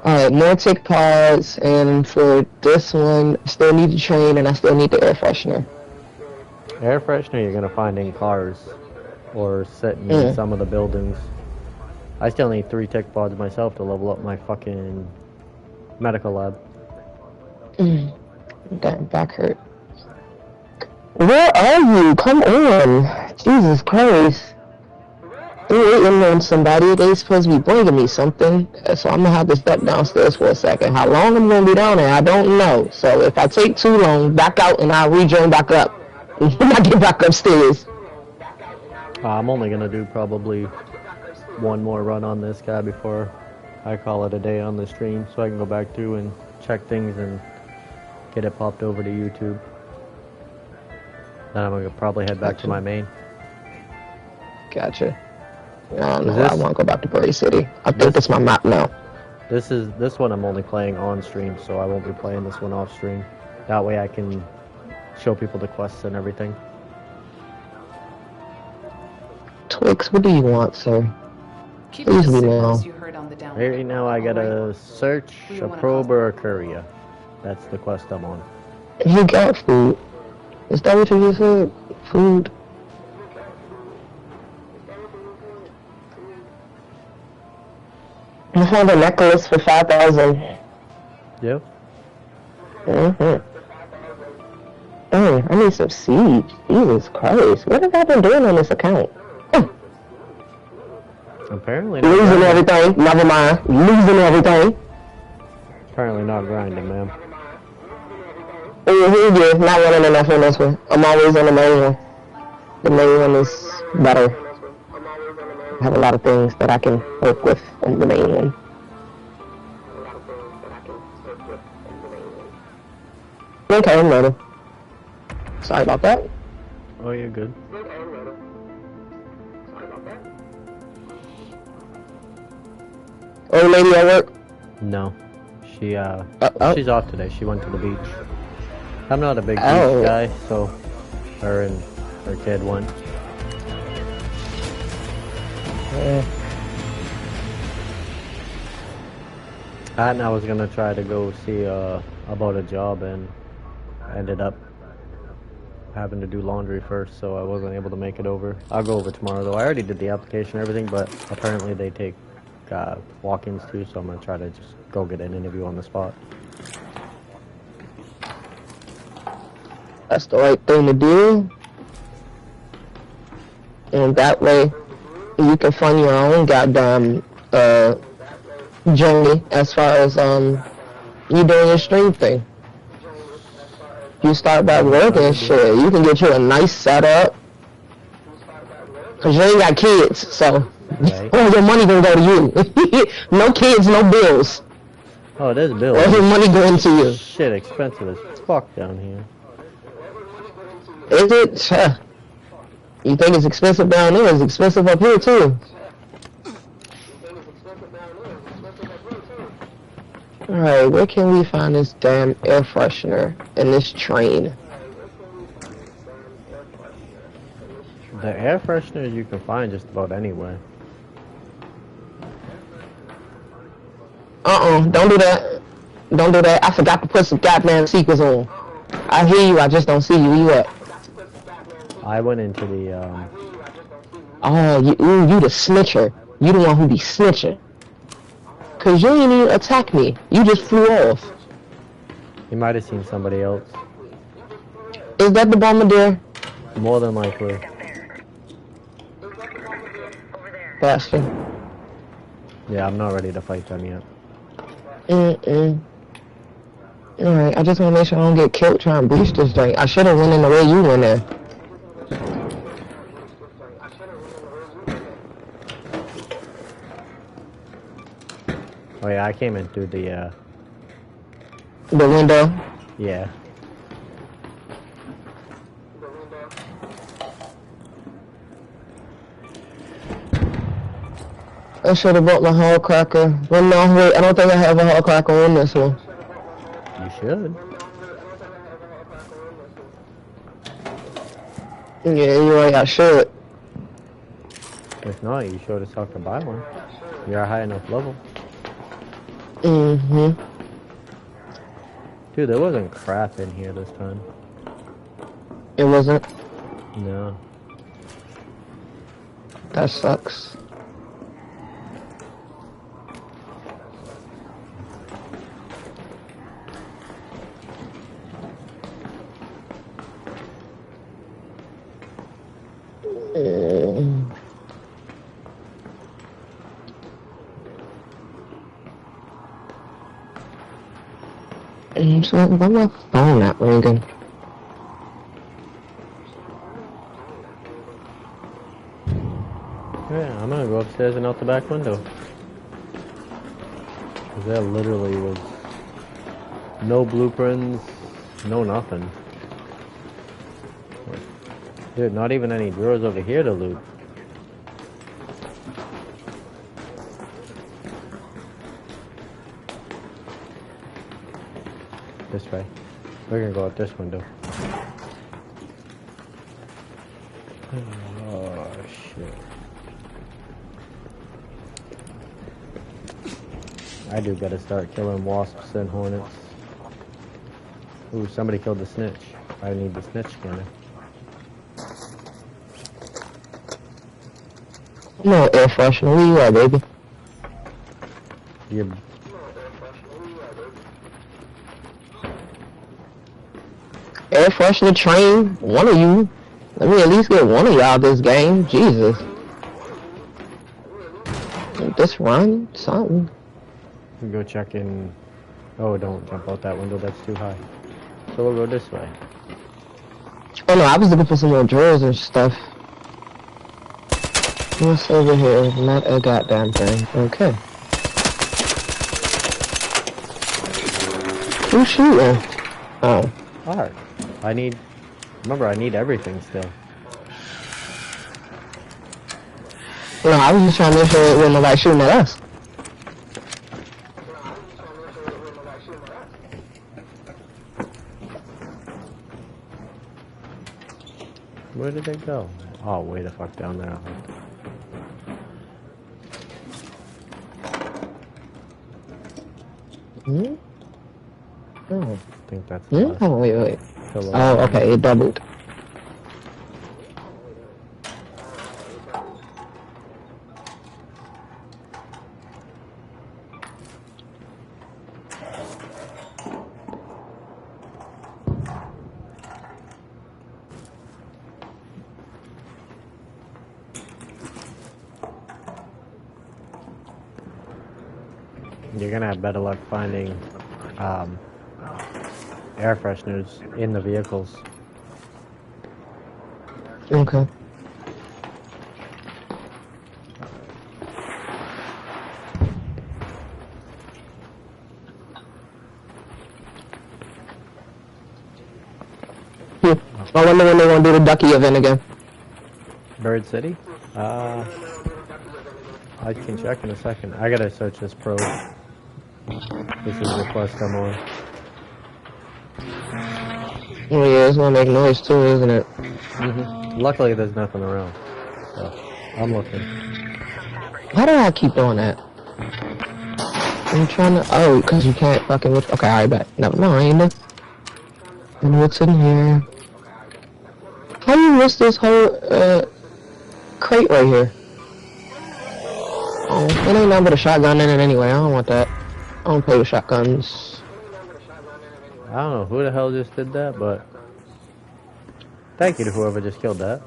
Alright, more tick pods, and for this one, I still need the train, and I still need the air freshener. Air freshener you're gonna find in cars, or sitting in some of the buildings. I still need 3 tick pods myself to level up my fucking medical lab. Damn, back hurt. Where are you? Come on. Jesus Christ. I'm waiting on somebody. They supposed to be bringing me something. So I'm going to have to step downstairs for a second. How long I'm going to be down there, I don't know. So if I take too long, back out and I'll rejoin back up. When I get back upstairs. I'm only going to do probably one more run on this guy before I call it a day on the stream. So I can go back through and check things and get it popped over to YouTube. Then I'm going to probably head back to my main. Gotcha. I don't know. I want to go back to Buried City. I think it's my map now. This one I'm only playing on stream, so I won't be playing this one off stream. That way I can show people the quests and everything. Twix, what do you want, sir? Please let me know. Right now I gotta search a probe or a courier. That's the quest I'm on. He got food. Is that what you just said? Food? I found a necklace for 5,000. Yep. Dang, I need some seeds. Jesus Christ. What have I been doing on this account? Apparently not losing grinding. everything. Never mind. Losing everything. Apparently not grinding, ma'am. Yeah, not running enough on this one. I'm always on the main one. The main one is better. I have a lot of things that I can work with on the main one. Okay, I'm ready. Sorry about that. Oh, you're good. Old lady at work? No. She's off today. She went to the beach. I'm not a big beach guy, so her and her kid went. And I was gonna try to go see about a job, and ended up having to do laundry first, so I wasn't able to make it over. I'll go over tomorrow though. I already did the application and everything, but apparently they take walk-ins too, so I'm gonna try to just go get an interview on the spot. That's the right thing to do. And that way, you can fund your own goddamn journey as far as you doing your stream thing. You start back working, shit, you can get you a nice setup. Cause you ain't got kids, so all your money gonna go to you. No kids, no bills. Oh, it is bills. All your money going to you. Shit, expensive as fuck down here. Is it? You think it's expensive down there? It's expensive up here too. Alright, where can we find this damn air freshener in this train? The air fresheners you can find just about anywhere. Don't do that. Don't do that. I forgot to put some goddamn sequence on. I hear you, I just don't see you. Where you at? I went into the, Oh, you the snitcher. You the one who be snitching. Cause you didn't even attack me. You just flew off. You might have seen somebody else. Is that the bombardier? More than likely. Bastard. Yeah, I'm not ready to fight them yet. Alright, I just want to make sure I don't get killed trying to breach this thing. I should have went in the way you went there. Oh yeah, I came in through the window? Yeah. I should have bought my hall cracker. Well, no, wait, I don't think I have a hall cracker on this one. You should. Yeah, you're right, I should. If not, you should have talked to buy one. You're a high enough level. Dude, there wasn't crap in here this time. It wasn't? No. That sucks. So why my phone not ringing? Yeah, I'm gonna go upstairs and out the back window. Cause there literally was no blueprints, no nothing. Dude, not even any drawers over here to loot. This way. We're gonna go out this window. Oh shit. I do gotta start killing wasps and hornets. Ooh, somebody killed the snitch. I need the snitch scanner. No air freshener. Where you at, baby? You're... Air freshener train. One of you. Let me at least get one of y'all this game. Jesus. This run? Something. Go check in. Oh, don't jump out that window. That's too high. So we'll go this way. Oh no, I was looking for some more drawers and stuff. What's over here? Not a goddamn thing. Okay. Who's shooting? Oh. Alright. I need... Remember, I need everything still. No, I was just trying to make sure there wasn't nobody shooting at us. Where did they go? Oh, way the fuck down there. Hmm? Oh. I think that's Hmm? Oh, wait. Hello. Oh, okay, it doubled. You're gonna have better luck finding air fresheners in the vehicles. Okay. I wonder when they're gonna do the ducky event again. Bird City? I can check in a second. I gotta search this probe. This is the quest I'm on. Oh yeah, it's gonna make noise too, isn't it? Mm-hmm. Luckily there's nothing around. So, I'm looking. Why do I keep doing that? I'm trying to... Oh, because you can't fucking... Okay, I bet. Never mind. And what's in here? How do you miss this whole, crate right here? Oh, it ain't nothing but a shotgun in it anyway. I don't want that. I don't play with shotguns. I don't know who the hell just did that, but... Thank you to whoever just killed that.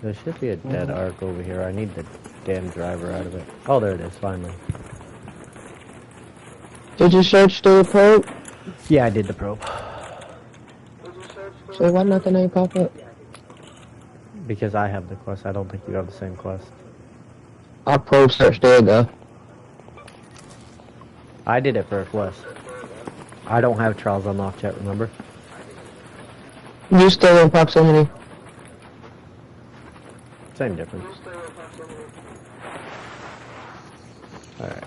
There should be a dead arc over here. I need the damn driver out of it. Oh, there it is, finally. Did you search the probe? Yeah, I did the probe. So why nothing ain't pop up? Because I have the quest. I don't think you have the same quest. Our probe search, there you go. I did it for a quest. I don't have trials unlocked yet, remember? You still in proximity? Same difference. Alright.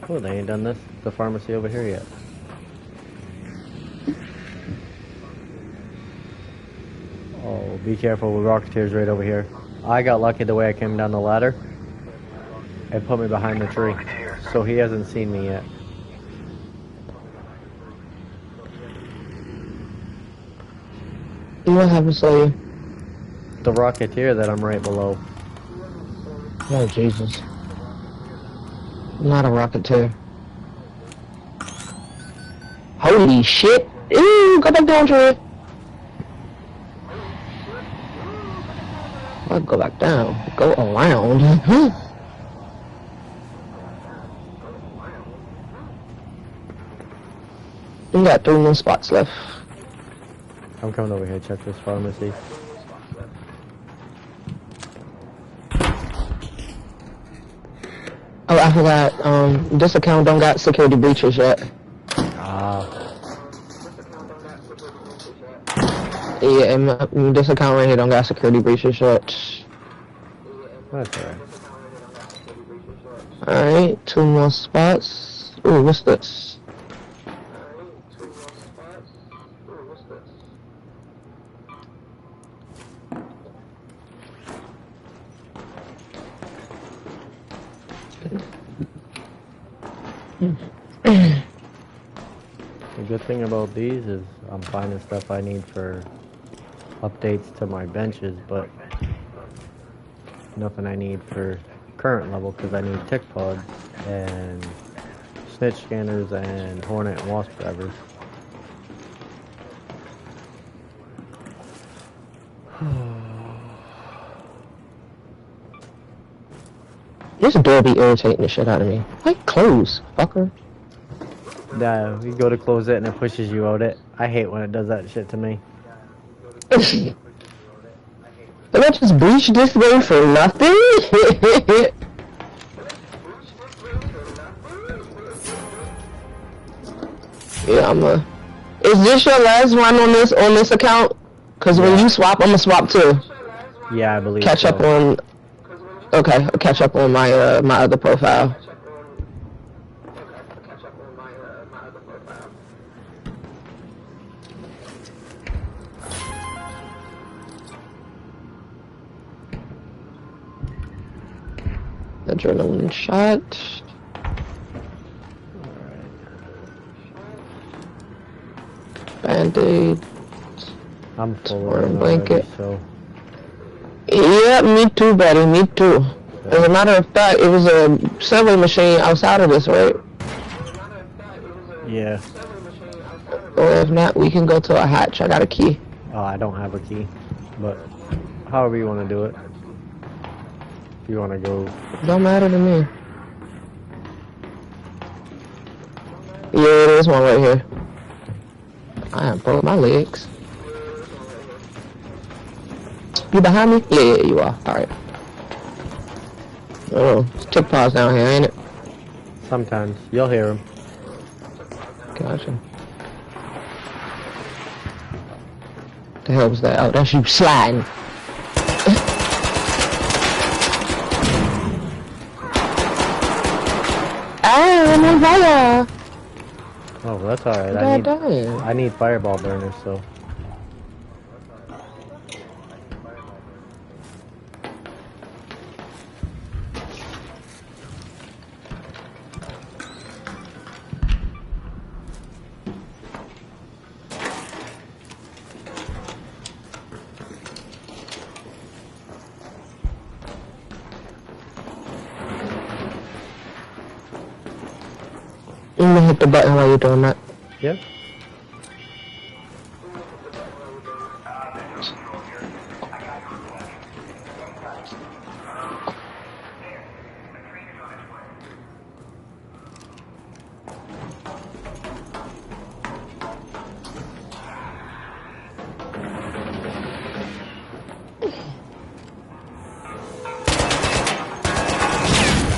Oh, they ain't done this, the pharmacy over here yet. Oh, be careful with Rocketeers right over here. I got lucky the way I came down the ladder. It put me behind the tree. So he hasn't seen me yet. What happens to you? The Rocketeer that I'm right below. Oh, Jesus. Not a Rocketeer. Holy shit! Ew, go back down, Trey. I'll go back down. Go around. We got 3 more spots left. I'm coming over here to check this pharmacy. Oh, I forgot, this account don't got security breaches yet. Yeah, and this account right here don't got security breaches yet. That's alright. Alright, 2 more spots. Ooh, what's this? The good thing about these is I'm finding stuff I need for updates to my benches, but nothing I need for current level because I need tick pods and snitch scanners and hornet and wasp drivers. This door be irritating the shit out of me. Like, close, fucker. Yeah, you go to close it and it pushes you out it. I hate when it does that shit to me. Did I just breach this way for nothing? Yeah, Is this your last one on this account? Cause when you swap, I'ma swap too. Yeah, I believe catch so. up on. Okay, I'll catch up on my my other profile. Adrenaline shot. Band-aid. I'm full of blanket. So. Yeah, me too, buddy. Me too. As a matter of fact, it was a subway machine outside of this, right? Yeah. Or if not, we can go to a hatch. I got a key. Oh, I don't have a key, but however you want to do it. If you want to go. Don't matter to me. Yeah, there's one right here. I have broke my legs. You behind me? Yeah, you are. Alright. Oh, it's tick paws down here, ain't it? Sometimes. You'll hear them. Gotcha. The hell was that? Oh, that's you sliding. I'm on fire! Oh, that's alright. I need fireball burners, so. I'm gonna hit the button while you're doing that. Yep.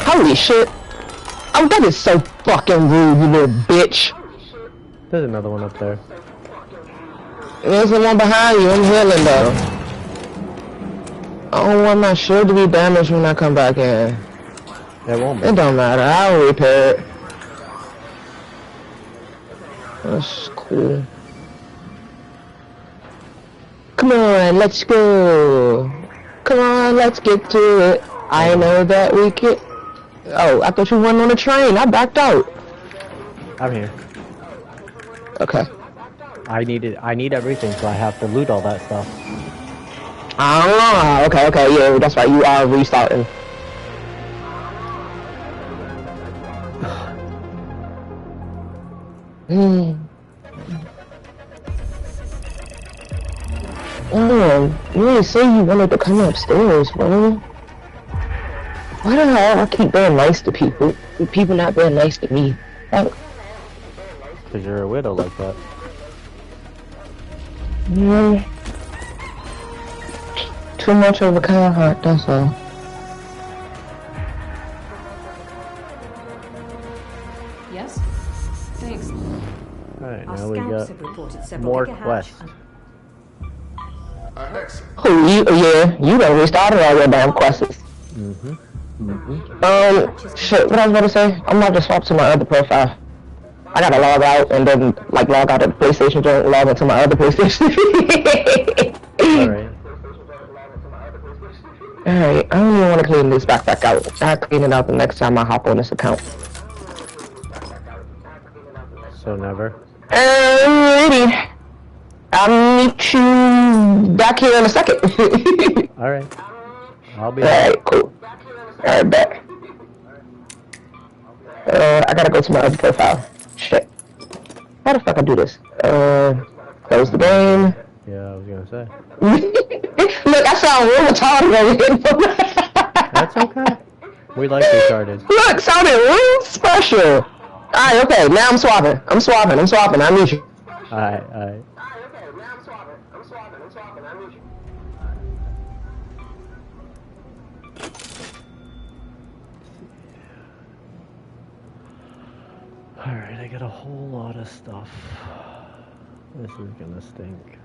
Holy shit! Oh, that is so fucking rude, you little bitch. There's another one up there. There's the one behind you. I'm healing though. I don't want my shield to be damaged when I come back in. It won't be. It don't matter. I'll repair it. That's cool. Come on, let's go. Come on, let's get to it. I know that we can. Oh, I thought you went on the train. I backed out. I'm here. Okay. I need everything, so I have to loot all that stuff. Ah, okay, yeah, that's right. You are restarting. Oh, you didn't say you wanted to come upstairs, bro. Why the hell I keep being nice to people? People not being nice to me. Fuck. Cause you're a widow like that. Too much of a kind heart, that's all. Yes? Thanks. Alright, Our now we scouts got have reported several more gigahatch quests. Oh, you done restarted all your damn quests. Shit, what I was about to say? I'm about to swap to my other profile. I gotta log out and then, like, log out of the PlayStation joint, log into my other PlayStation. Alright. Alright, I don't even want to clean this backpack out. I'll clean it out the next time I hop on this account. So never? Alrighty. I'll meet you back here in a second. Alright. I'll be Alright, cool. Alright, back. I gotta go to my other profile. Shit. How the fuck I do this? Close the game. Yeah, I was gonna say. Look, I sound real retarded. That's okay. We like retarded. Look, sounded real special. Alright, okay, now I'm swapping. I need you. Alright. Alright, I got a whole lot of stuff. This is gonna stink.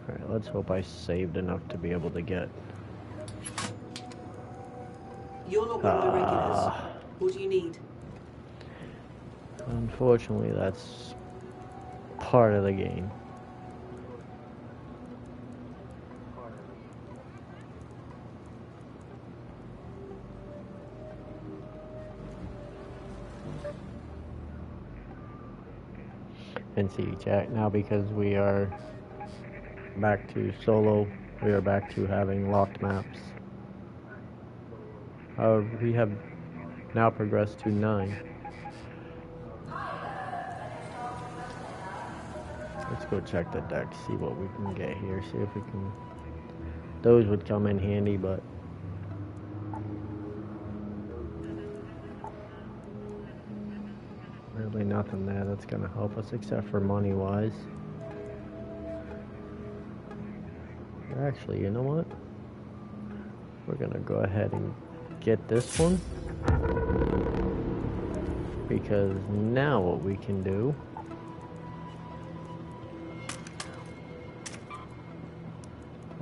Alright, let's hope I saved enough to be able to get... You're not one of the regulars. What do you need? Unfortunately, that's part of the game. And see, chat, now because we are back to solo, we are back to having locked maps. We have now progressed to 9. Let's go check the deck, see what we can get here, see if we can... Those would come in handy, but... Really nothing there that's gonna help us except for money-wise. Actually, you know what? We're gonna go ahead and get this one. Because now what we can do...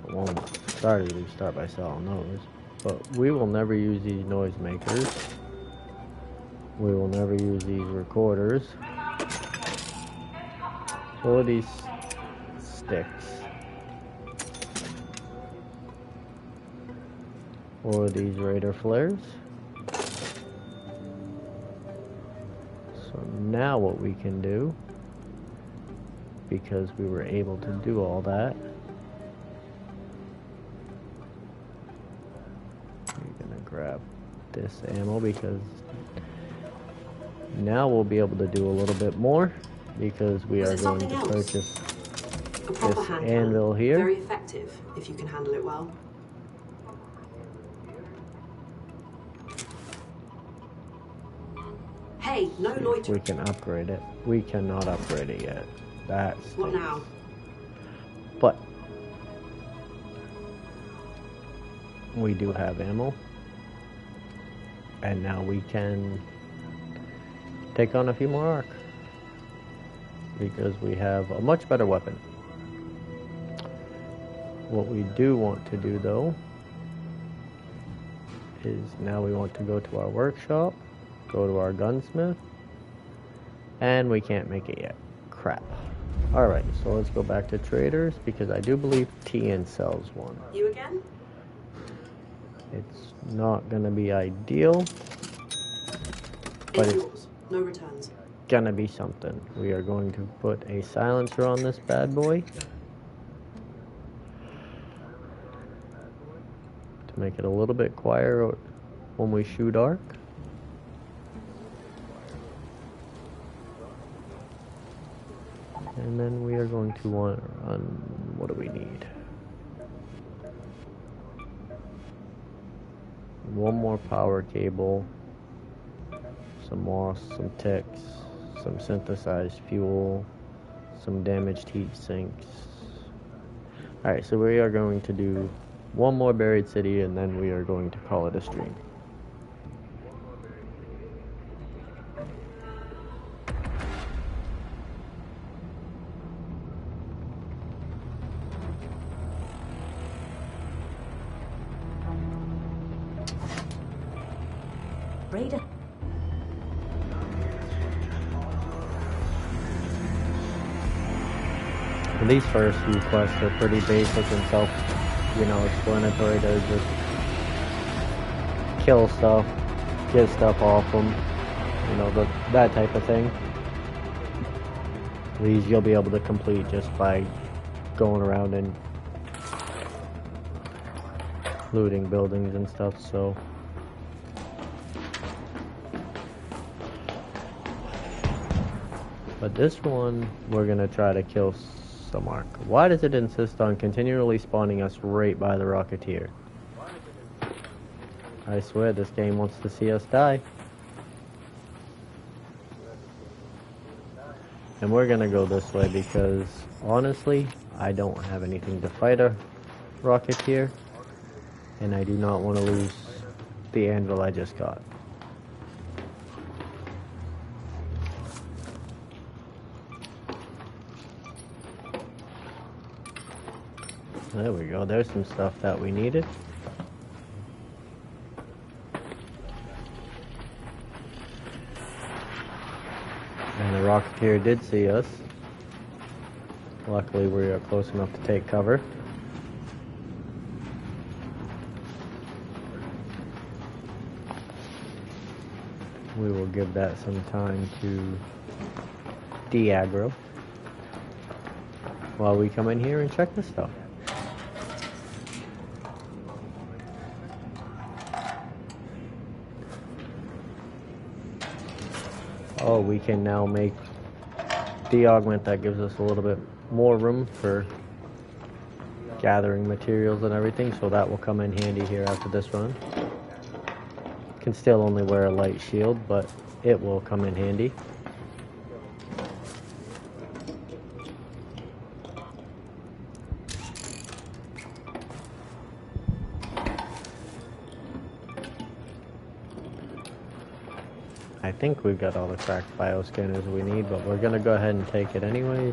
I won't start by selling those. But we will never use these noisemakers. We will never use these recorders. Or these sticks. Or these Raider flares. So now what we can do, because we were able to do all that, we're gonna grab this ammo because now we'll be able to do a little bit more because we are going to purchase this anvil here. Very effective if you can handle it well. Hey, no loitering. We can upgrade it. We cannot upgrade it yet. That's what now? But we do have ammo, and now we can take on a few more arc because we have a much better weapon. What we do want to do though is now we want to go to our workshop, go to our gunsmith, and we can't make it yet. Crap. Alright, so let's go back to traders because I do believe TN sells one. You again? It's not gonna be ideal, but it's yours. No returns. Gonna be something. We are going to put a silencer on this bad boy to make it a little bit quieter when we shoot arc. And then we are going to want to run, what do we need? One more power cable, some moss, some ticks, some synthesized fuel, some damaged heat sinks. Alright, so we are going to do one more buried city and then we are going to call it a stream. Raider. These first few quests are pretty basic and self-explanatory. They're just kill stuff, get stuff off them, that type of thing. These you'll be able to complete just by going around and looting buildings and stuff, so. But this one, we're gonna try to kill Samark. Why does it insist on continually spawning us right by the Rocketeer? I swear this game wants to see us die. And we're gonna go this way because, honestly, I don't have anything to fight a Rocketeer. And I do not want to lose the anvil I just got. There we go, there's some stuff that we needed. And the Rocketeer did see us. Luckily we are close enough to take cover. We will give that some time to de-aggro while we come in here and check this stuff. Oh, we can now make de-augment. That gives us a little bit more room for gathering materials and everything, so that will come in handy here after this run. Can still only wear a light shield, but it will come in handy. I think we've got all the cracked bioscanners we need, but we're gonna go ahead and take it anyways.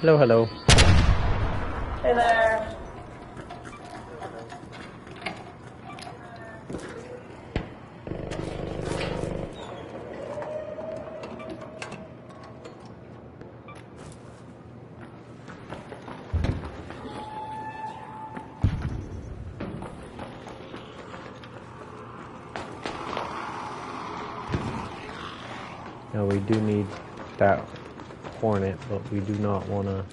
Hello, hello. Hey there. Now we do need that Hornet, but we do not want to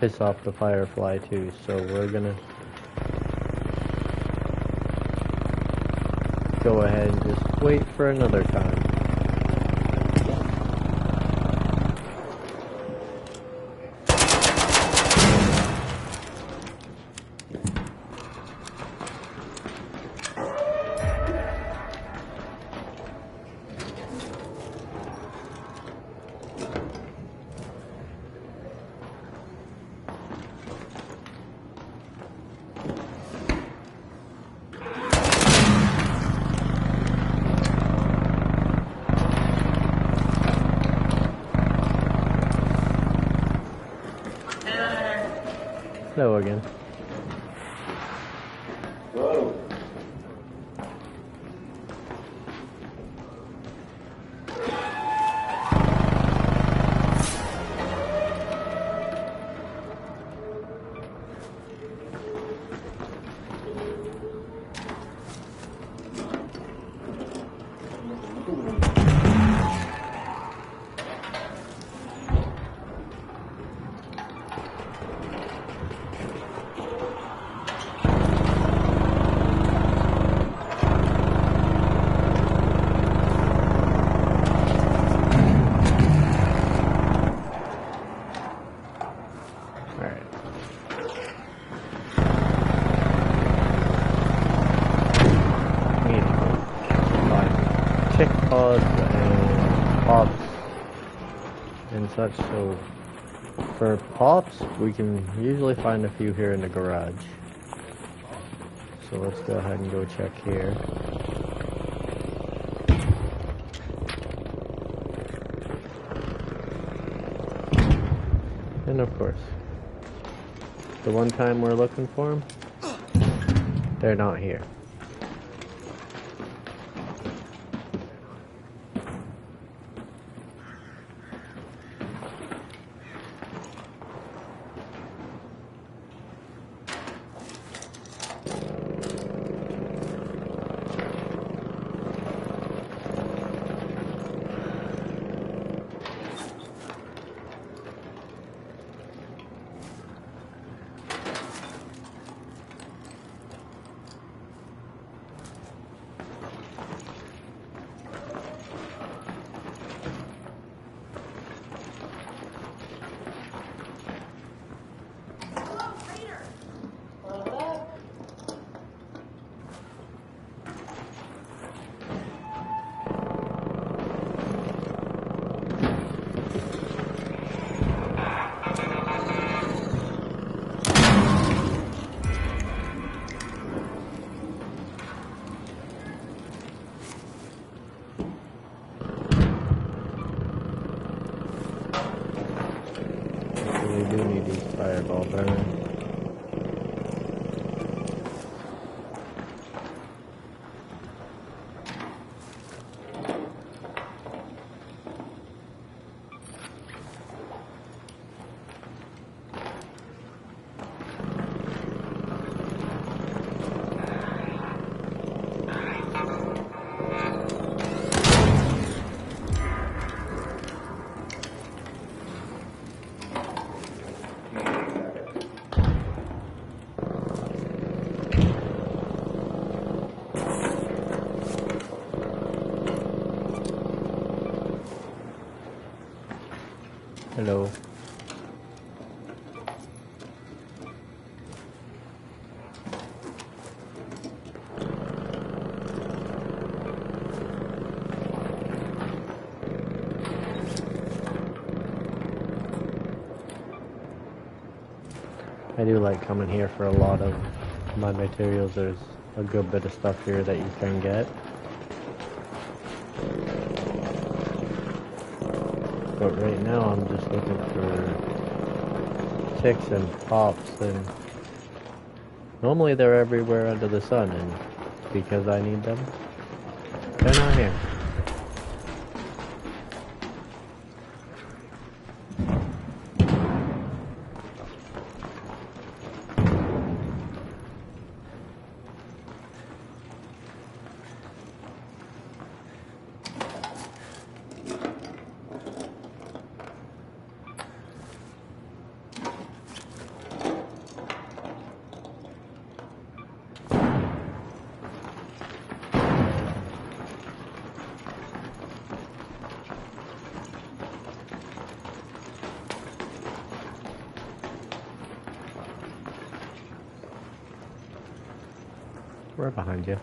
piss off the Firefly too, so we're gonna go ahead and just wait for another time. Hello again. Whoa. And pods and such, so For pops, we can usually find a few here in the garage. So let's go ahead and go check here. And of course, the one time we're looking for them, they're not here. We do need these fireball burners. Hello. I do like coming here for a lot of my materials. There's a good bit of stuff here that you can get. But right now I'm just looking for ticks and pops, and normally they're everywhere under the sun, and because I need them, they're not here. We're behind you.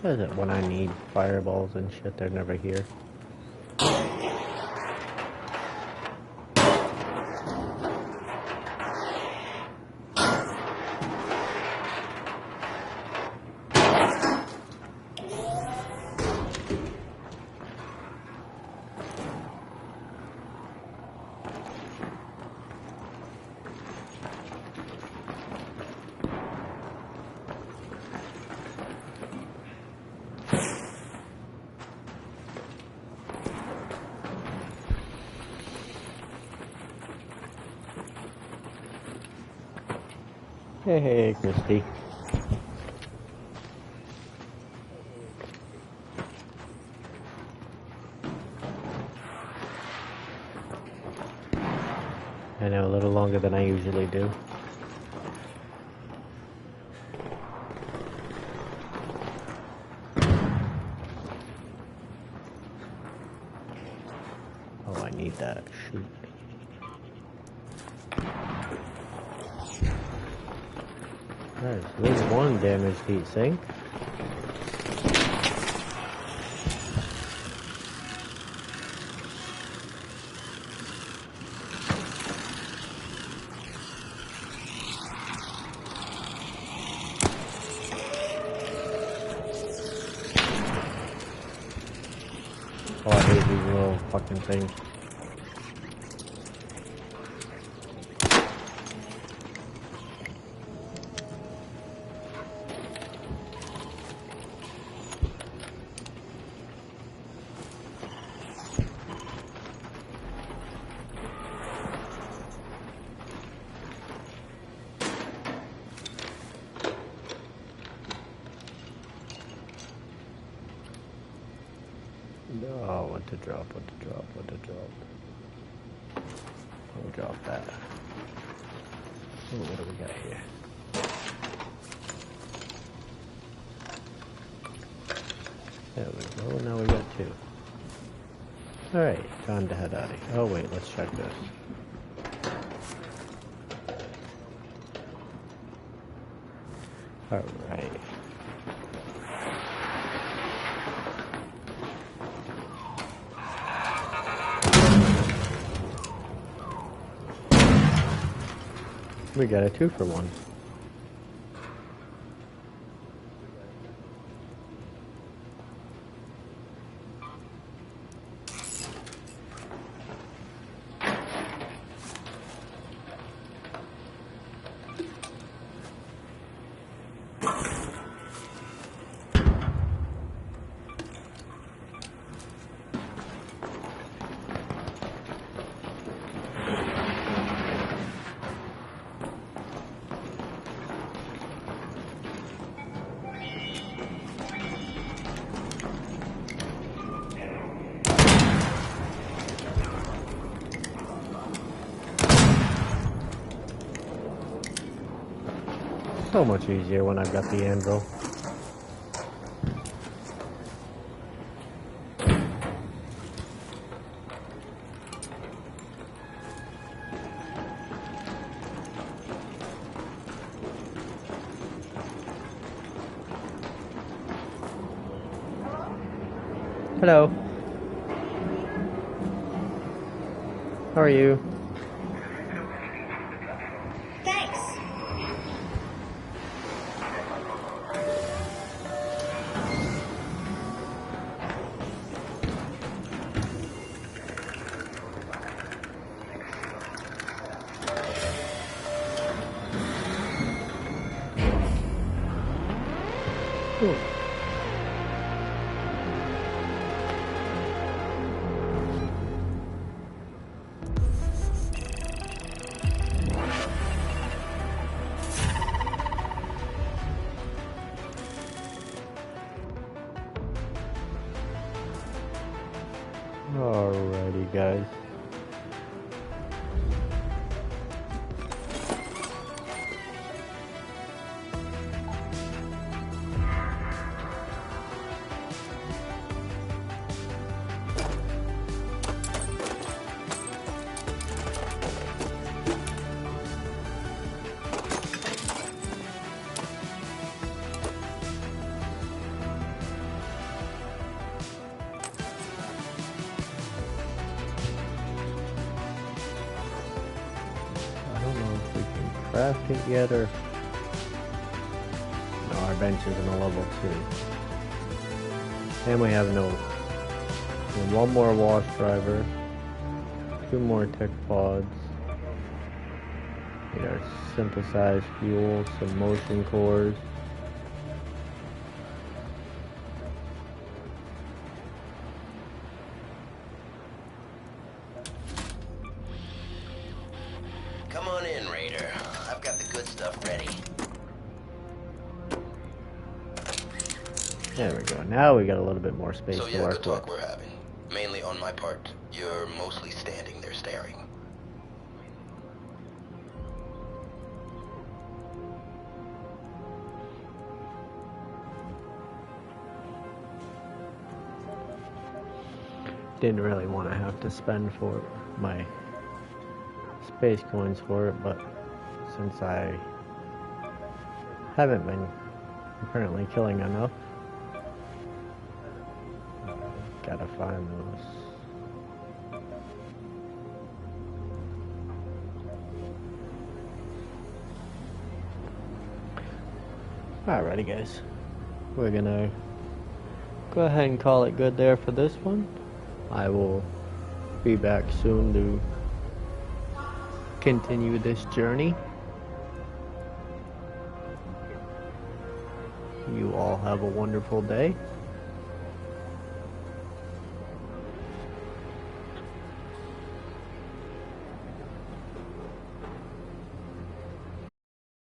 What is it when I need fireballs and shit, they're never here? Hey, Christy. I know, a little longer than I usually do. Oh, I need that. Shoot. There's at least one damaged heat sink. fucking thing. Oh, what to drop, what to drop, what to drop. We'll drop that. Ooh, what do we got here? There we go, now we got 2. Alright, time to head out of here. Oh wait, let's check this. Alright. We got a 2-for-1. So much easier when I've got the anvil. Hello. How are you? Cool. Alrighty, guys. Craft it yet, or no? Our bench is in a level 2, and we have no. One more wash driver, 2 more tech pods. Need our synthesized fuel, some motion cores. Come on in, Raider. I've got the good stuff ready. There we go. Now we got a little bit more space So to yeah, work good talk with. we're having. Mainly on my part. You're mostly standing there staring. Didn't really want to have to spend for my space coins for it, but since I haven't been apparently killing enough, gotta find those. Alrighty, guys, we're gonna go ahead and call it good there for this one. I will be back soon to continue this journey. You all have a wonderful day.